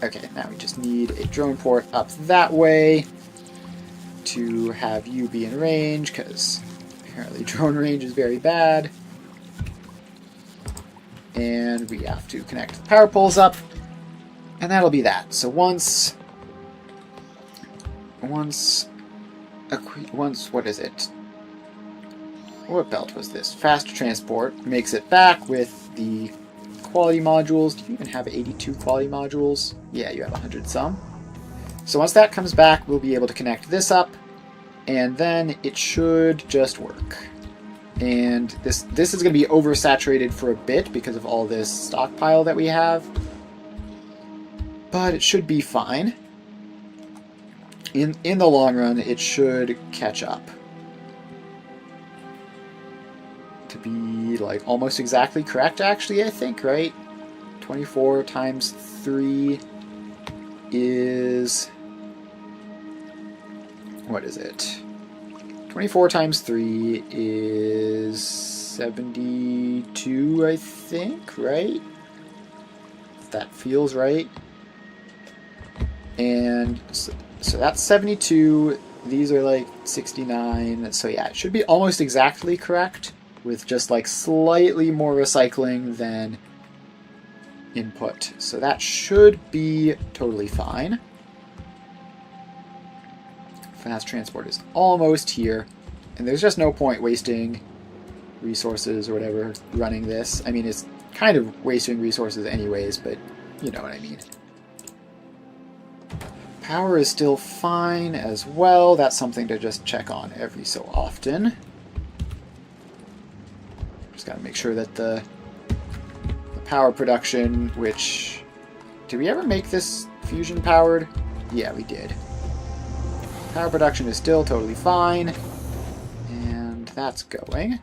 [SPEAKER 1] Okay, now we just need a drone port up that way to have you be in range, because apparently drone range is very bad. And we have to connect the power poles up, and that'll be that. So once, what is it? What belt was this? Fast transport makes it back with the quality modules. Do you even have 82 quality modules? Yeah, you have 100 some. So once that comes back, we'll be able to connect this up, and then it should just work. And this is going to be oversaturated for a bit because of all this stockpile that we have, but it should be fine. In the long run, it should catch up to be like almost exactly correct, actually, I think, right? 24 times 3 is... what is it? 24 times 3 is 72, I think, right? That feels right. And so that's 72. These are like 69. So yeah, it should be almost exactly correct, with just like slightly more recycling than input. So that should be totally fine. Fast transport is almost here, and there's just no point wasting resources or whatever running this. I mean, it's kind of wasting resources anyways, but you know what I mean. Power is still fine as well. That's something to just check on every so often. Just gotta make sure that the power production, which... did we ever make this fusion powered? Yeah, we did. Power production is still totally fine, and that's going.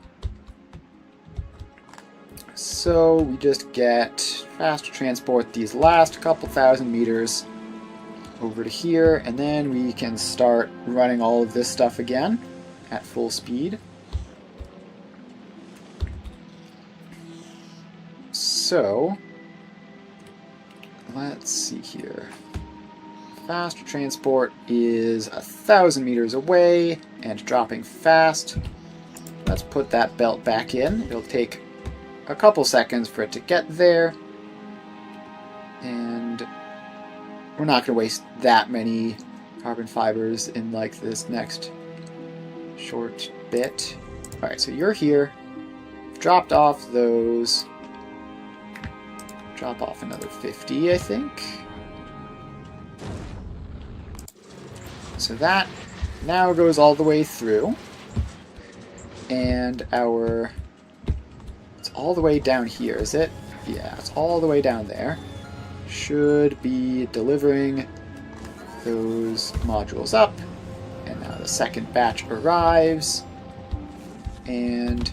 [SPEAKER 1] So we just get fast transport these last couple thousand meters over to here, and then we can start running all of this stuff again at full speed. So let's see here. Fast transport is 1,000 meters away and dropping fast. Let's put that belt back in. It'll take a couple seconds for it to get there. And we're not going to waste that many carbon fibers in like this next short bit. Alright, so you're here. dropped off those. Drop off another 50, I think. So that now goes all the way through. And it's all the way down here, is it? Yeah, it's all the way down there. Should be delivering those modules up. And now the second batch arrives. And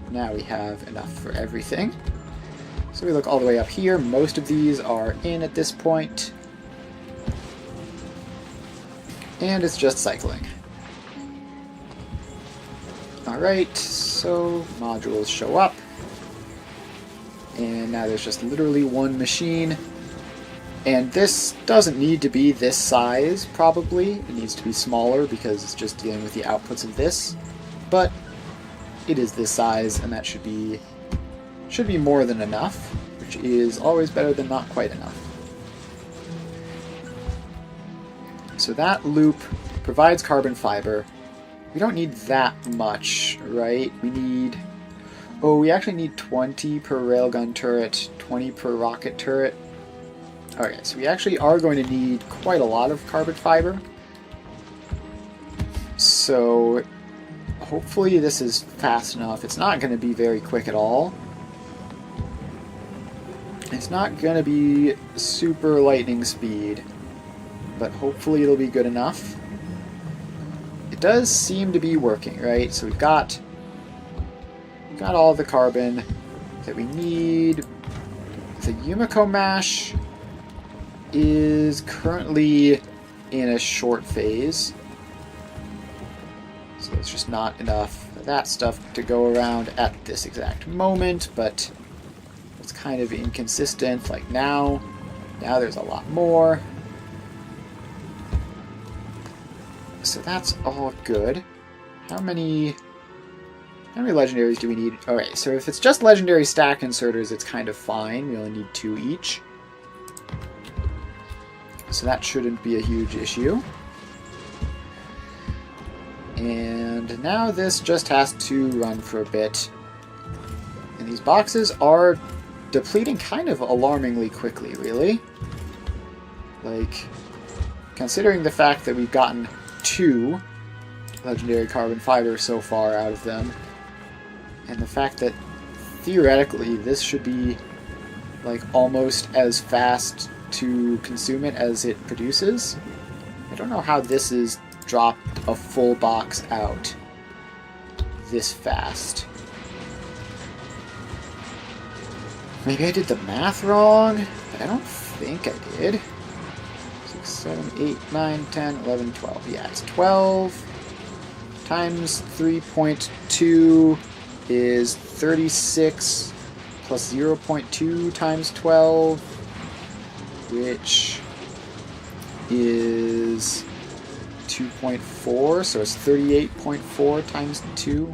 [SPEAKER 1] now we have enough for everything. So we look all the way up here. Most of these are in at this point. And it's just cycling. Alright, so modules show up. And now there's just literally one machine. And this doesn't need to be this size, probably. It needs to be smaller because it's just dealing with the outputs of this. But it is this size, and that should be more than enough, which is always better than not quite enough. So that loop provides carbon fiber. We don't need that much, right? We actually need 20 per railgun turret, 20 per rocket turret. Okay, so we actually are going to need quite a lot of carbon fiber. So hopefully this is fast enough. It's not going to be very quick at all. It's not going to be super lightning speed, but hopefully it'll be good enough. It does seem to be working, right? So we've got all the carbon that we need. The Yumiko mash is currently in a short phase. So it's just not enough of that stuff to go around at this exact moment, but it's kind of inconsistent. Like now there's a lot more. So that's all good. How many legendaries do we need? Alright, so if it's just legendary stack inserters, it's kind of fine. We only need 2 each. So that shouldn't be a huge issue. And now this just has to run for a bit. And these boxes are depleting kind of alarmingly quickly, really. Like, considering the fact that we've gotten 2 legendary carbon fiber so far out of them, and the fact that theoretically this should be like almost as fast to consume it as it produces. I don't know how this is dropped a full box out this fast. Maybe I did the math wrong, but I don't think I did. 6, 7, 8, 9, 10, 11, 12. Yeah, it's 12 times 3.2 is 36 plus 0.2 times 12, which is 2.4, so it's 38.4 times 2.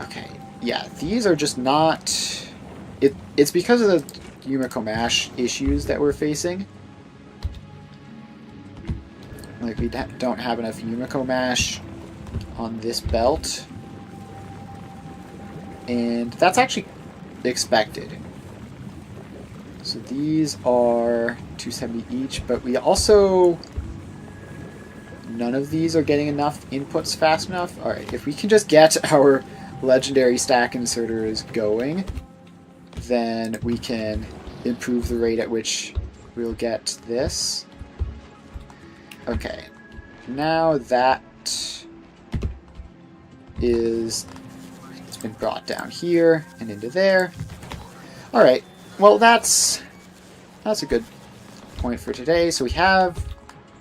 [SPEAKER 1] Okay, yeah, these are just not... It's because of the Yumiko Mash issues that we're facing. Like, we don't have enough Yumiko Mash on this belt. And that's actually expected. So these are 270 each, but we also... None of these are getting enough inputs fast enough. Alright, if we can just get our legendary stack inserters going, then we can improve the rate at which we'll get this. Okay, now that it's been brought down here and into there. Alright, well that's a good point for today. So we have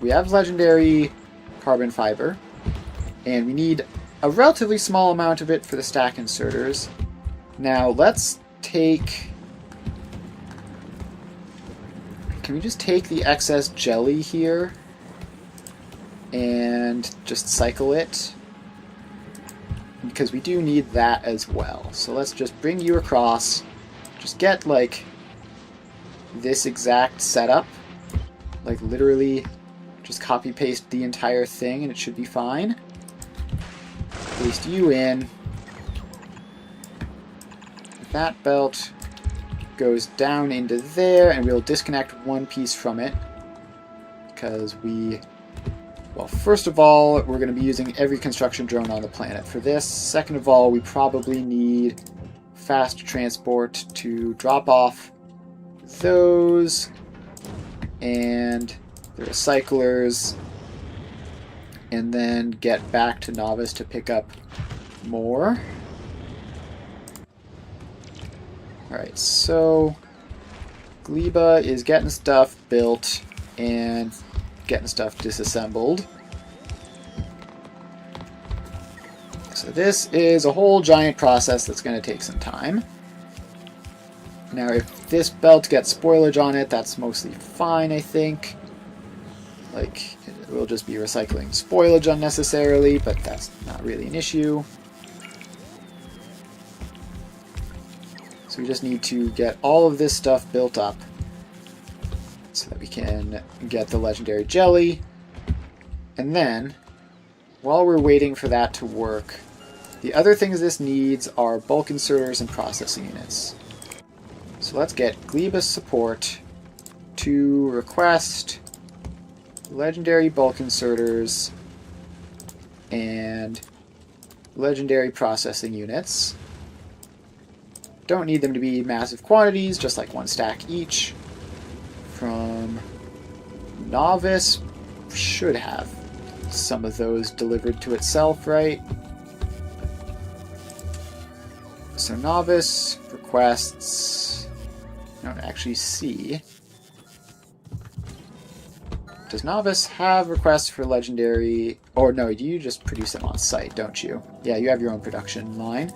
[SPEAKER 1] legendary carbon fiber, and we need a relatively small amount of it for the stack inserters. Now let's take... Can we just take the excess jelly here and just cycle it? Because we do need that as well. So let's just bring you across. Just get, like, this exact setup. Like, literally just copy-paste the entire thing and it should be fine. Paste you in. that belt goes down into there, and we'll disconnect one piece from it because well, first of all, we're going to be using every construction drone on the planet for this. Second of all, we probably need fast transport to drop off those and the recyclers, and then get back to Novice to pick up more. Alright, so Gleba is getting stuff built and getting stuff disassembled. So this is a whole giant process that's going to take some time. Now if this belt gets spoilage on it, that's mostly fine, I think. Like, it will just be recycling spoilage unnecessarily, but that's not really an issue. So we just need to get all of this stuff built up so that we can get the legendary jelly. And then, while we're waiting for that to work, the other things this needs are bulk inserters and processing units. So let's get Gleba support to request legendary bulk inserters and legendary processing units. Don't need them to be massive quantities, just like 1 stack each. From Novice, should have some of those delivered to itself, right? So Novice requests... I don't actually see. Does Novice have requests for legendary... Or no, you just produce them on site, don't you? Yeah, you have your own production line.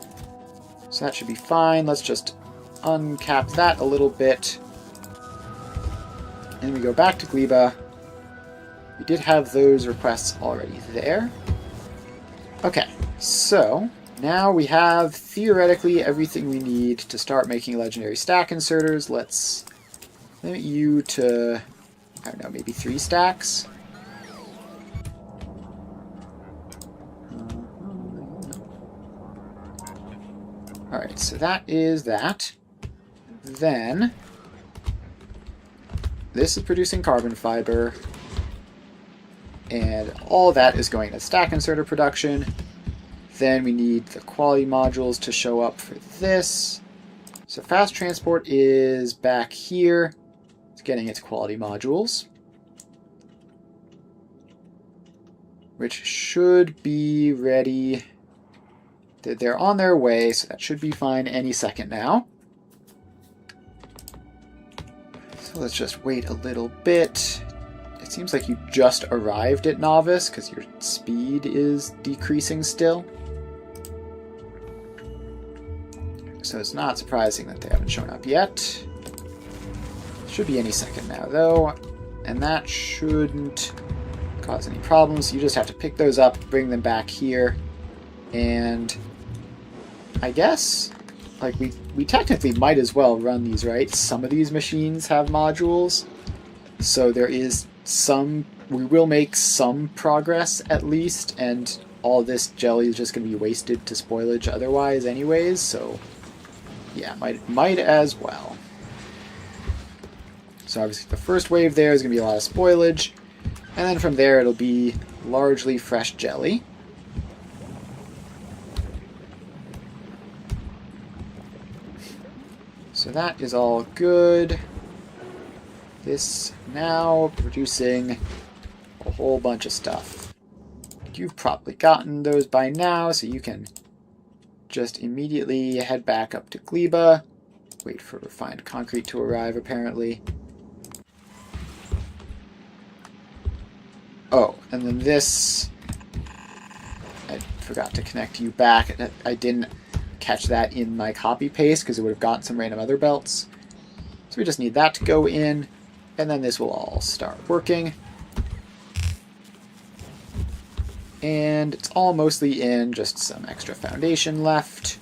[SPEAKER 1] So that should be fine. Let's just uncap that a little bit. And we go back to Gleba. We did have those requests already there. Okay, so now we have theoretically everything we need to start making legendary stack inserters. Let's limit you to, I don't know, maybe 3 stacks. Alright, so that is that. Then, this is producing carbon fiber, and all that is going to stack inserter production. Then we need the quality modules to show up for this. So fast transport is back here. It's getting its quality modules, which should be ready. They're on their way, so that should be fine any second now. So let's just wait a little bit. It seems like you just arrived at Novice because your speed is decreasing still. So it's not surprising that they haven't shown up yet. Should be any second now, though. And that shouldn't cause any problems. You just have to pick those up, bring them back here, and I guess, like, we technically might as well run these, right? Some of these machines have modules, so there is some, we will make some progress at least, and all this jelly is just going to be wasted to spoilage otherwise anyways, so yeah, might as well. So obviously the first wave there is going to be a lot of spoilage, and then from there it'll be largely fresh jelly. So that is all good. This now producing a whole bunch of stuff. You've probably gotten those by now, so you can just immediately head back up to Gleba. Wait for refined concrete to arrive, apparently. Oh, and then this... I forgot to connect you back. I didn't catch that in my copy paste because it would have gotten some random other belts. So we just need that to go in, and then this will all start working. And it's all mostly in, just some extra foundation left.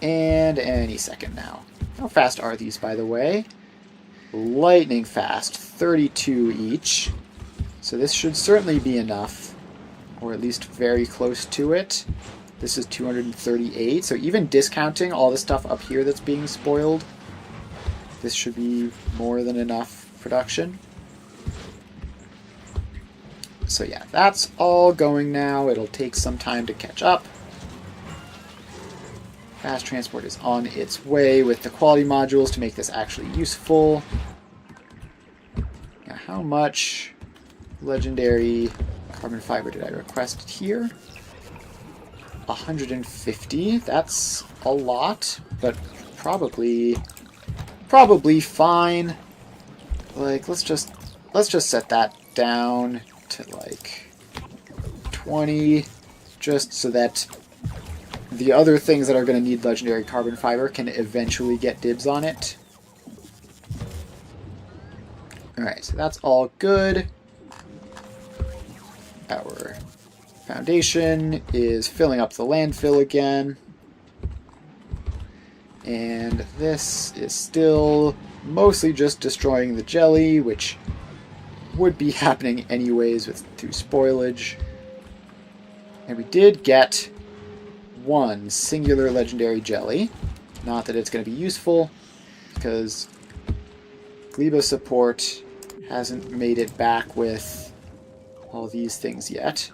[SPEAKER 1] And any second now. How fast are these, by the way? Lightning fast, 32 each. So this should certainly be enough, or at least very close to it. This is 238. So even discounting all the stuff up here that's being spoiled, this should be more than enough production. So yeah, that's all going now. It'll take some time to catch up. Fast transport is on its way with the quality modules to make this actually useful. Now, how much legendary carbon fiber did I request here? 150. That's a lot, but probably fine. Like, let's just set that down to like 20, just so that the other things that are going to need legendary carbon fiber can eventually get dibs on it. Alright, so that's all good. Our foundation is filling up the landfill again. And this is still mostly just destroying the jelly, which would be happening anyways through spoilage. And we did get one singular legendary jelly. Not that it's going to be useful, because Gleba support hasn't made it back with all these things yet.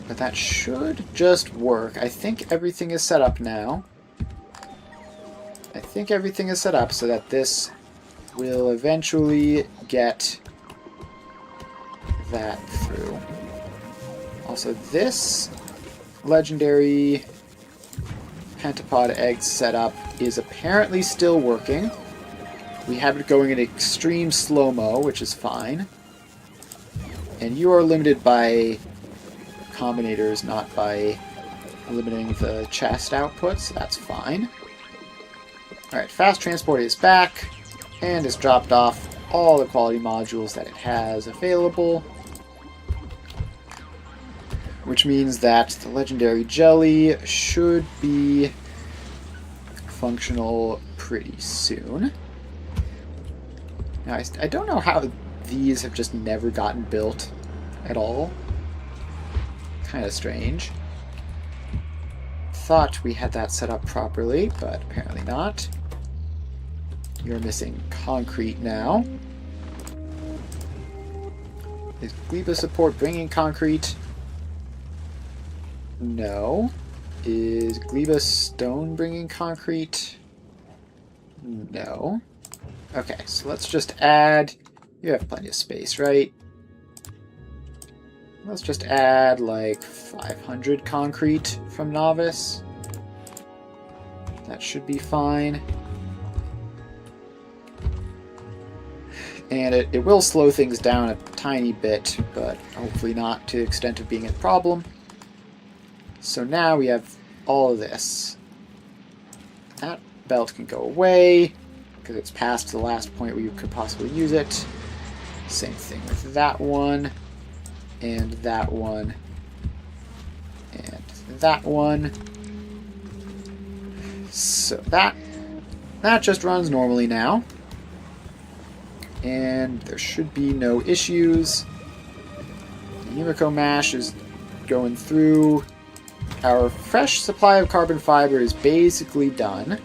[SPEAKER 1] But that should just work. I think everything is set up now. I think everything is set up so that this will eventually get that through. Also, this legendary pentapod egg setup is apparently still working. We have it going in extreme slow-mo, which is fine. And you are limited by combinators, not by limiting the chest output, so that's fine. Alright, fast transport is back, and has dropped off all the quality modules that it has available. Which means that the legendary jelly should be functional pretty soon. Now, I don't know how these have just never gotten built at all. Kind of strange. Thought we had that set up properly, but apparently not. You're missing concrete now. Is Gleba support bringing concrete? No. Is Gleba stone bringing concrete? No. Okay, so let's just add... You have plenty of space, right? Let's just add like 500 concrete from Novice. That should be fine. And it will slow things down a tiny bit, but hopefully not to the extent of being a problem. So now we have all of this. That belt can go away, because it's past the last point where you could possibly use it. Same thing with that one, and that one, and that one. So that just runs normally now. And there should be no issues. The Yumiko mash is going through. Our fresh supply of carbon fiber is basically done.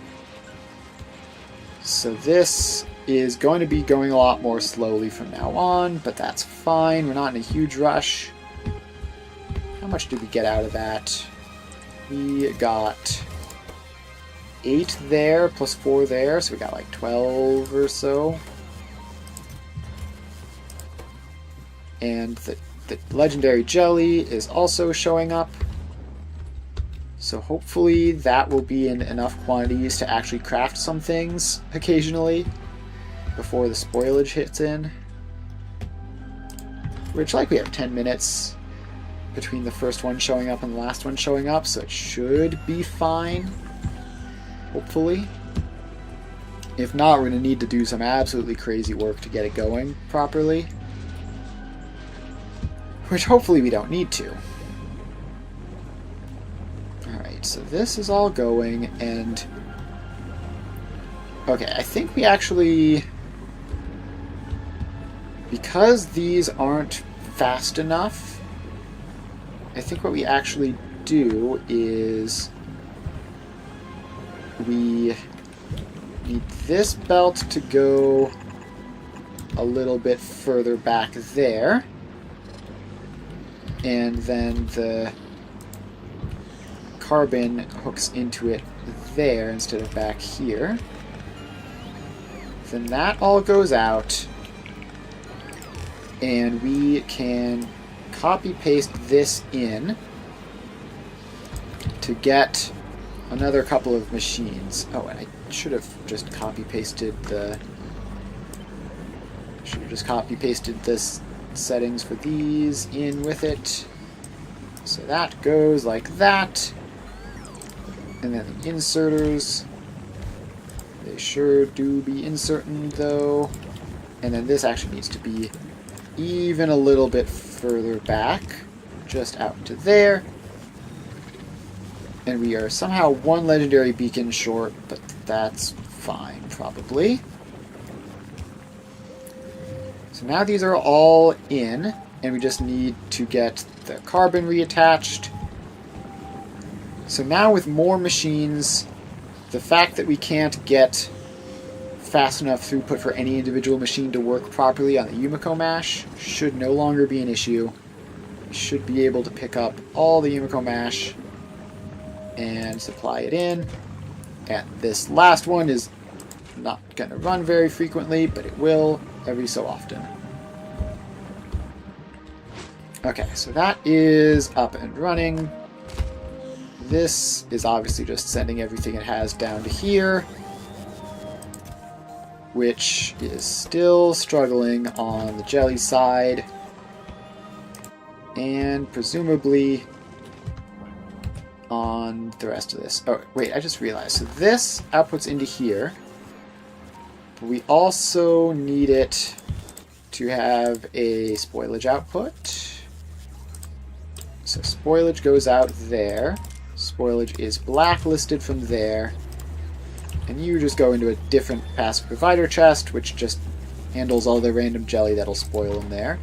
[SPEAKER 1] So this is going to be going a lot more slowly from now on, but that's fine. We're not in a huge rush. How much did we get out of that? We got 8 there, plus 4 there, so we got like 12 or so. And the legendary jelly is also showing up. So hopefully that will be in enough quantities to actually craft some things occasionally before the spoilage hits in. Which, like, we have 10 minutes between the first one showing up and the last one showing up, so it should be fine. Hopefully. If not, we're going to need to do some absolutely crazy work to get it going properly. Which hopefully we don't need to. Alright, so this is all going, and... Okay, I think we actually... Because these aren't fast enough, I think what we actually do is we need this belt to go a little bit further back there, and then the carbon hooks into it there instead of back here. Then that all goes out, and we can copy paste this in to get another couple of machines. Oh, and I should have just copy pasted the this settings for these in with it. So that goes like that. And then the inserters, they sure do be inserting though. And then this actually needs to be even a little bit further back, just out to there. And we are somehow one legendary beacon short, but that's fine, probably. So now these are all in, and we just need to get the carbon reattached. So now with more machines, the fact that we can't get fast enough throughput for any individual machine to work properly on the Yumiko mash should no longer be an issue. We should be able to pick up all the Yumiko mash and supply it in. And this last one is not going to run very frequently, but it will every so often. Okay, so that is up and running. This is obviously just sending everything it has down to here, which is still struggling on the jelly side, and presumably on the rest of this. Oh, wait, I just realized. So this outputs into here, but we also need it to have a spoilage output. So spoilage goes out there. Spoilage is blacklisted from there. And you just go into a different passive provider chest, which just handles all the random jelly that'll spoil in there.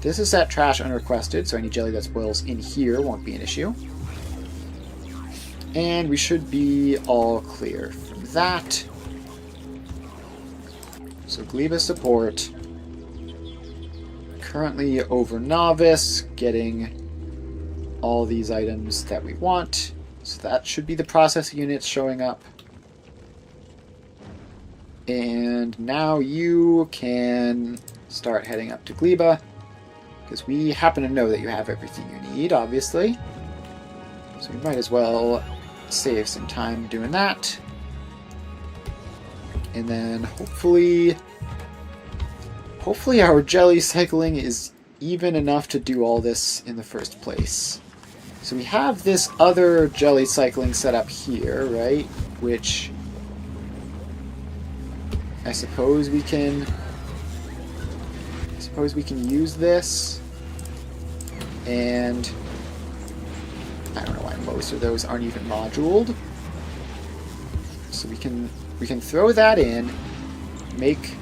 [SPEAKER 1] This is set trash unrequested, so any jelly that spoils in here won't be an issue. And we should be all clear from that. So Gleba support. Currently over Novice, getting all these items that we want. So that should be the process units showing up. And now you can start heading up to Gleba, because we happen to know that you have everything you need, obviously. So we might as well save some time doing that. And then hopefully our jelly cycling is even enough to do all this in the first place. So we have this other jelly cycling set up here, right? Which I suppose we can use this, and I don't know why most of those aren't even moduled. So we can throw that in, make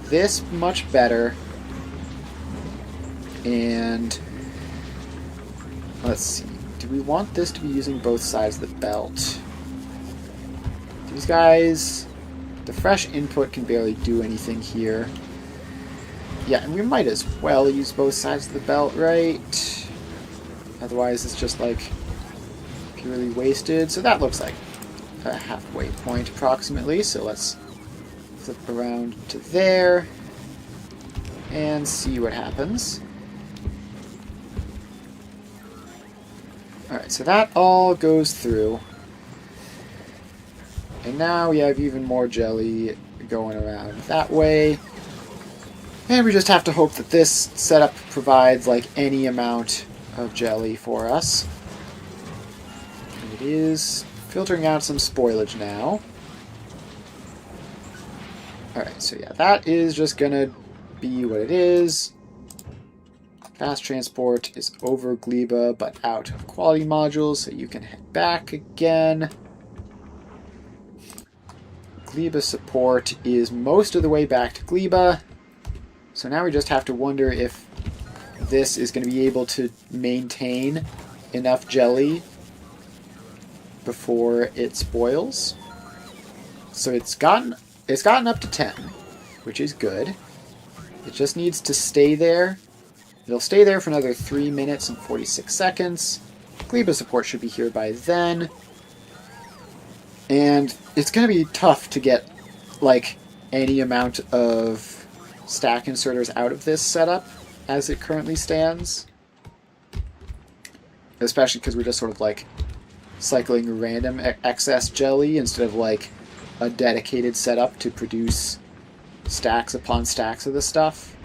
[SPEAKER 1] this much better, and let's see. Do we want this to be using both sides of the belt? These guys, the fresh input can barely do anything here. Yeah, and we might as well use both sides of the belt, right? Otherwise it's just like purely wasted. So that looks like a halfway point approximately. So let's flip around to there and see what happens. Alright, so that all goes through. And now we have even more jelly going around that way. And we just have to hope that this setup provides like any amount of jelly for us. And it is filtering out some spoilage now. Alright, so yeah, that is just gonna be what it is. Fast transport is over Gleba, but out of quality modules, so you can head back again. Gleba support is most of the way back to Gleba. So now we just have to wonder if this is going to be able to maintain enough jelly before it spoils. So it's gotten up to 10, which is good. It just needs to stay there. It'll stay there for another 3 minutes and 46 seconds. Gleba support should be here by then. And it's going to be tough to get, like, any amount of stack inserters out of this setup as it currently stands. Especially because we're just sort of, like, cycling random excess jelly instead of, like, a dedicated setup to produce stacks upon stacks of the stuff.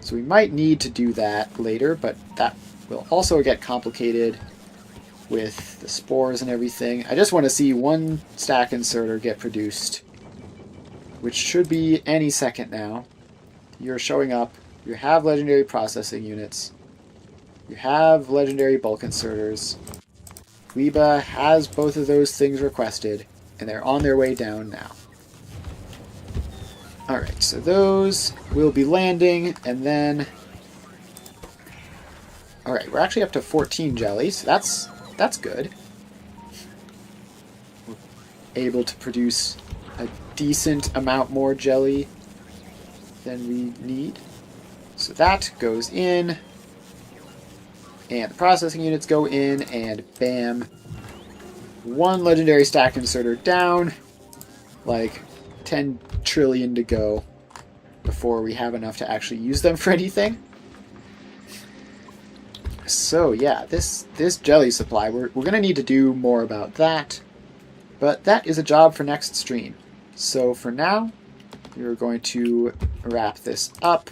[SPEAKER 1] So we might need to do that later, but that will also get complicated with the spores and everything. I just want to see one stack inserter get produced, which should be any second now. You're showing up. You have legendary processing units. You have legendary bulk inserters. Gleba has both of those things requested, and they're on their way down now. Alright, so those will be landing, and then... Alright, we're actually up to 14 jellies, so that's good. We're able to produce a decent amount more jelly than we need. So that goes in, and the processing units go in, and bam. One legendary stack inserter down, like 10 trillion to go before we have enough to actually use them for anything. So yeah, this jelly supply, we're going to need to do more about that, but that is a job for next stream. So for now, we're going to wrap this up.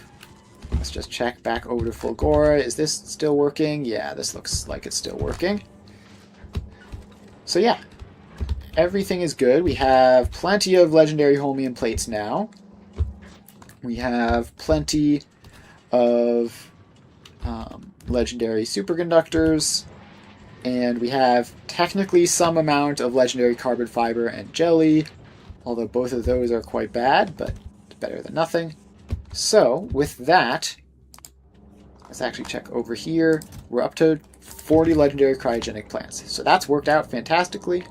[SPEAKER 1] Let's just check back over to Fulgora. Is this still working? Yeah, this looks like it's still working. So yeah, everything is good. We have plenty of legendary Holmium plates now. We have plenty of legendary superconductors, and we have technically some amount of legendary carbon fiber and jelly, although both of those are quite bad, but it's better than nothing. So with that, let's actually check over here. We're up to 40 legendary cryogenic plants, so that's worked out fantastically.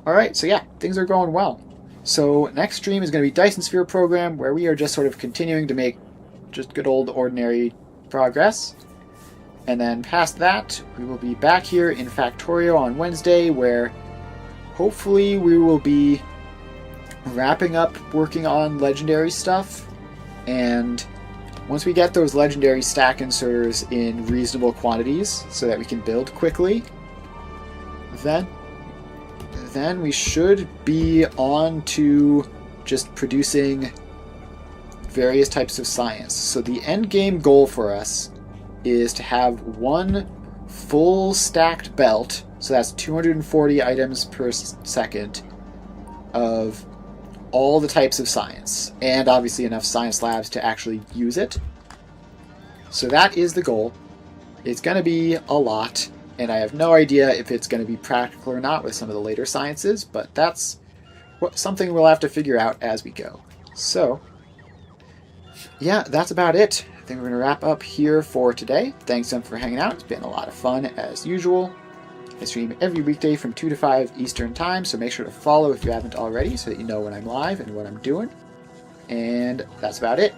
[SPEAKER 1] Alright, so yeah, things are going well. So next stream is going to be Dyson Sphere program, where we are just sort of continuing to make just good old ordinary progress. And then past that, we will be back here in Factorio on Wednesday, where hopefully we will be wrapping up working on legendary stuff. And once we get those legendary stack inserters in reasonable quantities so that we can build quickly, then we should be on to just producing various types of science. So the end game goal for us is to have one full stacked belt, so that's 240 items per second, of all the types of science, and obviously enough science labs to actually use it. So that is the goal. It's going to be a lot, and I have no idea if it's going to be practical or not with some of the later sciences, but that's something we'll have to figure out as we go. So, yeah, that's about it. I think we're going to wrap up here for today. Thanks for hanging out. It's been a lot of fun as usual. I stream every weekday from 2 to 5 Eastern Time, so make sure to follow if you haven't already so that you know when I'm live and what I'm doing. And that's about it.